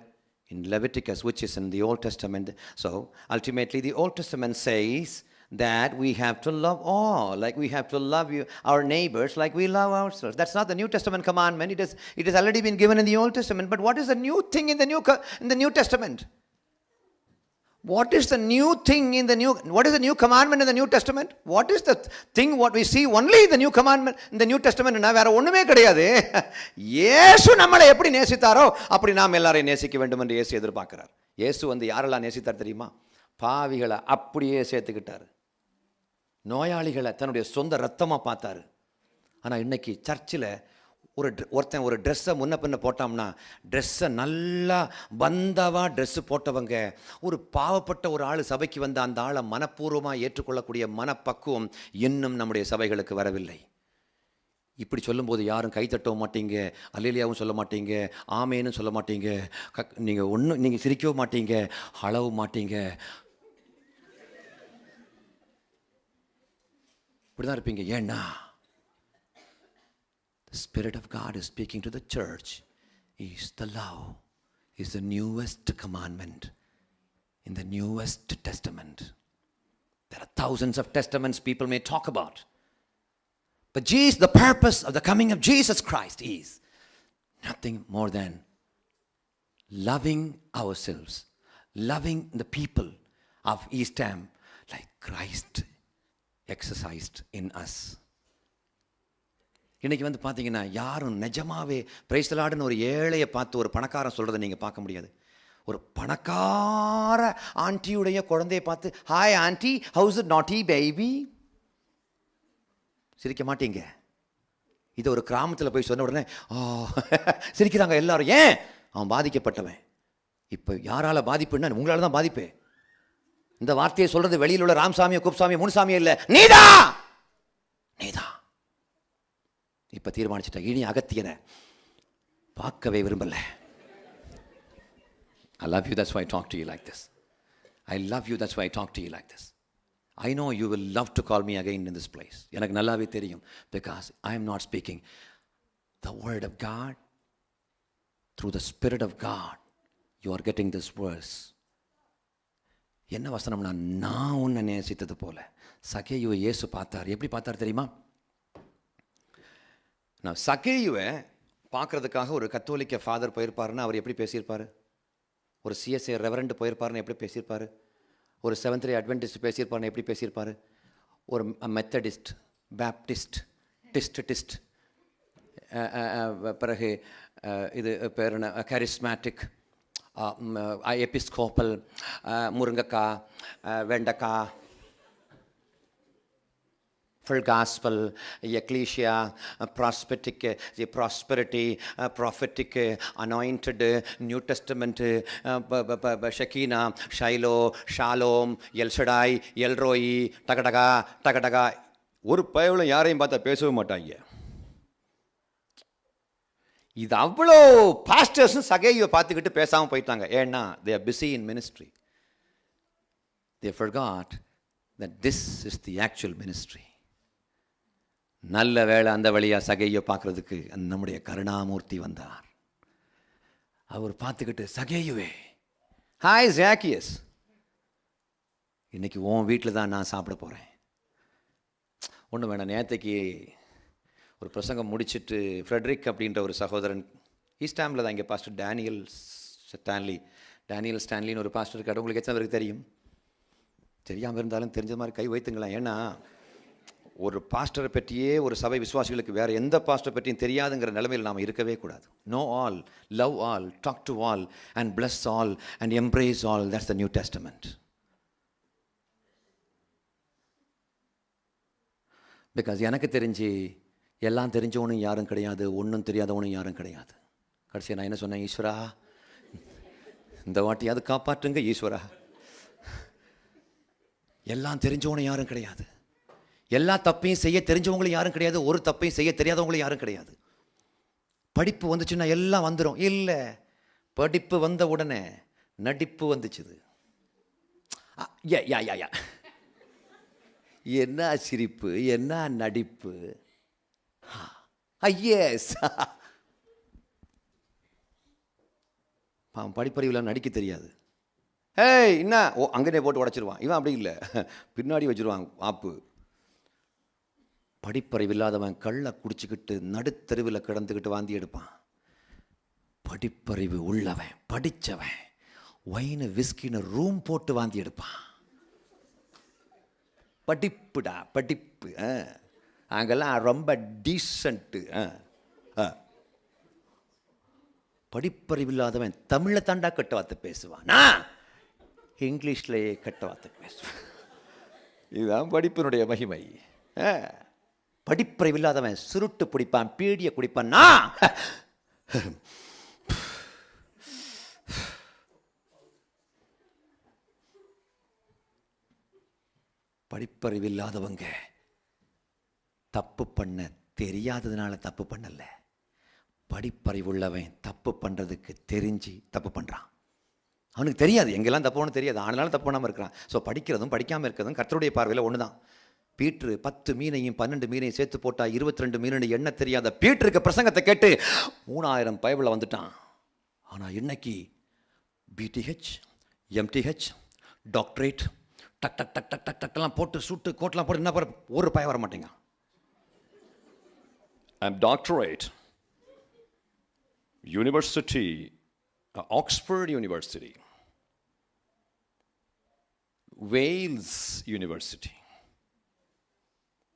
in Leviticus, which is in the Old Testament. So ultimately the Old Testament says that we have to love all, like we have to love our neighbors like we love ourselves. That's not the New Testament commandment. It has already been given in the Old Testament. But what is the new thing in the New Testament? What is the new thing in the new? What is the new commandment in the New Testament? What is the thing what we see only in the new commandment in the New Testament? Na vera onnume kediyadu. இயேசு நம்மளை எப்படி நேசித்தாரோ அப்படி நாம் எல்லாரையும் நேசிக்க வேண்டும் என்று இயேசு எதிர்பார்க்கிறார். இயேசு வந்து யாரெல்லாம் நேசித்தார் தெரியுமா? பாவிகளை அப்படியே சேர்த்துக்கிட்டார். நோயாளிகளை தன்னுடைய சொந்த ரத்தமாக பார்த்தாரு. ஆனால் இன்னைக்கு சர்ச்சில் ஒருத்தன் ஒரு ட்ரெஸ்ஸை முன்ன பின்ன போட்டோம்னா ட்ரெஸ்ஸை நல்லா பந்தவா ட்ரெஸ்ஸு போட்டவங்க ஒரு பாவப்பட்ட ஒரு ஆள் சபைக்கு வந்து அந்த ஆளை மனப்பூர்வமாக ஏற்றுக்கொள்ளக்கூடிய மனப்பக்குவம் இன்னும் நம்முடைய சபைகளுக்கு வரவில்லை. இப்படி சொல்லும்போது யாரும் கைத்தட்டவும் மாட்டீங்க, அல்லேலியாவும் சொல்ல மாட்டீங்க, ஆமேன்னு சொல்ல மாட்டீங்க, நீங்கள் சிரிக்கவும் மாட்டீங்க, அழவும் மாட்டீங்க. இப்படி தான் இருப்பீங்க. ஏன்னா the Spirit of God is speaking to the church. Is the love is the newest commandment in the newest testament. There are thousands of testaments people may talk about, but Jesus, the purpose of the coming of Jesus Christ is nothing more than loving ourselves, loving the people of East Ham like Christ exercised in us. இன்றைக்கி வந்து பார்த்தீங்கன்னா யாரும் நிஜமாவே பிரைஸ் தி லார்ட்னு ஒரு ஏழையை பார்த்து ஒரு பணக்காரன் சொல்கிறத நீங்கள் பார்க்க முடியாது. ஒரு பணக்கார ஆண்டியுடைய குழந்தையை பார்த்து ஹாய் ஆண்டி, ஹவுஸ் இட் நாட்டி பேபி, சிரிக்க மாட்டீங்க. இதை ஒரு கிராமத்தில் போய் சொன்ன உடனே சிரிக்கிறாங்க எல்லாரும். ஏன்? அவன் பாதிக்கப்பட்டவன். இப்போ யாரால் பாதிப்புன்னா உங்களால் தான் பாதிப்பு. இந்த வார்த்தையை சொல்கிறது வெளியில் உள்ள ராமசாமியோ குப்சாமியோ முனுசாமியோ இல்லை, நீதான். இப்போ தீர்மானிச்சிட்ட இனி அகத்தியனை பார்க்கவே விரும்பல. I love you, that's why I talk to you like this. I love you, that's why I talk to you like this. I know you will love to call me again in this place. எனக்கு நல்லாவே தெரியும். Because I am not speaking the word of God through the Spirit of God. You are getting this verse. என்ன வசனம்னா, நான் உன்னை நேசித்தது போல சகேயுவை இயேசு பார்த்தார். எப்படி பார்த்தார் தெரியுமா? நான் சகேயுவை பார்க்குறதுக்காக ஒரு கத்தோலிக்க ஃபாதர் போயிருப்பாருன்னா அவர் எப்படி பேசியிருப்பார்? ஒரு சிஎஸ்ஐ ரெவரண்ட் போயிருப்பாருன்னு எப்படி பேசியிருப்பார்? ஒரு செவன்த் டே அட்வென்டிஸ்ட் பேசியிருப்பாருன்னு எப்படி பேசியிருப்பார்? ஒரு மெத்தடிஸ்ட், பேப்டிஸ்ட், டிஸ்ட் பிறகு இது பேர் என்ன, கரிஸ்மேட்டிக், எபிஸ்கோப்பல், முருங்கைக்காய், வெண்டைக்காய், full gospel, ecclesia, prosperity, prophetic, anointed, New Testament, Shekinah, Shiloh, Shalom, El Shaddai, El Roi, டகடகா. ஒரு பயவுல யாரையும் பார்த்தா பேசவே மாட்டாங்க. இது அவ்வளோ பாஸ்டர்ஸும் சகேயுவை பார்த்துக்கிட்டு பேசாமல் போயிட்டாங்க. ஏன்னா they are busy in ministry. They forgot that this is the actual ministry. நல்ல வேளை அந்த வழியாக சகேயை பார்க்குறதுக்கு நம்முடைய கருணாமூர்த்தி வந்தார். அவர் பார்த்துக்கிட்டு, சகேயுவே, ஹாய் ஜாக்கியஸ், இன்னைக்கு உன் வீட்டில் தான் நான் சாப்பிட போகிறேன். ஒன்று வேணாம், நேற்றுக்கு ஒரு பிரசங்கம் முடிச்சுட்டு ஃப்ரெட்ரிக் அப்படின்ற ஒரு சகோதரன் ஈஸ்ட் ஹாமில் தான், இங்கே பாஸ்டர் டேனியல் ஸ்டான்லின்னு ஒரு பாஸ்டர் இருக்காரு. உங்களுக்கு எத்தனை பேருக்கு தெரியும்? தெரியாமல் இருந்தாலும் தெரிஞ்ச மாதிரி கை வைத்துங்களேன். ஏன்னா ஒரு பாஸ்டரை பற்றியே ஒரு சபை விசுவாசிகளுக்கு வேறு எந்த பாஸ்டரை பற்றியும் தெரியாதுங்கிற நிலைமையில் நாம் இருக்கவே கூடாது. Know all, love all, talk to all and bless all and embrace all. That's the New Testament. Because எனக்கு தெரிஞ்சு எல்லாம் தெரிஞ்சவனும் யாரும் கிடையாது, ஒன்றும் தெரியாதவனும் யாரும் கிடையாது. கடைசியாக நான் என்ன சொன்னேன்? ஈஸ்வரா, இந்த வாட்டியாவது காப்பாற்றுங்க ஈஸ்வரா. எல்லாம் தெரிஞ்சவனும் யாரும் கிடையாது, எல்லா தப்பையும் செய்ய தெரிஞ்சவங்களும் யாரும் கிடையாது, ஒரு தப்பையும் செய்ய தெரியாதவங்களும் யாரும் கிடையாது. படிப்பு வந்துச்சுன்னா எல்லாம் வந்துடும் இல்லை. படிப்பு வந்த உடனே நடிப்பு வந்துச்சுது. என்ன சிரிப்பு, என்ன நடிப்பு. ஐயஸ், படிப்பறிவில் நடிக்க தெரியாது. ஏய் என்ன ஓ அங்கனே போட்டு உடச்சிருவான். இவன் அப்படி இல்லை, பின்னாடி வச்சுருவான் ஆப்பு. படிப்பறிவு இல்லாதவன் கள்ள குடிச்சுக்கிட்டு நடுத்தெருவில் கிடந்துக்கிட்டு வாந்தி எடுப்பான். படிப்பறிவு உள்ளவன் படித்தவன் ஒயினு விஸ்கின்னு ரூம் போட்டு வாந்தி எடுப்பான். படிப்புடா படிப்பு. அங்கெல்லாம் ரொம்ப டீசன்ட்டு. படிப்பறிவு இல்லாதவன் தமிழை தாண்டா கட்ட வார்த்தை பேசுவான், இங்கிலீஷ்லேயே கட்ட வார்த்தை பேசுவான். இதுதான் படிப்பினுடைய மகிமை. படிப்பறிவு இல்லாதவன் சுருட்டு பிடிப்பான், பீடியை குடிப்பான். படிப்பறிவு இல்லாதவங்க தப்பு பண்ண தெரியாததுனால தப்பு பண்ணல. படிப்பறிவு உள்ளவன் தப்பு பண்ணுறதுக்கு தெரிஞ்சு தப்பு பண்ணுறான். அவனுக்கு தெரியாது எங்கெல்லாம் தப்பு பண்ண தெரியாது, ஆனாலும் தப்பு பண்ணாமல் இருக்கிறான். ஸோ படிக்கிறதும் படிக்காமல் இருக்கிறதும் கர்த்தருடைய பார்வையில் ஒன்று தான். பீட்ரு 10 மீனையும் 12 மீனையும் சேர்த்து போட்டால் 22 மீன் எண்ண தெரியாத பீட்ருக்கு பிரசங்கத்தை கேட்டு 3000 பைபிளில் வந்துட்டான். ஆனால் இன்னைக்கு பிடிஹெச், எம்டிஹெச், டாக்டரேட் டக் டக் டக் டக் டக் டக்லாம் போட்டு சூட்டு கோட்டெலாம் போட்டு என்ன பாரு ஒரு பய வர மாட்டேங்க. I'm doctorate, University, Oxford University, Wales University.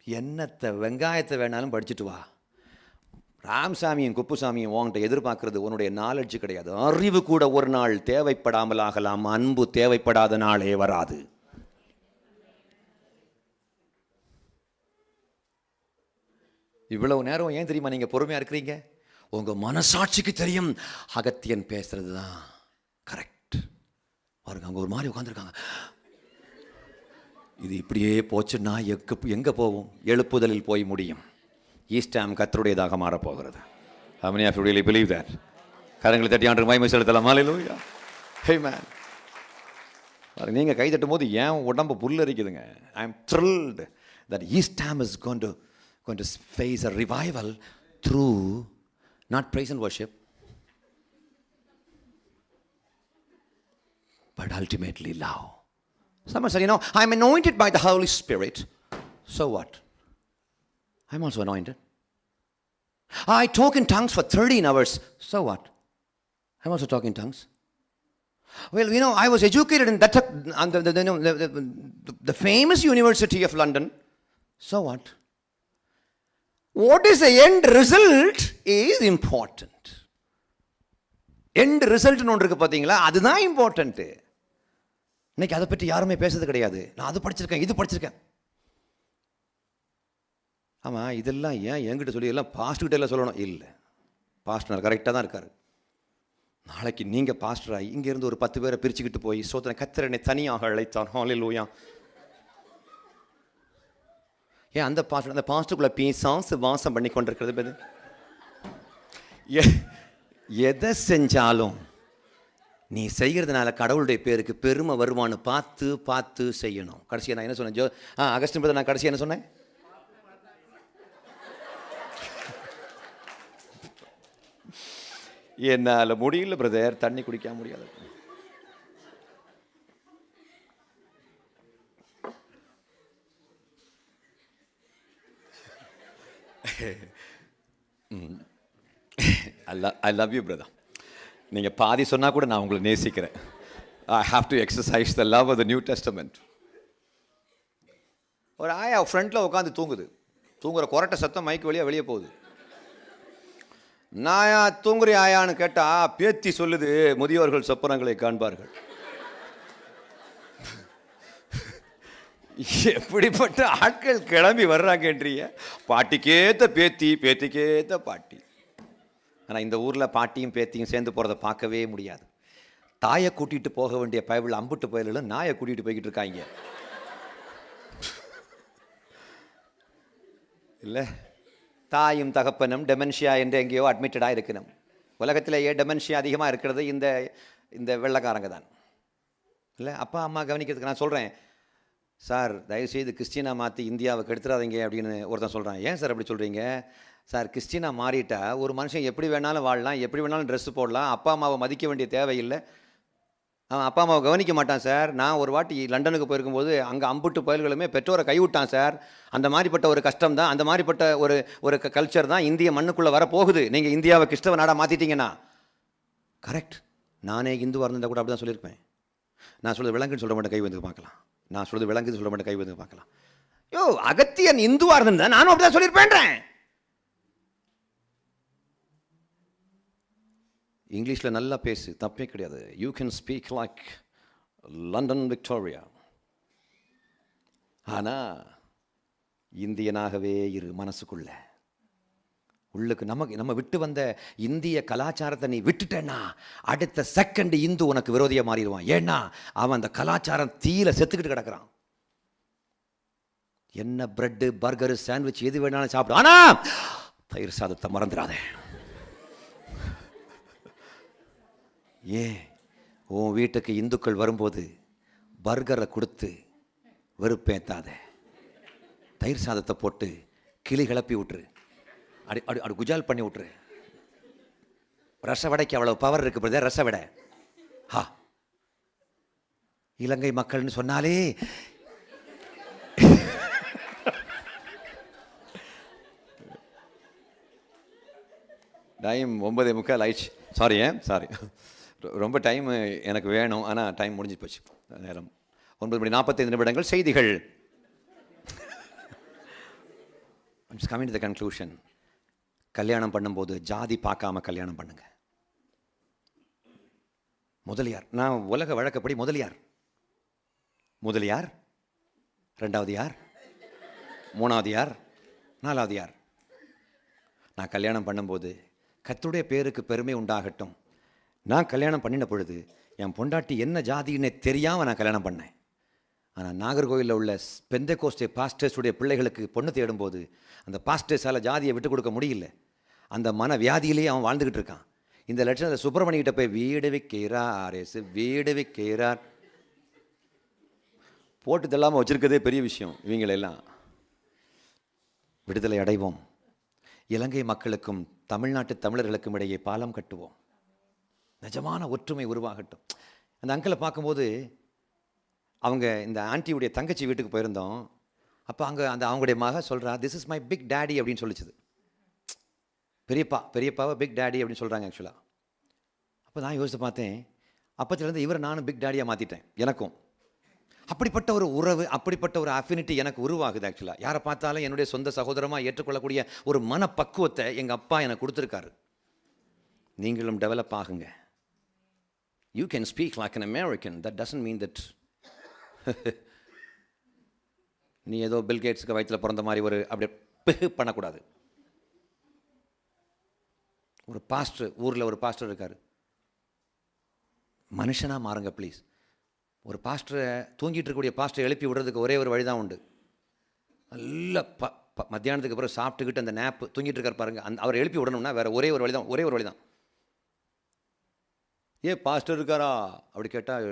என்னத்தை வெங்காயத்தை வேணாலும் படிச்சுட்டு வா. ராமசாமியும் குப்புசாமியும் உன்கிட்ட எதிர்பார்க்கறது உன்னுடைய நாலெட்ஜ் கிடையாது. அறிவு கூட ஒரு நாள் தேவைப்படாமல் ஆகலாம், அன்பு தேவைப்படாத நாளே வராது. இவ்வளவு நேரம் ஏன் தெரியுமா நீங்கள் பொறுமையாக இருக்கிறீங்க? உங்கள் மனசாட்சிக்கு தெரியும் அகத்தியன் பேசுறது தான் கரெக்ட். பாருங்க அங்கே ஒரு மாதிரி உட்காந்துருக்காங்க. இது இப்படியே போச்சுன்னா எங்கே போவோம்? எழுப்புதலில் போய் முடியும். ஈஸ்டாம் கர்த்தருடையதாக மாறப்போகிறது. How many of you really believe that? கரங்களை தட்டி ஆண்டு மகிமை செலுத்தலாம். ஹல்லேலூயா. ஆமென். நீங்கள் கை தட்டும் போது ஏன் உடம்பு புல்லரிக்குதுங்க. I am thrilled that Eastham is going to face a revival through not praise and worship, but ultimately love. Someone said, I'm anointed by the Holy Spirit. So what? I'm also anointed. I talk in tongues for 13 hours. So what? I'm also talking in tongues. Well, I was educated in the famous University of London. So what? What is the end result is important. End result னு ஒன்று இருக்கு பார்த்தீங்களா, அதுதான் இம்பார்ட்டன்ட்டு. இன்னைக்கு அதை பற்றி யாருமே பேசுறது கிடையாது. நான் அது படிச்சிருக்கேன், இது படிச்சிருக்கேன். ஆமாம், இதெல்லாம் ஏன் என்கிட்ட சொல்லி எல்லாம் பாஸ்டர்கிட்ட எல்லாம் சொல்லணும்? இல்லை, பாஸ்டர் கரெக்டாக தான் இருக்கார். நாளைக்கு நீங்கள் பாஸ்டராகி இங்கேருந்து ஒரு 10 பேரை பிரிச்சுக்கிட்டு போய் சோதனை கர்த்தர் என்னை தனியாக அழைத்தான், ஹல்லேலூயா. ஏன் அந்த பாஸ்டருக்குள்ளே பீசாசு வாசம் பண்ணி கொண்டிருக்கிறது? எதை செஞ்சாலும் நீ செய்கிறதுனால கடவுளுடைய பேருக்கு பெருமை வருமானு பார்த்து பார்த்து செய்யணும். கடைசியாக நான் என்ன சொன்னேன்? அகஸ்டின் பிரதர், நான் கடைசியாக என்ன சொன்னேன்? என்னால் முடியல பிரதர், தண்ணி குடிக்க முடியாது. I love you brother. நீங்கள் பாதி சொன்னால் கூட நான் உங்களை நேசிக்கிறேன். I have to exercise the love of the New Testament. ஒரு ஆயா ஃப்ரண்ட்டில் உட்காந்து தூங்குது. தூங்குற கொரட்டை சத்தம் மைக்கு வழியாக வெளியே போகுது. நாயா தூங்குற ஆயான்னு கேட்டால் பேத்தி சொல்லுது, முதியோர்கள் சொப்பனங்களை காண்பார்கள். எப்படிப்பட்ட ஆட்கள் கிளம்பி வர்றாங்கன்றீங்க. பாட்டிக்கேத்த பேத்தி, பேத்திக்கேத்த பாட்டி. ஆனால் இந்த ஊரில் பாட்டியும் பேத்தியும் சேர்ந்து போகிறத பார்க்கவே முடியாது. தாயை கூட்டிகிட்டு போக வேண்டிய பயவில் அம்புட்டு பயலும் நாயை கூட்டிகிட்டு போய்கிட்டு இருக்காங்க. இல்லை, தாயும் தகப்பனும் டெமென்ஷியா என்று எங்கேயோ அட்மிட்டடாக இருக்கணும். உலகத்திலேயே டெமென்ஷியா அதிகமாக இருக்கிறது இந்த வெள்ளைக்காரங்க தான். இல்லை, அப்பா அம்மா கவனிக்கிறதுக்கு நான் சொல்கிறேன், சார் தயவுசெய்து கிறிஸ்டினா மாற்றி இந்தியாவை கெடுத்துறாதீங்க அப்படின்னு ஒருத்தன் சொல்கிறான். ஏன் சார் அப்படி சொல்கிறீங்க? சார், கிறிஸ்டினா மாறிட்டா ஒரு மனுஷன் எப்படி வேணாலும் வாழலாம், எப்படி வேணாலும் ட்ரெஸ்ஸு போடலாம், அப்பா அம்மாவை மதிக்க வேண்டிய தேவையில்லை. அவன் அப்பா அம்மாவை கவனிக்க மாட்டான் சார். நான் ஒரு வாட்டி லண்டனுக்கு போயிருக்கும்போது அங்கே அம்புட்டு பயல்களுமே பெற்றோரை கைவிட்டான் சார். அந்த மாதிரிப்பட்ட ஒரு கஷ்டம் தான், அந்த மாதிரிப்பட்ட ஒரு கல்ச்சர் தான் இந்திய மண்ணுக்குள்ளே வரப்போகுது. நீங்கள் இந்தியாவை கிறிஸ்தவ நாடாக மாற்றிட்டீங்கன்னா. கரெக்ட். நானே இந்துவாக இருந்தால் கூட அப்படி தான் சொல்லியிருப்பேன். நான் சொல்கிறது விலங்குன்னு சொல்ல மாட்டேன், கை வந்து பார்க்கலாம். நான் சொல்கிறது விலங்குன்னு சொல்ல மாட்டேன், கை வந்து பார்க்கலாம். யோ, அகத்தியன் இந்துவாக இருந்தால் நானும் அப்படி தான் சொல்லியிருப்பேன்றேன். இங்கிலீஷில் நல்லா பேசு, தப்பே கிடையாது. You can speak like London Victoria. ஆனால் இந்தியனாகவே இரு மனசுக்குள்ள. உள்ளுக்கு நம்ம விட்டு வந்த இந்திய கலாச்சாரத்தை நீ விட்டுட்டேன்னா அடுத்த செகண்ட் இந்து உனக்கு விரோதியாக மாறிடுவான். ஏன்னா அவன் அந்த கலாச்சாரம் தீயில செத்துக்கிட்டு கிடக்கிறான். என்ன பிரெட்டு, பர்கரு, சாண்ட்விச் எது வேணாலும் சாப்பிடு, ஆனா தயிர் சாதத்தை மறந்துடாதே. உன் வீட்டுக்கு இந்துக்கள் வரும்போது பர்கரை கொடுத்து வெறுப்பேத்தாத, தயிர் சாதத்தை போட்டு கிளி கிளப்பி விட்டுரு, அடி குஜால் பண்ணி விட்டுரு. ரச வடைக்கு அவ்வளவு பவர் இருக்கு பிரதர், ரச வடை. ஹா, இலங்கை மக்கள்னு சொன்னாலே டைம் 9:45 ஆயிடுச்சு. சாரி, ரொம்ப டைம் எனக்கு வேணும், ஆனால் டைம் முடிஞ்சு போச்சு. நேரம் 9:45 செய்திகள். Coming to the conclusion. கல்யாணம் பண்ணும்போது ஜாதி பார்க்காம கல்யாணம் பண்ணுங்க. முதலியார், நான் உலக வழக்கப்படி முதலியார், ரெண்டாவது யார், மூணாவது யார், நாலாவது யார். நான் கல்யாணம் பண்ணும்போது கர்த்தருடைய பேருக்கு பெருமை உண்டாகட்டும். நான் கல்யாணம் பண்ணின பொழுது என் பொண்டாட்டி என்ன ஜாதின்னு தெரியாமல் நான் கல்யாணம் பண்ணேன். ஆனால் நாகர்கோவிலில் உள்ள பெந்தேகோஸ்தே பாஸ்டர்ஸுடைய பிள்ளைகளுக்கு பொண்ணு தேடும்போது அந்த பாஸ்டர்ஸால் ஜாதியை விட்டு கொடுக்க முடியல. அந்த மன வியாதியிலேயே அவன் வாழ்ந்துக்கிட்டு இருக்கான். இந்த லட்சணத்தில் சுப்பிரமணியிட்ட போய் வீடு விற்கிறார் போட்டு தள்ளாமல் வச்சுருக்கதே பெரிய விஷயம். இவங்களெல்லாம் விடுதலை அடைவோம். இலங்கை மக்களுக்கும் தமிழ்நாட்டு தமிழர்களுக்கும் இடையே பாலம் கட்டுவோம். நிஜமான ஒற்றுமை உருவாகட்டும். அந்த அங்கிளை பார்க்கும்போது, அவங்க இந்த ஆண்டியுடைய தங்கச்சி வீட்டுக்கு போயிருந்தோம். அப்போ அங்கே அவங்களுடைய மக சொல்கிறா, this is my big daddy அப்படின்னு சொல்லிச்சுது. பெரியப்பாவை பிக் டேடி அப்படின்னு சொல்கிறாங்க ஆக்சுவலாக. அப்போ நான் யோசித்து பார்த்தேன், அப்பத்துலேருந்து இவரை நானும் பிக் டேடியாக மாற்றிட்டேன். எனக்கும் அப்படிப்பட்ட ஒரு உறவு, அப்படிப்பட்ட ஒரு அஃபினிட்டி எனக்கு உருவாகுது. ஆக்சுவலாக யாரை பார்த்தாலும் என்னுடைய சொந்த சகோதரமாக ஏற்றுக்கொள்ளக்கூடிய ஒரு மனப்பக்குவத்தை எங்கள் அப்பா எனக்கு கொடுத்துருக்காரு. நீங்களும் டெவலப் ஆகுங்க. You can speak like an American. That doesn't mean that நீ ஏதோ பில்கேட்ஸுக்கு வயிற்றில் பிறந்த மாதிரி ஒரு அப்படியே பண்ணக்கூடாது. ஒரு பாஸ்டர், ஊரில் ஒரு பாஸ்டர் இருக்கார். மனுஷனாக மாறுங்க ப்ளீஸ். ஒரு பாஸ்டரை, தூங்கிட்டு இருக்கக்கூடிய பாஸ்டரை எழுப்பி விடுறதுக்கு ஒரே ஒரு வழி தான் உண்டு. நல்ல மத்தியானத்துக்கு அப்புறம் சாப்பிட்டுக்கிட்டு அந்த நேப்பு தூங்கிட்டு இருக்கார் பாருங்க, அவரை எழுப்பி விடணும்னா வேறு ஒரே ஒரு வழி தான். ஏன் பாஸ்டர் இருக்காரா அப்படி கேட்டால்,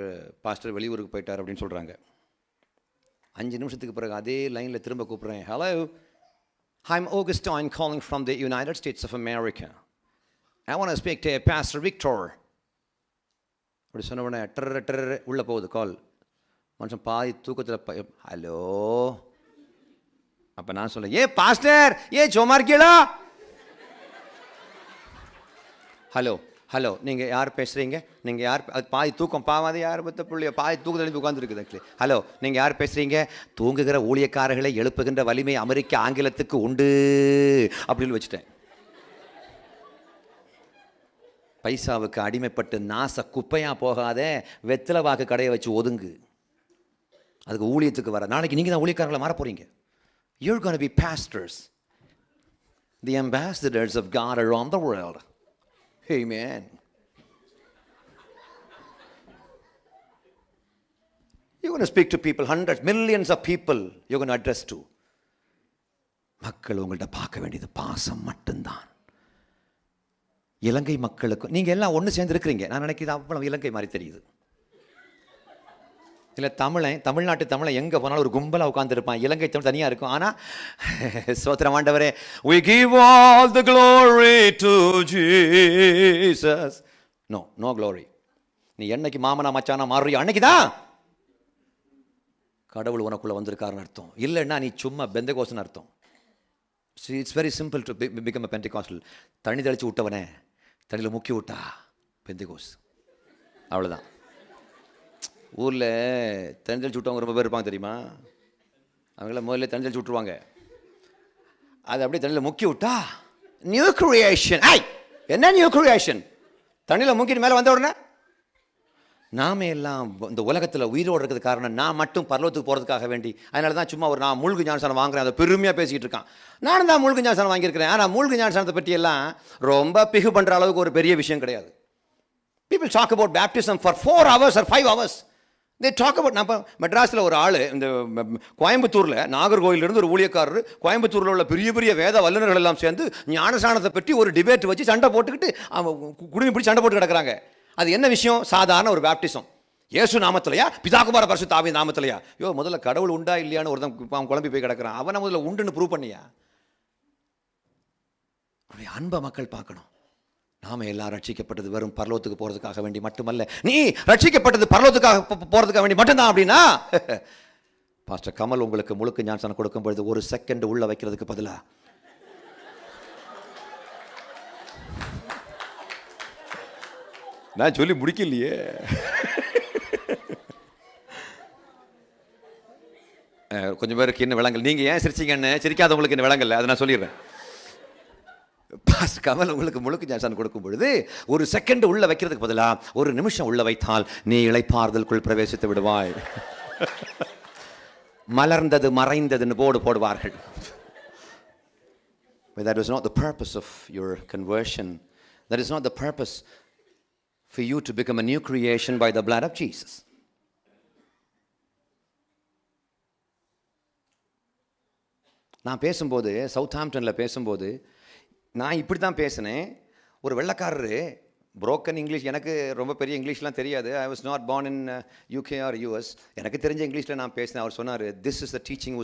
பாஸ்டர் வெளியூருக்கு போயிட்டார் அப்படின்னு சொல்கிறாங்க. 5 நிமிஷத்துக்கு பிறகு அதே லைனில் திரும்ப கூப்பிட்றேன். Hello, I'm Augustine calling from the United States of America. I want to speak to Pastor Victor. அப்படி சொன்ன உடனே டர் உள்ளே போகுது கால். மனுஷன் பாதி தூக்கத்தில், ஹலோ. அப்போ நான் சொல்ல, ஏ பாஸ்டர், சும்மா இருக்கீங்களா? ஹலோ, நீங்கள் யார் பேசுகிறீங்க? நீங்கள் யார்? அது பாதி தூக்கம் பாவாது, யார் பற்ற பிள்ளைய பாதி தூக்கத்தில் எழுப்பி உட்காந்துருக்குது. ஆக்சுவலி ஹலோ, நீங்கள் யார் பேசுகிறீங்க? தூங்குகிற ஊழியக்காரர்களை எழுப்புகின்ற வலிமை அமெரிக்க ஆங்கிலத்துக்கு உண்டு அப்படின்னு வச்சுட்டேன். பைசாவுக்கு அடிமைப்பட்டு நாச குப்பையாக போகாத, வெத்தலை வாக்கு கடையை வச்சு ஒதுங்கு. அதுக்கு ஊழியத்துக்கு வர. நாளைக்கு நீங்கள் தான் ஊழியக்காரர்களை மாற போகிறீங்க. You're going to be pastors, the ambassadors of God around the world. Amen. You're going to speak to people, hundreds, millions of people you're going to address to. மக்கள் உங்கள்கிட்ட பார்க்க வேண்டியது பாசம் மட்டும்தான். இலங்கை மக்களுக்கு நீங்கள் எல்லாம் ஒன்று சேர்ந்து இருக்கிறீங்க. நான் நினைக்கிறது அவ்வளவு இலங்கை மாதிரி தெரியுது. இல்லை தமிழ்நாட்டு தமிழை எங்கே போனாலும் ஒரு கும்பலாக உட்காந்துருப்பான். இலங்கை தமிழ் தனியாக இருக்கும். ஆனால் ஸ்தோத்திரம் ஆண்டவரே, we give all the glory to Jesus. No glory. நீ என்னைக்கு மாமனா மச்சானா மாறுறியோ அன்னைக்கு தான் கடவுள் உனக்குள்ளே வந்திருக்காருன்னு அர்த்தம். இல்லைன்னா நீ சும்மா பெந்தகோஸ்ன்னு அர்த்தம். It's very simple to become a Pentecostal. தண்ணி தெளிச்சு விட்டவனே தண்ணியில் முக்கி விட்டா பெந்தகோஸ், அவ்வளோதான். ஊரில் தண்ணி தெளிச்சு விட்டவங்க ரொம்ப பேர் இருப்பாங்க தெரியுமா? அவங்கள முதல்ல தண்ணி தெளிச்சு விட்ருவாங்க. அது அப்படியே தண்ணியில் முக்கி விட்டா நியூ கிரியேஷன். என்ன நியூ கிரியேஷன்? தண்ணியில் முக்கிட்டு மேலே வந்த உடனே நாம எல்லாம் இந்த உலகத்தில் உயிரோடு இருக்கிறது காரணம் நான் மட்டும் பரலோகத்துக்கு போகிறதுக்காக வேண்டி. அதனால தான் சும்மா ஒரு நான் மூழ்கு ஞானஸ்தானம் வாங்குறேன் அதை பெருமையாக பேசிக்கிட்டு இருக்கான். நானும் தான் மூழ்கு ஞானஸ்தானம் வாங்கியிருக்கிறேன். ஆனால் மூழ்கு ஞானஸ்தானத்தை பற்றி எல்லாம் ரொம்ப பிகு பண்ணுற அளவுக்கு ஒரு பெரிய விஷயம் கிடையாது. People talk about baptism for 4 hours or 5 hours. They talk about. நம்ம மெட்ராஸில் ஒரு ஆள், இந்த கோயம்புத்தூரில் நாகர்கோயிலிருந்து ஒரு ஊழியக்காரர் கோயம்புத்தூரில் உள்ள பெரிய பெரிய வேத வல்லுநர்கள் எல்லாம் சேர்ந்து ஞானஸ்தானத்தை பற்றி ஒரு டிபேட் வச்சு சண்டை போட்டுக்கிட்டு குடும்பம் பிடிச்சி சண்டை போட்டு கிடக்கிறாங்க. அது என்ன விஷயம்? சாதாரண ஒரு பேப்டிசம். இயேசு நாமத்திலையா, பிதாகுமார பரிசுத்த ஆவி நாமத்திலையா? முதல்ல கடவுள் உண்டா இல்லையான்னு ஒருத்தன் குழம்பி போய் கிடக்கிறான். அவனை முதல்ல உண்டுன்னு ப்ரூவ் பண்ணியா? அன்பை மக்கள் பார்க்கணும். நாம எல்லாம் ரட்சிக்கப்பட்டது வெறும் பரலோகத்துக்கு போறதுக்காக வேண்டி மட்டுமல்ல, நீ ரட்சிக்கப்பட்டது பரலோகத்துக்காக போறதுக்காக வேண்டி மட்டும்தான் அப்படின்னா, பாஸ்டர் கமல் உங்களுக்கு முழுக்க ஞானஸ்தானம் கொடுக்கும் பொழுது 1 செகண்ட் உள்ள வைக்கிறதுக்கு பதிலா நான் சொல்லி முடிக்கலையே. கொஞ்சம் பேருக்கு என்ன விளங்கல். நீங்கள் ஏன் சிரிச்சிங்கன்னு சிரிக்காதவங்களுக்கு என்ன விளங்கல, அதை நான் சொல்லிடுறேன். பாஸ்டர் கமல் உங்களுக்கு முழுக்க ஞானஸ்தானம் கொடுக்கும் பொழுது 1 செகண்ட் உள்ள வைக்கிறதுக்கு பதிலாக 1 நிமிஷம் உள்ள வைத்தால் நீ இளைப்பாறுதலுக்குள் பிரவேசித்து விடுவாய். மலர்ந்தது மறைந்ததுன்னு போர்டு போடுவார்கள். But that was not the purpose of your conversion. That is not the purpose for you to become a new creation by the blood of Jesus. நான் பேசும்போது சவுத்ஹாம்ப்டனில் பேசும்போது நான் இப்படி தான் பேசினேன். ஒரு வெள்ளைக்காரரு புரோக்கன் இங்கிலீஷ், எனக்கு ரொம்ப பெரிய இங்கிலீஷ்லாம் தெரியாது. I was not born in UK or US. எனக்கு தெரிஞ்ச இங்கிலீஷில் நான் பேசினேன். அவர் சொன்னார், this is the teaching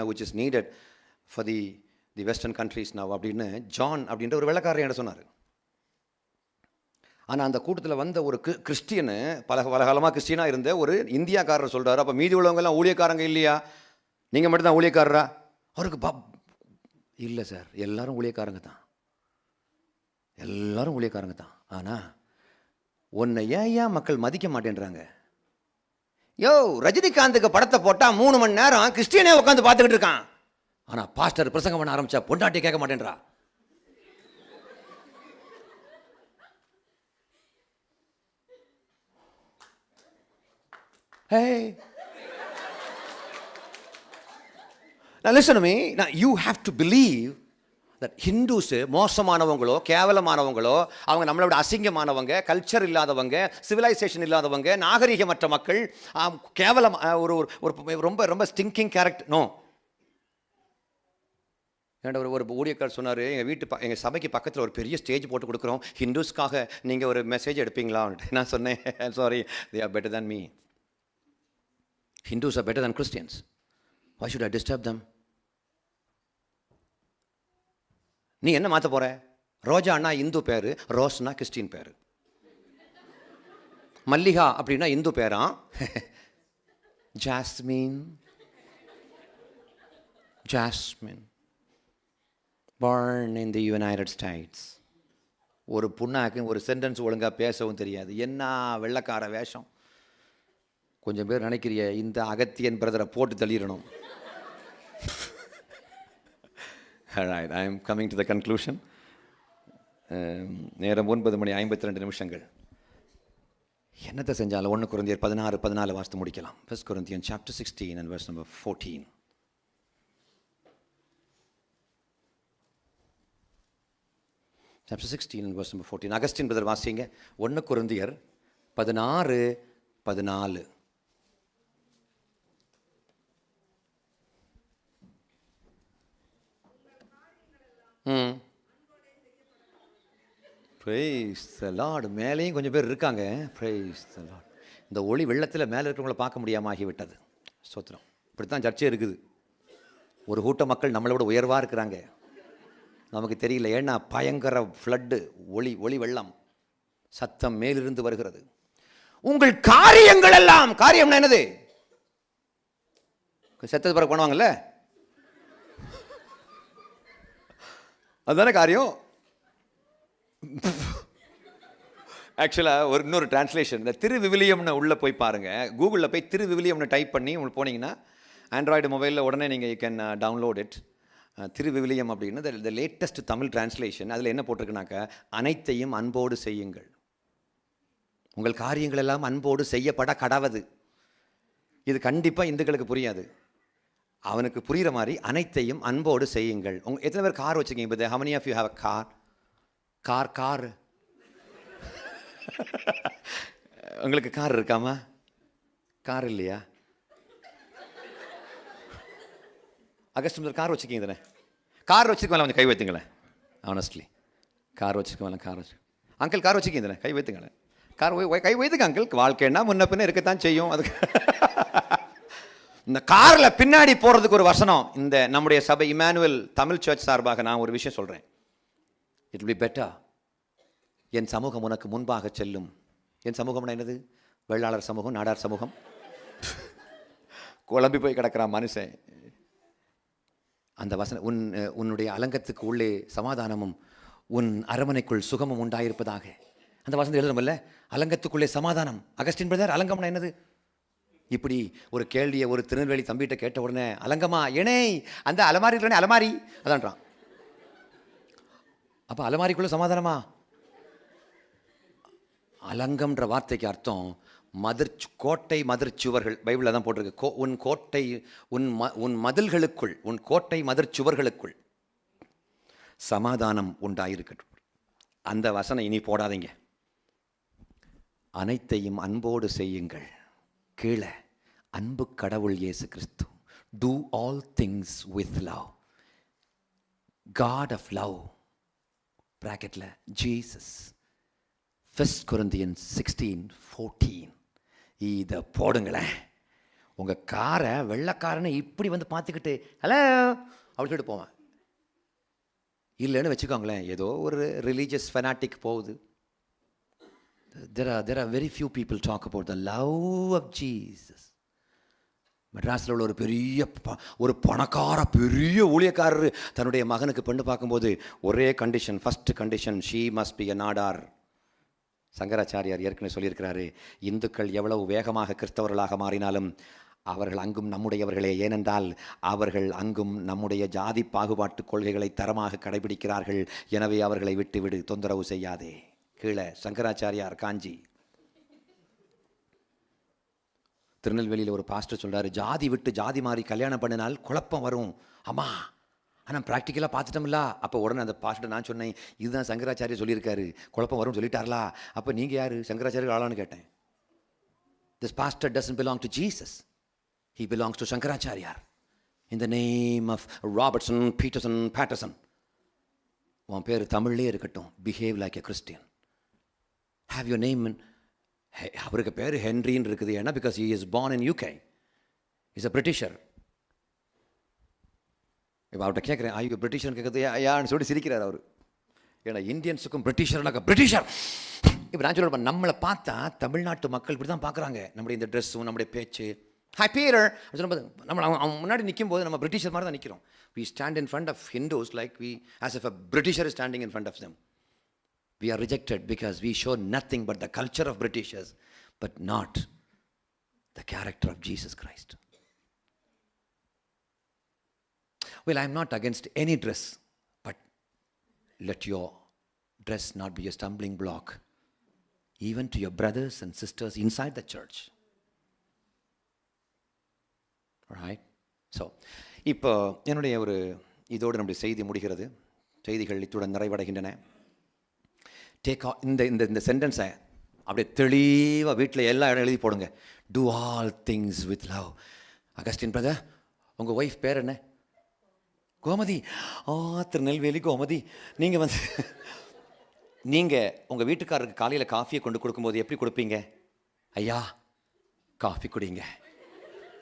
which is needed for the western countries now அப்படின்னு ஜான் அப்படின்ற ஒரு வெள்ளைக்காரர் என்ன சொன்னார். ஆனால் அந்த கூட்டத்தில் வந்த ஒரு கிறிஸ்டியனு, பல காலமாக கிறிஸ்டியனாக இருந்த ஒரு இந்தியாக்காரர் சொல்கிறார், அப்போ மீதி உள்ளவங்கெல்லாம் ஊழியக்காரங்க இல்லையா, நீங்கள் மட்டும்தான் ஊழியக்காரரா? அவருக்கு இல்லை சார், எல்லாரும் ஊழியக்காரங்க தான், எல்லாரும் ஊழியக்காரங்க தான். ஆனால் உன்னை ஏன் மக்கள் மதிக்க மாட்டேன்றாங்க? ரஜினிகாந்துக்கு படத்தை போட்டால் 3 மணி நேரம் கிறிஸ்டியனே உட்காந்து பார்த்துக்கிட்டு இருக்கான். ஆனால் பாஸ்டர் பிரசங்கம் பண்ண ஆரம்பிச்சா பொண்டாட்டி கேட்க மாட்டேன்றா. Hey. Now listen to me. Now you have to believe that Hindus மோசமானவங்களோ கேவலமானவங்களோ, அவங்க நம்மளை விட அசிங்கமானவங்க, கல்ச்சர் இல்லாதவங்க, சிவிலைசேஷன் இல்லாதவங்க, நாகரிகமற்ற மக்கள், கேவலம், ஒரு ரொம்ப ரொம்ப ஸ்டிங்கிங் கேரக்டர். நோ. ஒரு ஊழியக்காரர் சொன்னார், எங்கள் சபைக்கு பக்கத்தில் ஒரு பெரிய ஸ்டேஜ் போட்டு கொடுக்குறோம், ஹிந்துஸ்க்காக நீங்கள் ஒரு மெசேஜ் எடுப்பீங்களா? நான் சொன்னேன், sorry, they are better than me. Hindus are better than Christians. Why should I disturb them? நீ என்ன மாற்ற போற? ரோஜான்னா இந்து பேரு, ரோஸ்னா கிறிஸ்டின் பேரு. மல்லிகா அப்படின்னா இந்து பேரா, jasmine, jasmine born in the United States. ஒரு புண்ணாக்கு ஒரு சென்டென்ஸ் ஒழுங்காக பேசவும் தெரியாது. என்ன வெள்ளைக்கார வேஷம். கொஞ்சம் பேர் நினைக்கிறிய இந்த அகத்தியன் பிரதரை போட்டு தள்ளிடணும். Alright, I am coming to the conclusion. நேரம் 9:52. என்னத்தை செஞ்சாலும் 1 கொரிந்தியர் 16:14 வாசித்து முடிக்கலாம். 1 Corinthians chapter 16 and verse number 14. Chapter 16 and verse number 14. Augustine brother வாசிங்க. 1 கொரிந்தியர் 16:14. Praise the Lord. மேலேயும் கொஞ்சம் பேர் இருக்காங்க. Praise the Lord. இந்த ஒளி வெள்ளத்தில் மேலே இருக்கிறவங்கள பார்க்க முடியாமல் ஆகிவிட்டது. ஸ்தோத்திரம். இப்படித்தான் சர்ச்சே இருக்குது. ஒரு கூட்ட மக்கள் நம்மளோட உயர்வாக இருக்கிறாங்க, நமக்கு தெரியல. ஏன்னா பயங்கர ஃப்ளட்டு, ஒளி வெள்ளம், சத்தம் மேலிருந்து வருகிறது. உங்கள் காரியங்கள் எல்லாம், காரியம்னா என்னது? செத்தது பிறகு பண்ணுவாங்கல்ல, அதுதானே காரியம். ஆக்சுவலாக ஒரு இன்னொரு டிரான்ஸ்லேஷன், இந்த திருவிவிலியம்னு உள்ளே போய் பாருங்கள். கூகுளில் போய் திருவிவிலியம்னு டைப் பண்ணி உங்களுக்கு போனீங்கன்னா ஆண்ட்ராய்டு மொபைலில் உடனே நீங்கள் யூ கேன் டவுன்லோட் இட். திருவிவிலியம் அப்படின்னு த லேட்டஸ்ட் தமிழ் டிரான்ஸ்லேஷன். அதில் என்ன போட்டிருக்குனாக்கா, அனைத்தையும் அன்போடு செய்யுங்கள், உங்கள் காரியங்கள் எல்லாம் அன்போடு செய்யப்பட கடவது. இது கண்டிப்பாக இந்துக்களுக்கு புரியாது. அவனுக்கு புரிகிற மாதிரி அனைத்தையும் அன்போடு செய்யுங்கள். எத்தனை பேர் கார் வச்சுருக்கீங்க? இப்போ how many of you have a car? Car உங்களுக்கு கார் இருக்காமா? கார் இல்லையா? அகஸ்ட் கார் வச்சுருக்கீங்க தானே? கார் வச்சுருக்கோம்ல, கொஞ்சம் கை வைத்துங்களேன். ஆனஸ்ட்லி கார் வச்சுருக்கோம்ல, கார் வச்சு அங்கிள் கார் வச்சுருக்கீங்க தானே? கை வைத்துங்களேன். கார் கை வைத்துக்க அங்கிள். வாழ்க்கைன்னா முன்ன பின்ன இருக்கத்தான் செய்யும். அதுக்கு இந்த காரில் பின்னாடி போகிறதுக்கு ஒரு வசனம், இந்த நம்முடைய சபை இமானுவேல் தமிழ் சர்ச் சார்பாக நான் ஒரு விஷயம் சொல்கிறேன். It will be better. என் சமூகம் உனக்கு முன்பாக செல்லும். என் சமூகம்னா என்னது? வெள்ளாளர் சமூகம், நாடார் சமூகம். குழம்பி போய் கிடக்கிறான் மனுஷன். அந்த வசனம், உன்னுடைய அலங்கத்துக்கு உள்ளே சமாதானமும் உன் அரமனைக்குள் சுகமும் உண்டாயிருப்பதாக. அந்த வசனத்தை எழுதுறோம்ல, அலங்கத்துக்குள்ளே சமாதானம். அகஸ்டின் பிரதர், அலங்கம்னா என்னது? இப்படி ஒரு கேள்வியை ஒரு திருநெல்வேலி தம்பிகிட்ட கேட்ட உடனே, அலங்கமா ஏனே அந்த அலமாரி இருக்கிறனே, அலமாரி அதான்றான். அப்போ அலமாரிக்குள்ளே சமாதானமா? அலங்கம்ன்ற வார்த்தைக்கு அர்த்தம் கோட்டை மதிர் சுவர்கள். பைபிளில் தான் போட்டிருக்கு. உன் கோட்டை, உன் மதில்களுக்குள், உன் கோட்டை மதிர் சுவர்களுக்குள் சமாதானம் உண்டாயிருக்கட்டும். அந்த வசனம் இனி போடாதீங்க. அனைத்தையும் அன்போடு செய்யுங்கள். கீழே அன்பு கடவுள் இயேசு கிறிஸ்து. Do all things with love. God of love. பிராக்கெட்டில் ஜீசஸ். 1 Corinthians 16:14. இதை போடுங்களேன். உங்கள் காரை வெள்ளைக்காரனை இப்படி வந்து பார்த்துக்கிட்டு ஹலோ அப்படி சொல்லிட்டு போவேன். இல்லைன்னு வச்சுக்கோங்களேன், ஏதோ ஒரு ரிலீஜியஸ் ஃபெனாட்டிக் போகுது. There are very few people talk about the love of Jesus. மெட்ராஸில் உள்ள ஒரு பணக்கார பெரிய ஊழியக்காரர் தன்னுடைய மகனுக்கு பெண்ணு பார்க்கும்போது ஒரே condition, first condition, she must be எ நாடார். சங்கராச்சாரியார் ஏற்கனவே சொல்லியிருக்கிறாரு, இந்துக்கள் எவ்வளவு வேகமாக கிறிஸ்தவர்களாக மாறினாலும் அவர்கள் அங்கும் நம்முடையவர்களே. ஏனென்றால் அவர்கள் அங்கும் நம்முடைய ஜாதி பாகுபாட்டு கொள்கைகளை தரமாக கடைபிடிக்கிறார்கள். எனவே அவர்களை விட்டுவிடு, தொந்தரவு செய்யாதே. கீழே சங்கராச்சாரியார், காஞ்சி. திருநெல்வேலியில் ஒரு பாஸ்டர் சொல்கிறாரு, ஜாதி விட்டு ஜாதி மாறி கல்யாணம் பண்ணினால் குழப்பம் வரும். ஆமா, ஆனால் ப்ராக்டிக்கலாக பார்த்துட்டோம்ல. அப்போ உடனே அந்த பாஸ்டர் நான் சொன்னேன், இதுதான் சங்கராச்சாரியா சொல்லியிருக்காரு, குழப்பம் வரும்னு சொல்லிட்டார்களா? அப்போ நீங்கள் யார்? சங்கராச்சாரியர் ஆளான்னு கேட்டேன். This pastor doesn't belong to Jesus. He belongs to Shankaracharya. In the name of Robertson, Peterson, Patterson. உன் பேர் தமிழ்லேயே இருக்கட்டும். Behave like a Christian. Have your name. அவருக்கு பேர் ஹென்ரின்னு இருக்குது. ஏன்னா because he is born in UK. He's a Britisher. இப்போ அவர்கிட்ட கேட்குறேன், ஐயோ பிரிட்டிஷர்னு கேட்குறது யான்னு சொல்லி சிரிக்கிறார் அவர். ஏன்னா இந்தியன்ஸுக்கும் பிரிட்டிஷர்னாக்கா பிரிட்டிஷர். இப்போ நான் சொல்லுவேன், நம்மளை பார்த்தா தமிழ்நாட்டு மக்கள் இப்படி தான் பார்க்குறாங்க. நம்முடைய இந்த ட்ரெஸ்ஸும் நம்முடைய பேச்சு. ஹாய் பீட்டர் சொல்லும்போது நம்ம அவன் முன்னாடி நிற்கும் போது நம்ம பிரிட்டிஷர் மாதிரி தான் நிற்கிறோம். We stand in front of Hindus like as if a Britisher is standing in front of them. We are rejected because we show nothing but the culture of Britishers, but not the character of Jesus Christ. Well, I am not against any dress, but let your dress not be a stumbling block even to your brothers and sisters inside the church. Right? So, இப்போ என்னுடைய ஒரு இதோடு நம்முடைய செய்தி முடிகிறது. செய்திகள் இத்துடன் நிறைவடைகின்றன. இந்த சென்டென்ஸை அப்படியே தெளிவாக வீட்டில் எல்லா இடம் எழுதி போடுங்க. Do all things with love. Augustine brother, உங்கள் ஒய்ஃப் பேர் என்ன? கோமதி. திருநெல்வேலி கோமதி. நீங்கள் உங்கள் வீட்டுக்காரருக்கு காலையில் காஃபியை கொண்டு கொடுக்கும்போது எப்படி கொடுப்பீங்க? ஐயா காஃபி குடிங்க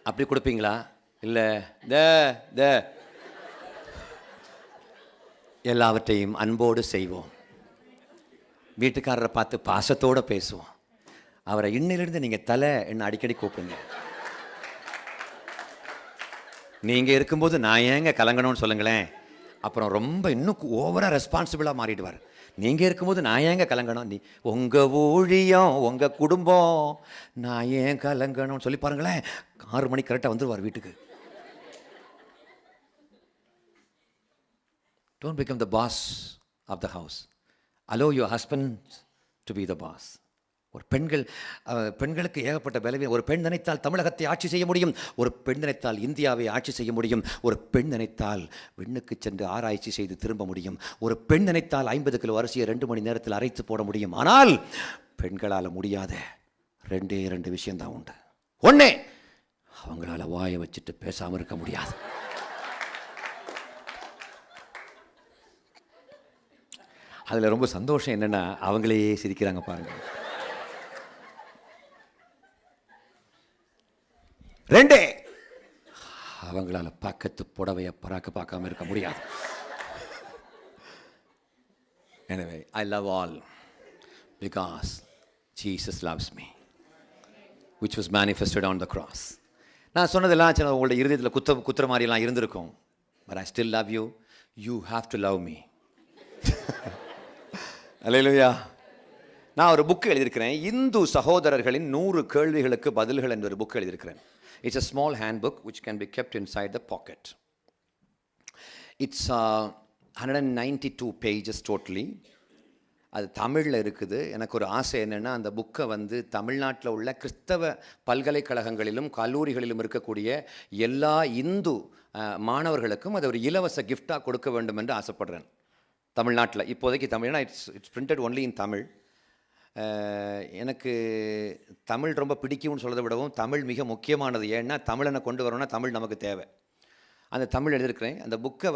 அப்படி கொடுப்பீங்களா? இல்லை எல்லாவற்றையும் அன்போடு செய்வோம். வீட்டுக்காரரை பார்த்து பாசத்தோடு பேசுவோம். அவரை இன்னிலிருந்து நீங்கள் தலை என்ன அடிக்கடி கூப்பிடுங்க. நீங்கள் இருக்கும்போது நான் ஏங்க கலங்கணும்னு சொல்லுங்களேன். அப்புறம் ரொம்ப இன்னும் ஓவராக ரெஸ்பான்சிபிளாக மாறிடுவார். நீங்கள் இருக்கும்போது நான் ஏங்க கலங்கணும், நீ உங்கள் ஊழியம் உங்கள் குடும்பம் நான் ஏன் கலங்கணும்னு சொல்லி பாருங்களேன். 6 மணிக்கு கரெக்டாக வந்துடுவார் வீட்டுக்கு. Don't become the boss of the house. Allow your husband to be the boss. ஒரு பெண்களுக்கு ஏகப்பட்ட பலவீனம். ஒரு பெண் நினைத்தால் தமிழகத்தை ஆட்சி செய்ய முடியும். ஒரு பெண் நினைத்தால் இந்தியாவை ஆட்சி செய்ய முடியும். ஒரு பெண் நினைத்தால் விண்ணுக்கு சென்று ஆராய்ச்சி செய்து திரும்ப முடியும். ஒரு பெண் நினைத்தால் 50 கிலோ அரிசியை 2 மணி நேரத்தில் அரைத்து போட முடியும். ஆனால் பெண்களால் முடியாத 2 விஷயம்தான் உண்டு. ஒண்ணே, அவங்களால வாயை வச்சுட்டு பேசாமல் இருக்க முடியாது. அதில் ரொம்ப சந்தோஷம் என்னென்னா, அவங்களே சிரிக்கிறாங்க பாருங்க. 2, அவங்களால பக்கத்து புடவையை பார்க்காம இருக்க முடியாது. Anyway, I love all because Jesus loves me, which was manifested on the cross. நான் சொன்னதெல்லாம் உங்களுடைய இருதயத்தில் குத்துற மாதிரிலாம் இருந்திருக்கும். But I still love you. You have to love me. அல்லேலூயா. நான் ஒரு புக் எழுதியிருக்கிறேன், இந்து சகோதரர்களின் 100 கேள்விகளுக்கு பதில்கள் என்ற ஒரு புக் எழுதியிருக்கிறேன். It's a small handbook which can be kept inside the pocket. It's 192 pages totally. அது தமிழில் இருக்குது. எனக்கு ஒரு ஆசை என்னென்னா, அந்த புக்கை தமிழ்நாட்டில் உள்ள கிறிஸ்தவ பல்கலைக்கழகங்களிலும் கல்லூரிகளிலும் இருக்கக்கூடிய எல்லா இந்து மாணவர்களுக்கும் அதை ஒரு இலவச கிஃப்டாக கொடுக்க வேண்டும் என்று ஆசைப்படுறேன். தமிழ்நாட்டில் இப்போதைக்கு தமிழ்னா it's printed only in Tamil. எனக்கு தமிழ் ரொம்ப பிடிக்கும்னு சொல்கிறத விடவும் தமிழ் மிக முக்கியமானது. ஏன்னா தமிழனை கொண்டு வரணும்னா தமிழ் நமக்கு தேவை. அந்த தமிழ் எழுதியிருக்கிறேன். அந்த புக்கை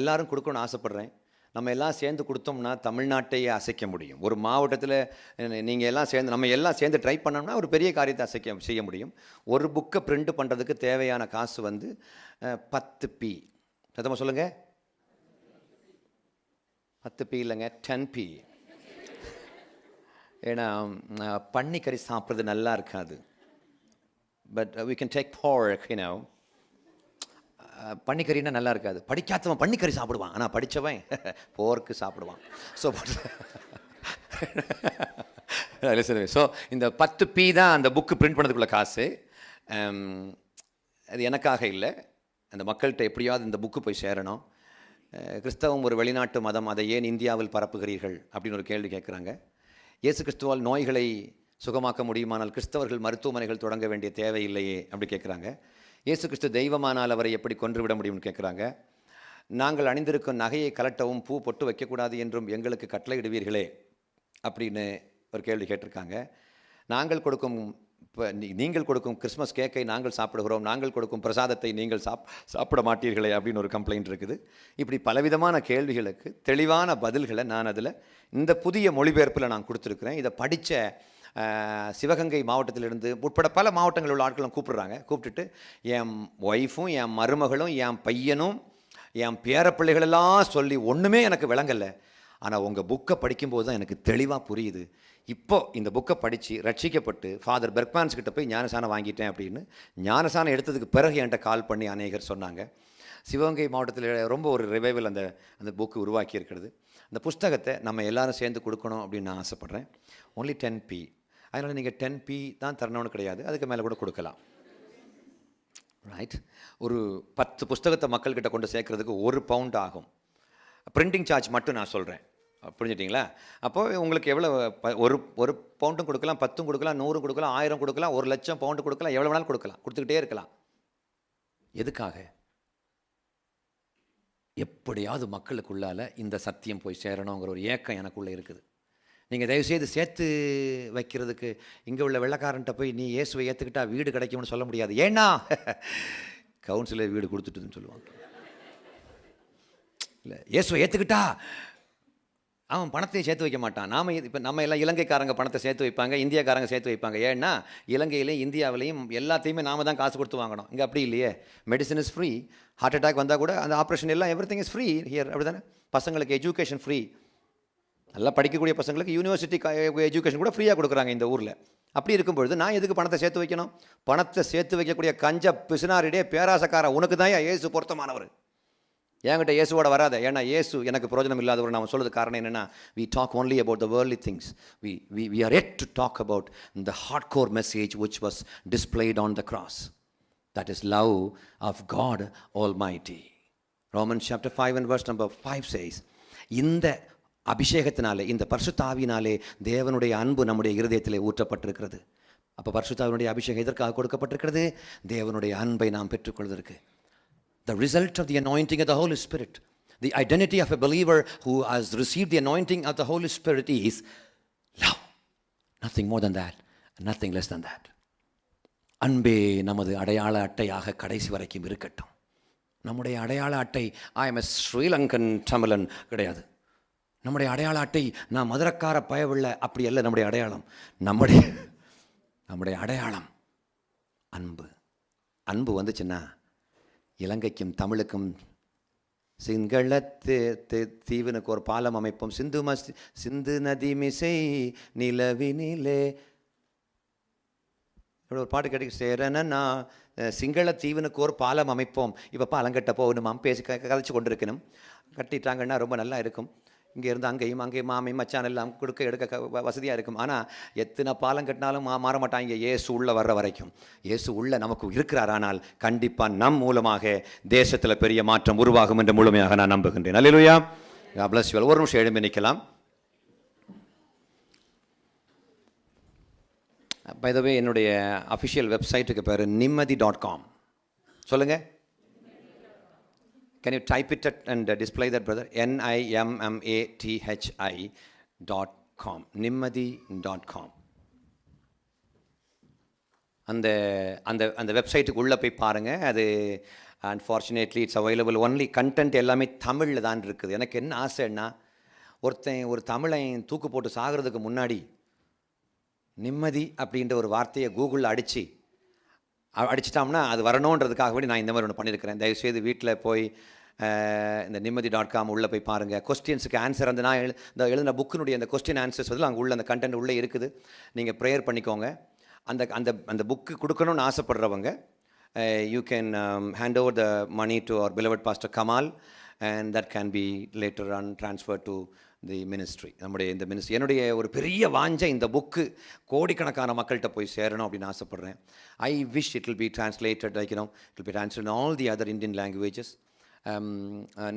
எல்லாரும் கொடுக்கணும்னு ஆசைப்பட்றேன். நம்ம எல்லாம் சேர்ந்து கொடுத்தோம்னா தமிழ்நாட்டையே அசைக்க முடியும். ஒரு மாவட்டத்தில் நீங்கள் எல்லாம் சேர்ந்து நம்ம எல்லாம் சேர்ந்து ட்ரை பண்ணோம்னா ஒரு பெரிய காரியத்தை செய்ய முடியும். ஒரு புக்கை பிரிண்ட் பண்ணுறதுக்கு தேவையான காசு 10 பி. சத்தமாக சொல்லுங்கள். 10 பி இல்லைங்க, 10 பி. ஏன்னா பன்னிக்கறி சாப்பிட்றது நல்லா இருக்காது. But we can take pork, you know. பன்னிக்கறின்னா நல்லா இருக்காது. படிக்காதவன் பன்னிக்கறி சாப்பிடுவான், ஆனால் படித்தவன் போர்க்கு சாப்பிடுவான். ஸோ இந்த 10 பி தான் அந்த புக்கு பிரிண்ட் பண்ணதுக்குள்ள காசு. அது எனக்காக இல்லை, அந்த மக்கள்கிட்ட எப்படியாவது இந்த புக்கு போய் சேரணும். கிறிஸ்தவம் ஒரு வெளிநாட்டு மதம், அதை ஏன் இந்தியாவில் பரப்புகிறீர்கள் அப்படின்னு ஒரு கேள்வி கேட்குறாங்க. இயேசு கிறிஸ்துவால் நோய்களை சுகமாக்க முடியுமானால் கிறிஸ்தவர்கள் மருத்துவமனைகள் தொடங்க வேண்டிய தேவையில்லையே அப்படி கேட்குறாங்க. இயேசு கிறிஸ்து தெய்வமானால் அவரை எப்படி கொன்றுவிட முடியும்னு கேட்குறாங்க. நாங்கள் அணிந்திருக்கும் நகையை கலட்டவும் பூ பொட்டு வைக்கக்கூடாது என்றும் எங்களுக்கு கட்டளையிடுவீர்களே அப்படின்னு ஒரு கேள்வி கேட்டிருக்காங்க. நீங்கள் கொடுக்கும் கிறிஸ்மஸ் கேக்கை நாங்கள் சாப்பிடுகிறோம், நாங்கள் கொடுக்கும் பிரசாதத்தை நீங்கள் சாப்பிட மாட்டீர்களே அப்படின்னு ஒரு கம்ப்ளைண்ட் இருக்குது. இப்படி பலவிதமான கேள்விகளுக்கு தெளிவான பதில்களை நான் அதில் இந்த புதிய மொழிபெயர்ப்பில் நான் கொடுத்துருக்குறேன். இதை படித்த சிவகங்கை மாவட்டத்திலிருந்து உட்பட பல மாவட்டங்களில் உள்ள ஆட்களும் கூப்பிட்டுட்டு என் ஒய்ஃபும் என் மருமகளும் என் பையனும் என் பேரப்பிள்ளைகளெல்லாம் சொல்லி ஒன்றுமே எனக்கு விளங்கலை. ஆனால் உங்கள் புக்கை படிக்கும்போது தான் எனக்கு தெளிவாக புரியுது. இப்போது இந்த புக்கை படித்து ரட்சிக்கப்பட்டு ஃபாதர் பெர்க்மேன்ஸ் கிட்ட போய் ஞானசானம் வாங்கிட்டேன் அப்படின்னு. ஞானசானம் எடுத்ததுக்கு பிறகு என்கிட்ட கால் பண்ணி அநேகர் சொன்னாங்க. சிவகங்கை மாவட்டத்தில் ரொம்ப ஒரு ரிவைவல் அந்த புக்கு உருவாக்கி இருக்கிறது. அந்த புஸ்தகத்தை நம்ம எல்லாரும் சேர்ந்து கொடுக்கணும் அப்படின்னு நான் ஆசைப்பட்றேன். Only 10 P. அதனால் நீங்கள் 10 பி தான் தரணும்னு கிடையாது, அதுக்கு மேலே கூட கொடுக்கலாம். ரைட். ஒரு 10 புஸ்தகத்தை மக்கள்கிட்ட கொண்டு சேர்க்கறதுக்கு 1 பவுண்ட் ஆகும். பிரிண்டிங் சார்ஜ் மட்டும் நான் சொல்கிறேன், புரிஞ்சுட்டிங்களா? அப்போது உங்களுக்கு எவ்வளோ ஒரு பவுண்டும் கொடுக்கலாம், 10 கொடுக்கலாம், 100 கொடுக்கலாம், 1000 கொடுக்கலாம், 1,00,000 பவுண்டு கொடுக்கலாம், எவ்வளோ வேணாலும் கொடுக்கலாம், கொடுத்துக்கிட்டே இருக்கலாம். எதுக்காக? எப்படியாவது மக்களுக்குள்ளால் இந்த சத்தியம் போய் சேரணுங்கிற ஒரு ஏக்கம் எனக்குள்ளே இருக்குது. நீங்கள் தயவுசெய்து சேர்த்து வைக்கிறதுக்கு இங்கே உள்ள வெள்ளைக்காரன்ட்ட போய் நீ இயேசுவை ஏற்றுக்கிட்டா வீடு கிடைக்கும்னு சொல்ல முடியாது. ஏன்னா கவுன்சிலர் வீடு கொடுத்துட்டுன்னு சொல்லுவாங்க. இல்லை, இயேசுவை ஏற்றுக்கிட்டா அவன் பணத்தை சேர்த்து வைக்க மாட்டான். நம்ம எல்லாம் இலங்கைக்காரங்க பணத்தை சேர்த்து வைப்பாங்க, இந்தியாக்காரங்க சேர்த்து வைப்பாங்க. ஏன்னா இலங்கையிலையும் இந்தியாவிலையும் எல்லாத்தையுமே நாம தான் காசு கொடுத்து வாங்கணும். இங்கே அப்படி இல்லையே. Medicine is free. Heart attack வந்தால் கூட அந்த ஆப்ரேஷன் எல்லாம் everything is free here, அப்படி தானே? பசங்களுக்கு எஜுகேஷன் ஃப்ரீ. நல்லா படிக்கக்கூடிய பசங்களுக்கு யூனிவர்சிட்டி எஜுகேஷன் கூட ஃப்ரீயாக கொடுக்குறாங்க இந்த ஊரில். அப்படி இருக்கும் பொழுது நான் எதுக்கு பணத்தை சேர்த்து வைக்கணும்? பணத்தை சேர்த்து வைக்கக்கூடிய கஞ்ச பிசுனாரிடே பேராசக்கார உனக்கு தான் இயேசு பொருத்தமானவர். என்கிட்ட இயேசுவோட வராத. ஏன்னா இயேசு எனக்கு பிரயோஜனம் இல்லாதவர். நான் சொல்றது காரணம் என்னென்னா, we talk only about the worldly things. We are yet to talk about the hardcore message which was displayed on the cross. That is love of God Almighty. Romans chapter 5 and verse number 5 says, இந்த அபிஷேகத்தினாலே, இந்த பரிசுத்த ஆவியினாலே தேவனுடைய அன்பு நம்முடைய இருதயத்திலே ஊற்றப்பட்டிருக்கிறது. அப்போ பரிசுத்த ஆவியினுடைய அபிஷேகம் எதற்காக கொடுக்கப்பட்டிருக்கிறது? தேவனுடைய அன்பை நாம் பெற்றுக்கொள்வதற்கு. The result of the anointing of the Holy Spirit, the identity of a believer who has received the anointing of the Holy Spirit is love. Nothing more than that, nothing less than that. அன்பே நமது அடையாள அட்டையாக கடைசி வரைக்கும் இருக்கட்டும். நம்முடைய அடையாள அட்டை I am a Sri Lankan Tamilan கிடையாது. நம்முடைய அடையாள அட்டை நான் மதுரக்கார பயவில்லை, அப்படி அல்ல. நம்முடைய அடையாளம், நம்முடைய அடையாளம் அன்பு. அன்பு வந்துச்சுன்னா இலங்கைக்கும் தமிழுக்கும் சிங்கள தீவினுக்கு ஒரு பாலம் அமைப்போம். சிந்து நதி மிசை நிலவினிலே ஒரு பாட்டு கேட்டு சேரனா சிங்கள தீவினுக்கு ஒரு பாலம் அமைப்போம். இப்போ பாலம் கட்ட போகணுமாம், பேசி கதைச்சு கொண்டிருக்கணும். கட்டிட்டாங்கன்னா ரொம்ப நல்லா இருக்கும். இங்கே இருந்து அங்கேயும் மாமி மச்சான் எல்லாம் கொடுக்க எடுக்க வசதியாக இருக்கும். ஆனால் எத்தனை பாலம் கட்டினாலும் மாற மாட்டாங்க இயேசு உள்ள வர்ற வரைக்கும். இயேசு உள்ள நமக்கு இருக்கிறார். ஆனால் கண்டிப்பாக நம் மூலமாக தேசத்தில் பெரிய மாற்றம் உருவாகும் என்று முழுமையாக நான் நம்புகின்றேன். அல்லேலூயா. Bless you. ஒரு நிமிஷம் எழும்பி நிற்கலாம். பை த வே, என்னுடைய அஃபிஷியல் வெப்சைட்டுக்கு பேர் nimmadi.com. சொல்லுங்கள். Can you type it and display that, brother? nimmadi.com. nimmadi.com. அந்த வெப்சைட்டுக்கு உள்ளே போய் பாருங்கள். அது unfortunately it's available only. Content எல்லாமே தமிழில் தான் இருக்குது. எனக்கு என்ன ஆசைன்னா, ஒரு தமிழை தூக்கு போட்டு சாகிறதுக்கு முன்னாடி நிம்மதி அப்படின்ற ஒரு வார்த்தையை கூகுளில் அடிச்சிட்டோம்னா அது வரணுன்றதுக்காக வேண்டி நான் இந்த மாதிரி ஒன்று பண்ணியிருக்கிறேன். தயவுசெய்து வீட்டில் போய் இந்த nimmadi.com உள்ளே போய் பாருங்கள். கொஸ்டின்ஸுக்கு ஆன்சர் அந்த நான் எழுதின புக்கினுடைய அந்த கொஸ்டின் ஆன்சர்ஸ் வந்து அங்கே உள்ள அந்த கண்டென்ட் உள்ளே இருக்குது. நீங்கள் ப்ரேயர் பண்ணிக்கோங்க. அந்த புக்கு கொடுக்கணும்னு ஆசைப்படுறவங்க you can hand over the money to our beloved Pastor Kamal and that can be later on transferred to the ministry. நம்முடைய இந்த மினிஸ்ட்ரி, என்னுடைய ஒரு பெரிய வாஞ்சை இந்த புக்கு கோடிக்கணக்கான மக்கள்கிட்ட போய் சேரணும் அப்படின்னு ஆசைப்பட்றேன். I wish it will B translated, like it will B translate in all the other Indian languages.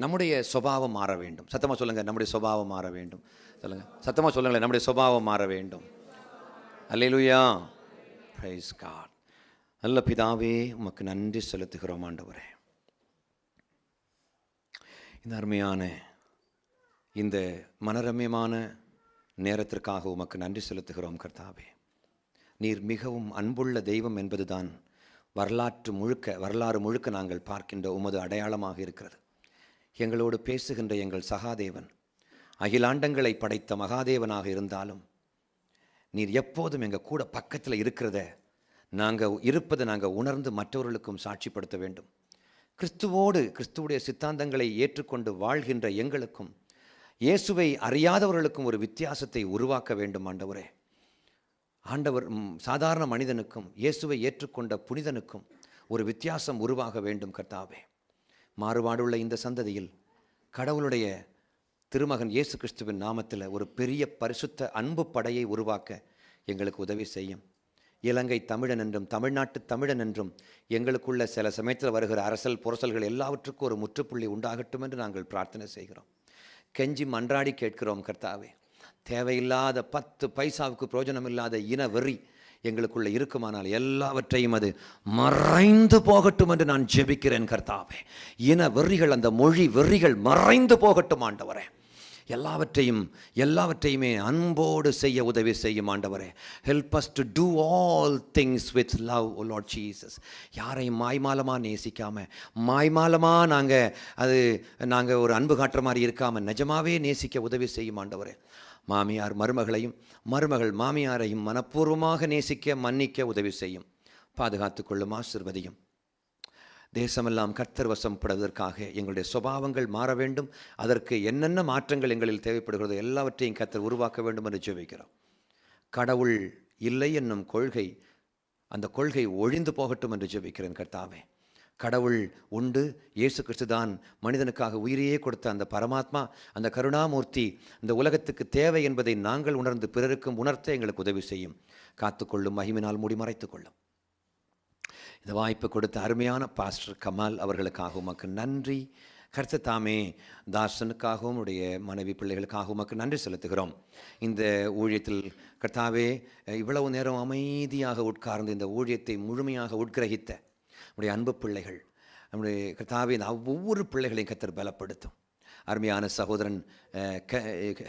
நம்முடைய சுபாவம் மாற வேண்டும். சத்தமாக சொல்லுங்கள், நம்முடைய சுபாவம் மாற வேண்டும். சொல்லுங்கள், சத்தமாக சொல்லுங்களேன், நம்முடைய சுபாவம் மாற வேண்டும். அல்லேலூயா. Praise God. நல்ல பிதாவே, உமக்கு நன்றி செலுத்துகிறோம் ஆண்டவரே. இந்த அருமையான இந்த மனரம்யமான நேரத்திற்காக உமக்கு நன்றி செலுத்துகிறோம் கர்த்தாவே. நீர் மிகவும் அன்புள்ள தெய்வம் என்பதுதான் வரலாறு முழுக்க நாங்கள் பார்க்கின்ற உமது அடையாளமாக இருக்கிறது. எங்களோடு பேசுகின்ற எங்கள் சகாதேவன், அகிலாண்டங்களை படைத்த மகாதேவனாக இருந்தாலும் நீர் எப்போதும் எங்கள் கூட பக்கத்தில் இருக்கிறத நாங்கள் உணர்ந்து மற்றவர்களுக்கும் சாட்சிப்படுத்த வேண்டும். கிறிஸ்துவுடைய சித்தாந்தங்களை ஏற்றுக்கொண்டு வாழ்கின்ற எங்களுக்கும் இயேசுவை அறியாதவர்களுக்கும் ஒரு வித்தியாசத்தை உருவாக்க வேண்டும் ஆண்டவரே. ஆண்டவர் சாதாரண மனிதனுக்கும் இயேசுவை ஏற்றுக்கொண்ட புனிதனுக்கும் ஒரு வித்தியாசம் உருவாக வேண்டும் கர்த்தாவே. மாறுபாடுள்ள இந்த சந்ததியில் கடவுளுடைய திருமகன் இயேசு கிறிஸ்துவின் நாமத்தில் ஒரு பெரிய பரிசுத்த அன்பு படையை உருவாக்க எங்களுக்கு உதவி செய்யும். இலங்கை தமிழன் என்றும் தமிழ்நாட்டு தமிழன் என்றும் எங்களுக்குள்ள சில சமயத்தில் வருகிற அரசல் புரசல்கள் எல்லாவற்றுக்கும் ஒரு முற்றுப்புள்ளி உண்டாகட்டும் என்று நாங்கள் பிரார்த்தனை செய்கிறோம். கெஞ்சி மன்றாடி கேட்கிறோம் கர்த்தாவே. தேவையில்லாத 10 பைசாவுக்கு பிரயோஜனம் இல்லாத இன வெறி எங்களுக்குள்ள இருக்குமானால் எல்லாவற்றையும் அது மறைந்து போகட்டும் என்று நான் ஜெபிக்கிறேன் கர்த்தாவே. இன வெறிகள், அந்த மொழி வெறிகள் மறைந்து போகட்டும் ஆண்டவரே. எல்லாவற்றையுமே அன்போடு செய்ய உதவி செய்யும் ஆண்டவரே. Help us to do all things with love, O Lord Jesus. யாரையும் மாய்மாலமாக நேசிக்காமல், மாய்மாலமாக நாங்கள் ஒரு அன்பு காட்டுற மாதிரி இருக்காமல் நிஜமாகவே நேசிக்க உதவி செய்யும் ஆண்டவரே. மாமியார் மருமகளையும், மருமகள் மாமியாரையும் மனப்பூர்வமாக நேசிக்க மன்னிக்க உதவி செய்யும். பாதுகாத்து கொள்ளும், ஆசீர்வதியும். தேசமெல்லாம் கர்த்தர் வசப்படுவதற்காக எங்களுடைய சுபாவங்கள் மாற வேண்டும். அதற்கு என்னென்ன மாற்றங்கள் எங்களில் தேவைப்படுகிறதோ எல்லாவற்றையும் கர்த்தர் உருவாக்க வேண்டும் என்று ஜெபிக்கிறோம். கடவுள் இல்லை என்னும் கொள்கை, அந்த கொள்கை ஒழிந்து போகட்டும் என்று ஜெபிக்கிறேன் கர்த்தாவே. கடவுள் உண்டு, இயேசு கிறிஸ்து தான் மனிதனுக்காக உயிரையே கொடுத்த அந்த பரமாத்மா, அந்த கருணாமூர்த்தி இந்த உலகத்துக்கு தேவை என்பதை நாங்கள் உணர்ந்து பிறருக்கும் உணர்த்த எங்களுக்கு உதவி செய்யும். காத்துக்கொள்ளும், மகிமினால் மூடி மறைத்துக் கொள்ளும். இந்த வாய்ப்பு கொடுத்த அருமையான பாஸ்டர் கமால் அவர்களுக்காக உமக்கு நன்றி. கர்த்தர் தாமே தாசனுக்காகவும் உடைய மனைவி பிள்ளைகளுக்காகவும் உமக்கு நன்றி செலுத்துகிறோம். இந்த ஊழியத்தில் கர்த்தாவே இவ்வளவு நேரம் அமைதியாக உட்கார்ந்து இந்த ஊழியத்தை முழுமையாக உட்கிரகித்த நம்முடைய அன்பு பிள்ளைகள், நம்முடைய கர்த்தாவே ஒவ்வொரு பிள்ளைகளையும் கர்த்தர் பலப்படுத்தும். அருமையான சகோதரன்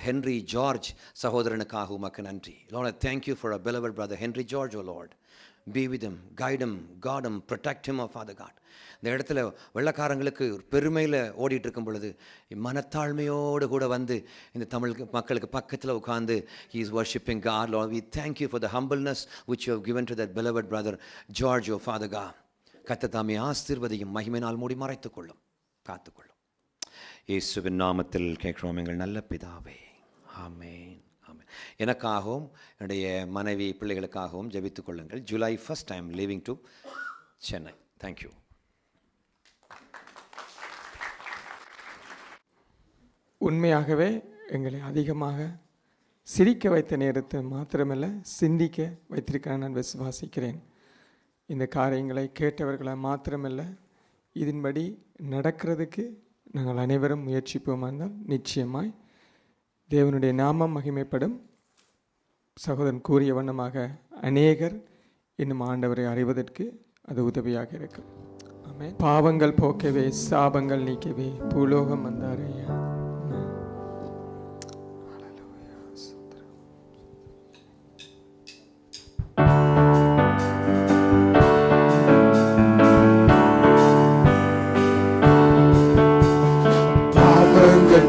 ஹென்ரி ஜார்ஜ் சகோதரனுக்காக உமக்கு நன்றி. Lord, I thank you for our beloved brother Henry George, oh Lord. Be with him, guide him, guard him, protect him, oh Father God. இந்த இடத்துல வெள்ளக்காரங்களுக்கு பெருமையில் ஓடிட்டு இருக்கும் பொழுது மனத்தாழ்மையோடு கூட வந்து இந்த தமிழ் மக்களுக்கு பக்கத்தில் உட்கார்ந்து he is worshiping God. Lord, we thank you for the humbleness which you have given to that beloved brother George, oh Father God. கர்த்தர் தாமே ஆசீர்வதியும், மகிமையினால் மூடி மறைத்துக் கொள்ளும், காத்துக்கொள்ளும். இயேசுவின் நாமத்தில் கேட்கிறோம் எங்கள் நல்ல பிதாவே, ஆமென். எனக்காகவும் என்னுடைய மனைவி பிள்ளைகளுக்காகவும் ஜெபித்துக் கொள்ளுங்கள். July 1st I am leaving to Chennai. Thank you. உண்மையாகவே எங்களை அதிகமாக சிரிக்க வைத்த நேரத்தை மாத்திரமல்ல சிந்திக்க வைத்திருக்க நான் விசுவாசிக்கிறேன். இந்த காரியங்களை கேட்டவர்களை மாத்திரமல்ல இதன்படி நடக்கிறதுக்கு நாங்கள் அனைவரும் முயற்சிப்போமா இருந்தால் நிச்சயமாய் தேவனுடைய நாமம் மகிமைப்படும். சகோதரன் கூறிய வண்ணமாக அநேகர் இன்னும் ஆண்டவரை அறிவதற்கு அது உதவியாக இருக்கும். ஆமென். பாவங்கள் போக்கவே சாபங்கள் நீக்கவே பூலோகம் வந்தாரையா.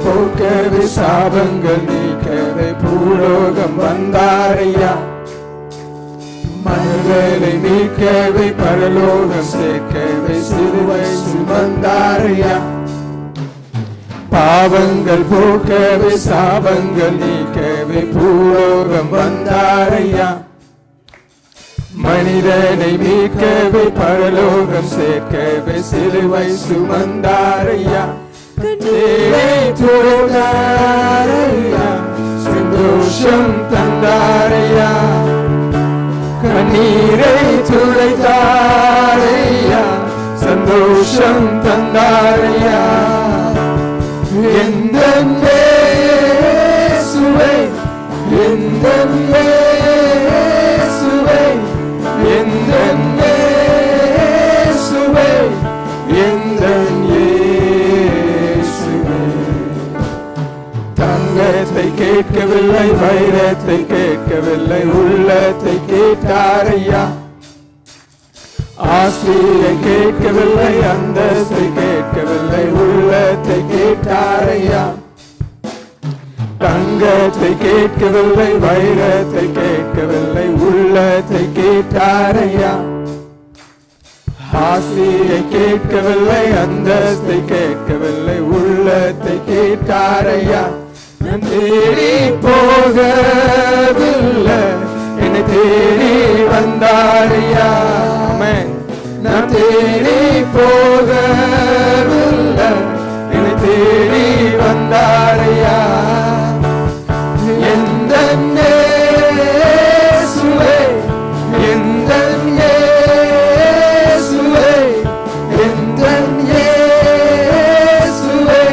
போக்கவே சாபங்கள் நீக்கவே பூலோகம் வந்தாரையா. மனிதனை மீட்கவே பரலோகம் சேர்க்கவே சிலுவை சுமந்தாரையா. பாவங்கள் போக்கவே சாபங்கள் நீக்கவே பூலோகம் வந்தாரையா. மனிதனை மீட்கவே பரலோகம் சேர்க்கவே சிலுவை சுமந்தாரையா. கண்ணீரை துடைத்தாரையா, சந்தோஷம் தந்தாரையா. கண்ணீரை துடைத்தாரையா, சந்தோஷம் தந்தாரையா. எந்த இயேசுவே, எந்த இயேசுவே, எந்த இயேசுவே, எந்த தங்கத்தை கேட்கவில்லை, வைரத்தை கேட்கவில்லை, உள்ளத்தை கேட்டாரையா. ஆஸ்தியை கேட்கவில்லை, அந்தஸ்தை கேட்கவில்லை, உள்ளத்தை கேட்டாரையா. தங்கத்தை கேட்கவில்லை, வைரத்தை கேட்கவில்லை, உள்ளத்தை கேட்டாரையா. ஆசியை கேட்கவில்லை, அந்தஸ்தை கேட்கவில்லை, உள்ளத்தை கேட்டாரையா. நான் தேடி போகவில்லை, என்னை தேடி வந்தாரையா. நான் தேடி போகவில்லை, என்னை தேடி வந்தாரையா. எந்த இயேசுவே, எந்த இயேசுவே, எந்த இயேசுவே,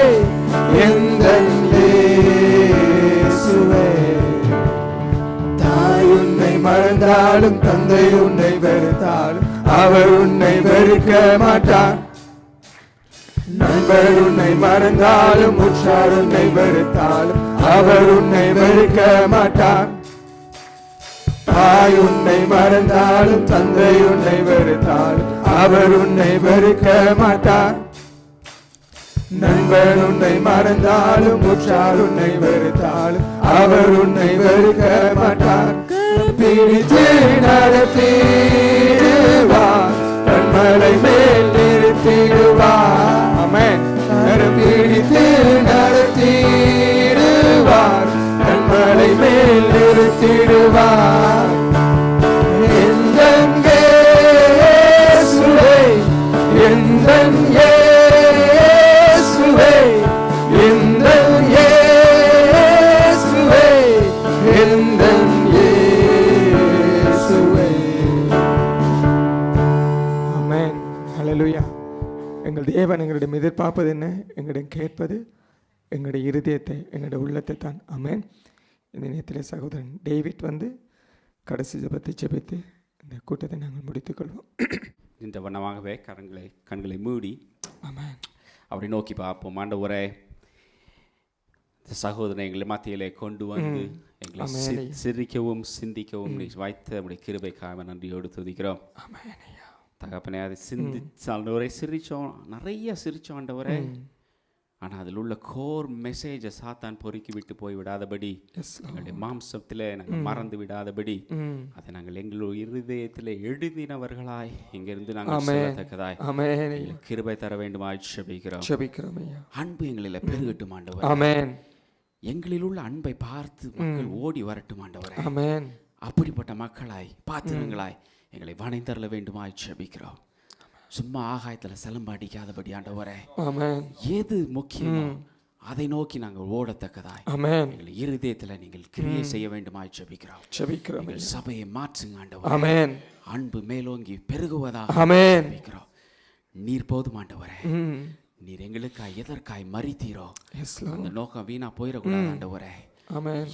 எந்த இயேசுவே. தாய் உன்னை மறந்தாலும் தந்தை உன்னை வெறுத்தாலும் அவர் உன்னை வெறுக்க மாட்டார். நண்பர் உன்னை மறந்தாலும் உற்றார் உன்னை வெறுத்தாலும் அவர் உன்னை வெறுக்க மாட்டார். தாய் உன்னை மறந்தாலும் தந்தை உன்னை வெறுத்தாலும் அவர் உன்னை வெறுக்க மாட்டார். நண்பன் உன்னை மறந்தாலும் உற்றார் உன்னை வெறுத்தாலும் அவர் உன்னை வெறுக்க மாட்டார். பிடித்து நடத்திடுவார், கண்மலை மேல் நிறுத்தி அழைத்து நடத்திடுவார், கண்மலை மேல் நிறுத்திடுவார். எந்தன் இயேசுவே, எந்தன் இயேசுவே, எந்தன் இயேசுவே, எந்தன் இயேசுவே. ஆமென். ஹல்லேலூயா. எங்கள் தேவன் எங்களிடம் எதிர்பார்ப்பது என்ன? எங்களிடம் கேட்பது எங்களுடைய இருதயத்தை, எங்களுடைய உள்ளத்தை தான். ஆமென். இந்த நேரத்தில் சகோதரன் டேவிட் வந்து கடைசி ஜெபத்தை ஜெபித்து இந்த கூட்டத்தை நாங்கள் முடித்துக்கொள்வோம். இந்த வண்ணமாகவே கண்களை மூடி ஆமென். அவரை நோக்கி பார்ப்போம். ஆண்டவரே, இந்த சகோதரனை எங்களை மத்தியிலே கொண்டு வந்து எங்களை சிரிக்கவும் சிந்திக்கவும் நீ வைத்த நம்முடைய கிருபைக்காக நன்றியோடு துதிக்கிறோம். தகப்பனே, அதை சிந்திச்சாண்டவரை சிரித்தோம், நிறைய சிரித்தோம் ஆண்டவரே. ஆனால் அதில் உள்ள கோர் மெசேஜை சாத்தான் பொறுக்கி விட்டு போய் விடாதபடி, எங்களுடைய மாம்சத்தில் நாங்கள் மறந்து விடாதபடி, அதை நாங்கள் எங்களுடைய இருதயத்தில் எழுதினவர்களாய் இங்கிருந்து நாங்கள் சொல்லத்தக்கதாய் கிருபை தர வேண்டுமாய் ஜெபிக்கிறோம். அன்பு எங்களில் பெருகட்டும் ஆண்டவர். எங்களில் உள்ள அன்பை பார்த்து மக்கள் ஓடி வரட்டும் ஆண்டவரே. அப்படிப்பட்ட மக்களாய் பாத்திரங்களாய் எங்களை வணைந்தரல வேண்டுமாய் ஜெபிக்கிறோம். சும்மா ஆகாயத்தில் சிலம்பாடிக்காதபடி ஆண்டவரே, எது முக்கியமோ அதை நோக்கி நாங்கள் ஓடத்தக்கதாய் எங்கள் இருதயத்தில் நீங்கள் கிரியை செய்ய வேண்டுமாய் ஜெபிக்கிறோம். எங்கள் சபையை மாற்றுங்க ஆண்டவரே. அன்பு மேலோங்கி பெருகுவதாக ஜெபிக்கிறோம். நீர் போதும் ஆண்டவரே. நீர் எங்களுக்காய் எதற்காய் மரித்தீரோ அந்த நோக்கம் வீணா போயிடக்கூடாது ஆண்டவரே.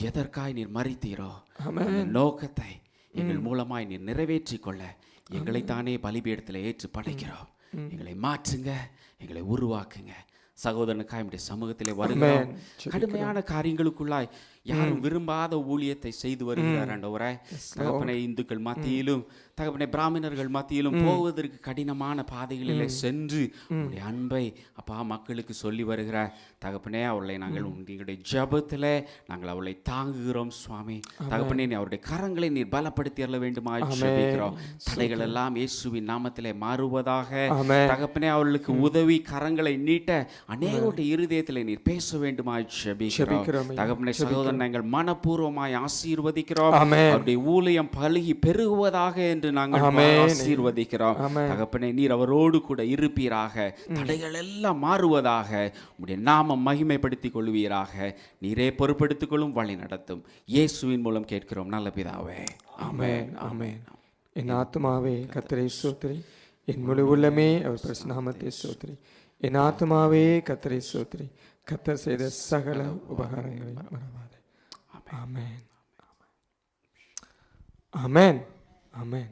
எதற்காய் நீர் மரித்தீரோ அந்த நோக்கத்தை எங்கள் மூலமாய் நீர் நிறைவேற்றிக் கொள்ள எங்களைத்தானே பலிபீடத்தில் ஏற்று படைக்கிறோம். எங்களை மாற்றுங்க, எங்களை உருவாக்குங்க. சகோதரனுக்காய் நம்முடைய சமூகத்திலே வருகிறோம். கடுமையான காரியங்களுக்குள்ளாய் யாரும் விரும்பாத ஊழியத்தை செய்து வருகிறார் ஆண்டவரே. தகப்பனை இந்துக்கள் மத்தியிலும் தகப்பனை பிராமணர்கள் மத்தியிலும் போவதற்கு கடினமான பாதைகளிலே சென்று உங்களுடைய அன்பை அப்பா மக்களுக்கு சொல்லி வருகிறார் தகப்பனே. அவர்களை நாங்கள் உங்களுடைய ஜபத்தில் நாங்கள் அவளை தாங்குகிறோம் சுவாமி. தகப்பனே, அவருடைய கரங்களை நீர் பலப்படுத்தி அருள வேண்டுமா ஜெபிக்கிறோம். தடைகள் எல்லாம் இயேசுவின் நாமத்திலே மாறுவதாக. தகப்பனே, அவர்களுக்கு உதவி கரங்களை நீட்ட அநேகருடைய இருதயத்தில் நீர் பேச வேண்டுமா ஜெபிக்கிறோம். தகப்பனே, சகோதரன் நாங்கள் மனப்பூர்வமாய் ஆசீர்வதிக்கிறோம். அவருடைய ஊழியம் பலுகி பெருகுவதாக என்று நாங்கள் ஆசீர்வதிக்கிறோம். தகப்பனே, நீர் அவரோடு கூட இருப்பீராக. தடைகள் எல்லாம் மாறுவதாக. உம்முடைய நாமம் மகிமைப்படுத்திக் கொள்வீராக. நீரே பொறுப்படுத்திக் கொள்ளும், வழி நடத்தும். இயேசுவின் மூலம் கேட்கிறோம் நல்ல பிதாவே. ஆமென். ஆமென். என் ஆத்துமாவே கர்த்தரை ஸ்தோத்திரி, என் முழு உள்ளமே அவர் பரிசுநாமத்தை ஸ்தோத்திரி. என் ஆத்துமாவே கர்த்தரை ஸ்தோத்திரி, கர்த்தர் செய்த சகல உபகாரங்களை மறவாதே. ஆமென். ஆமென். ஆமென்.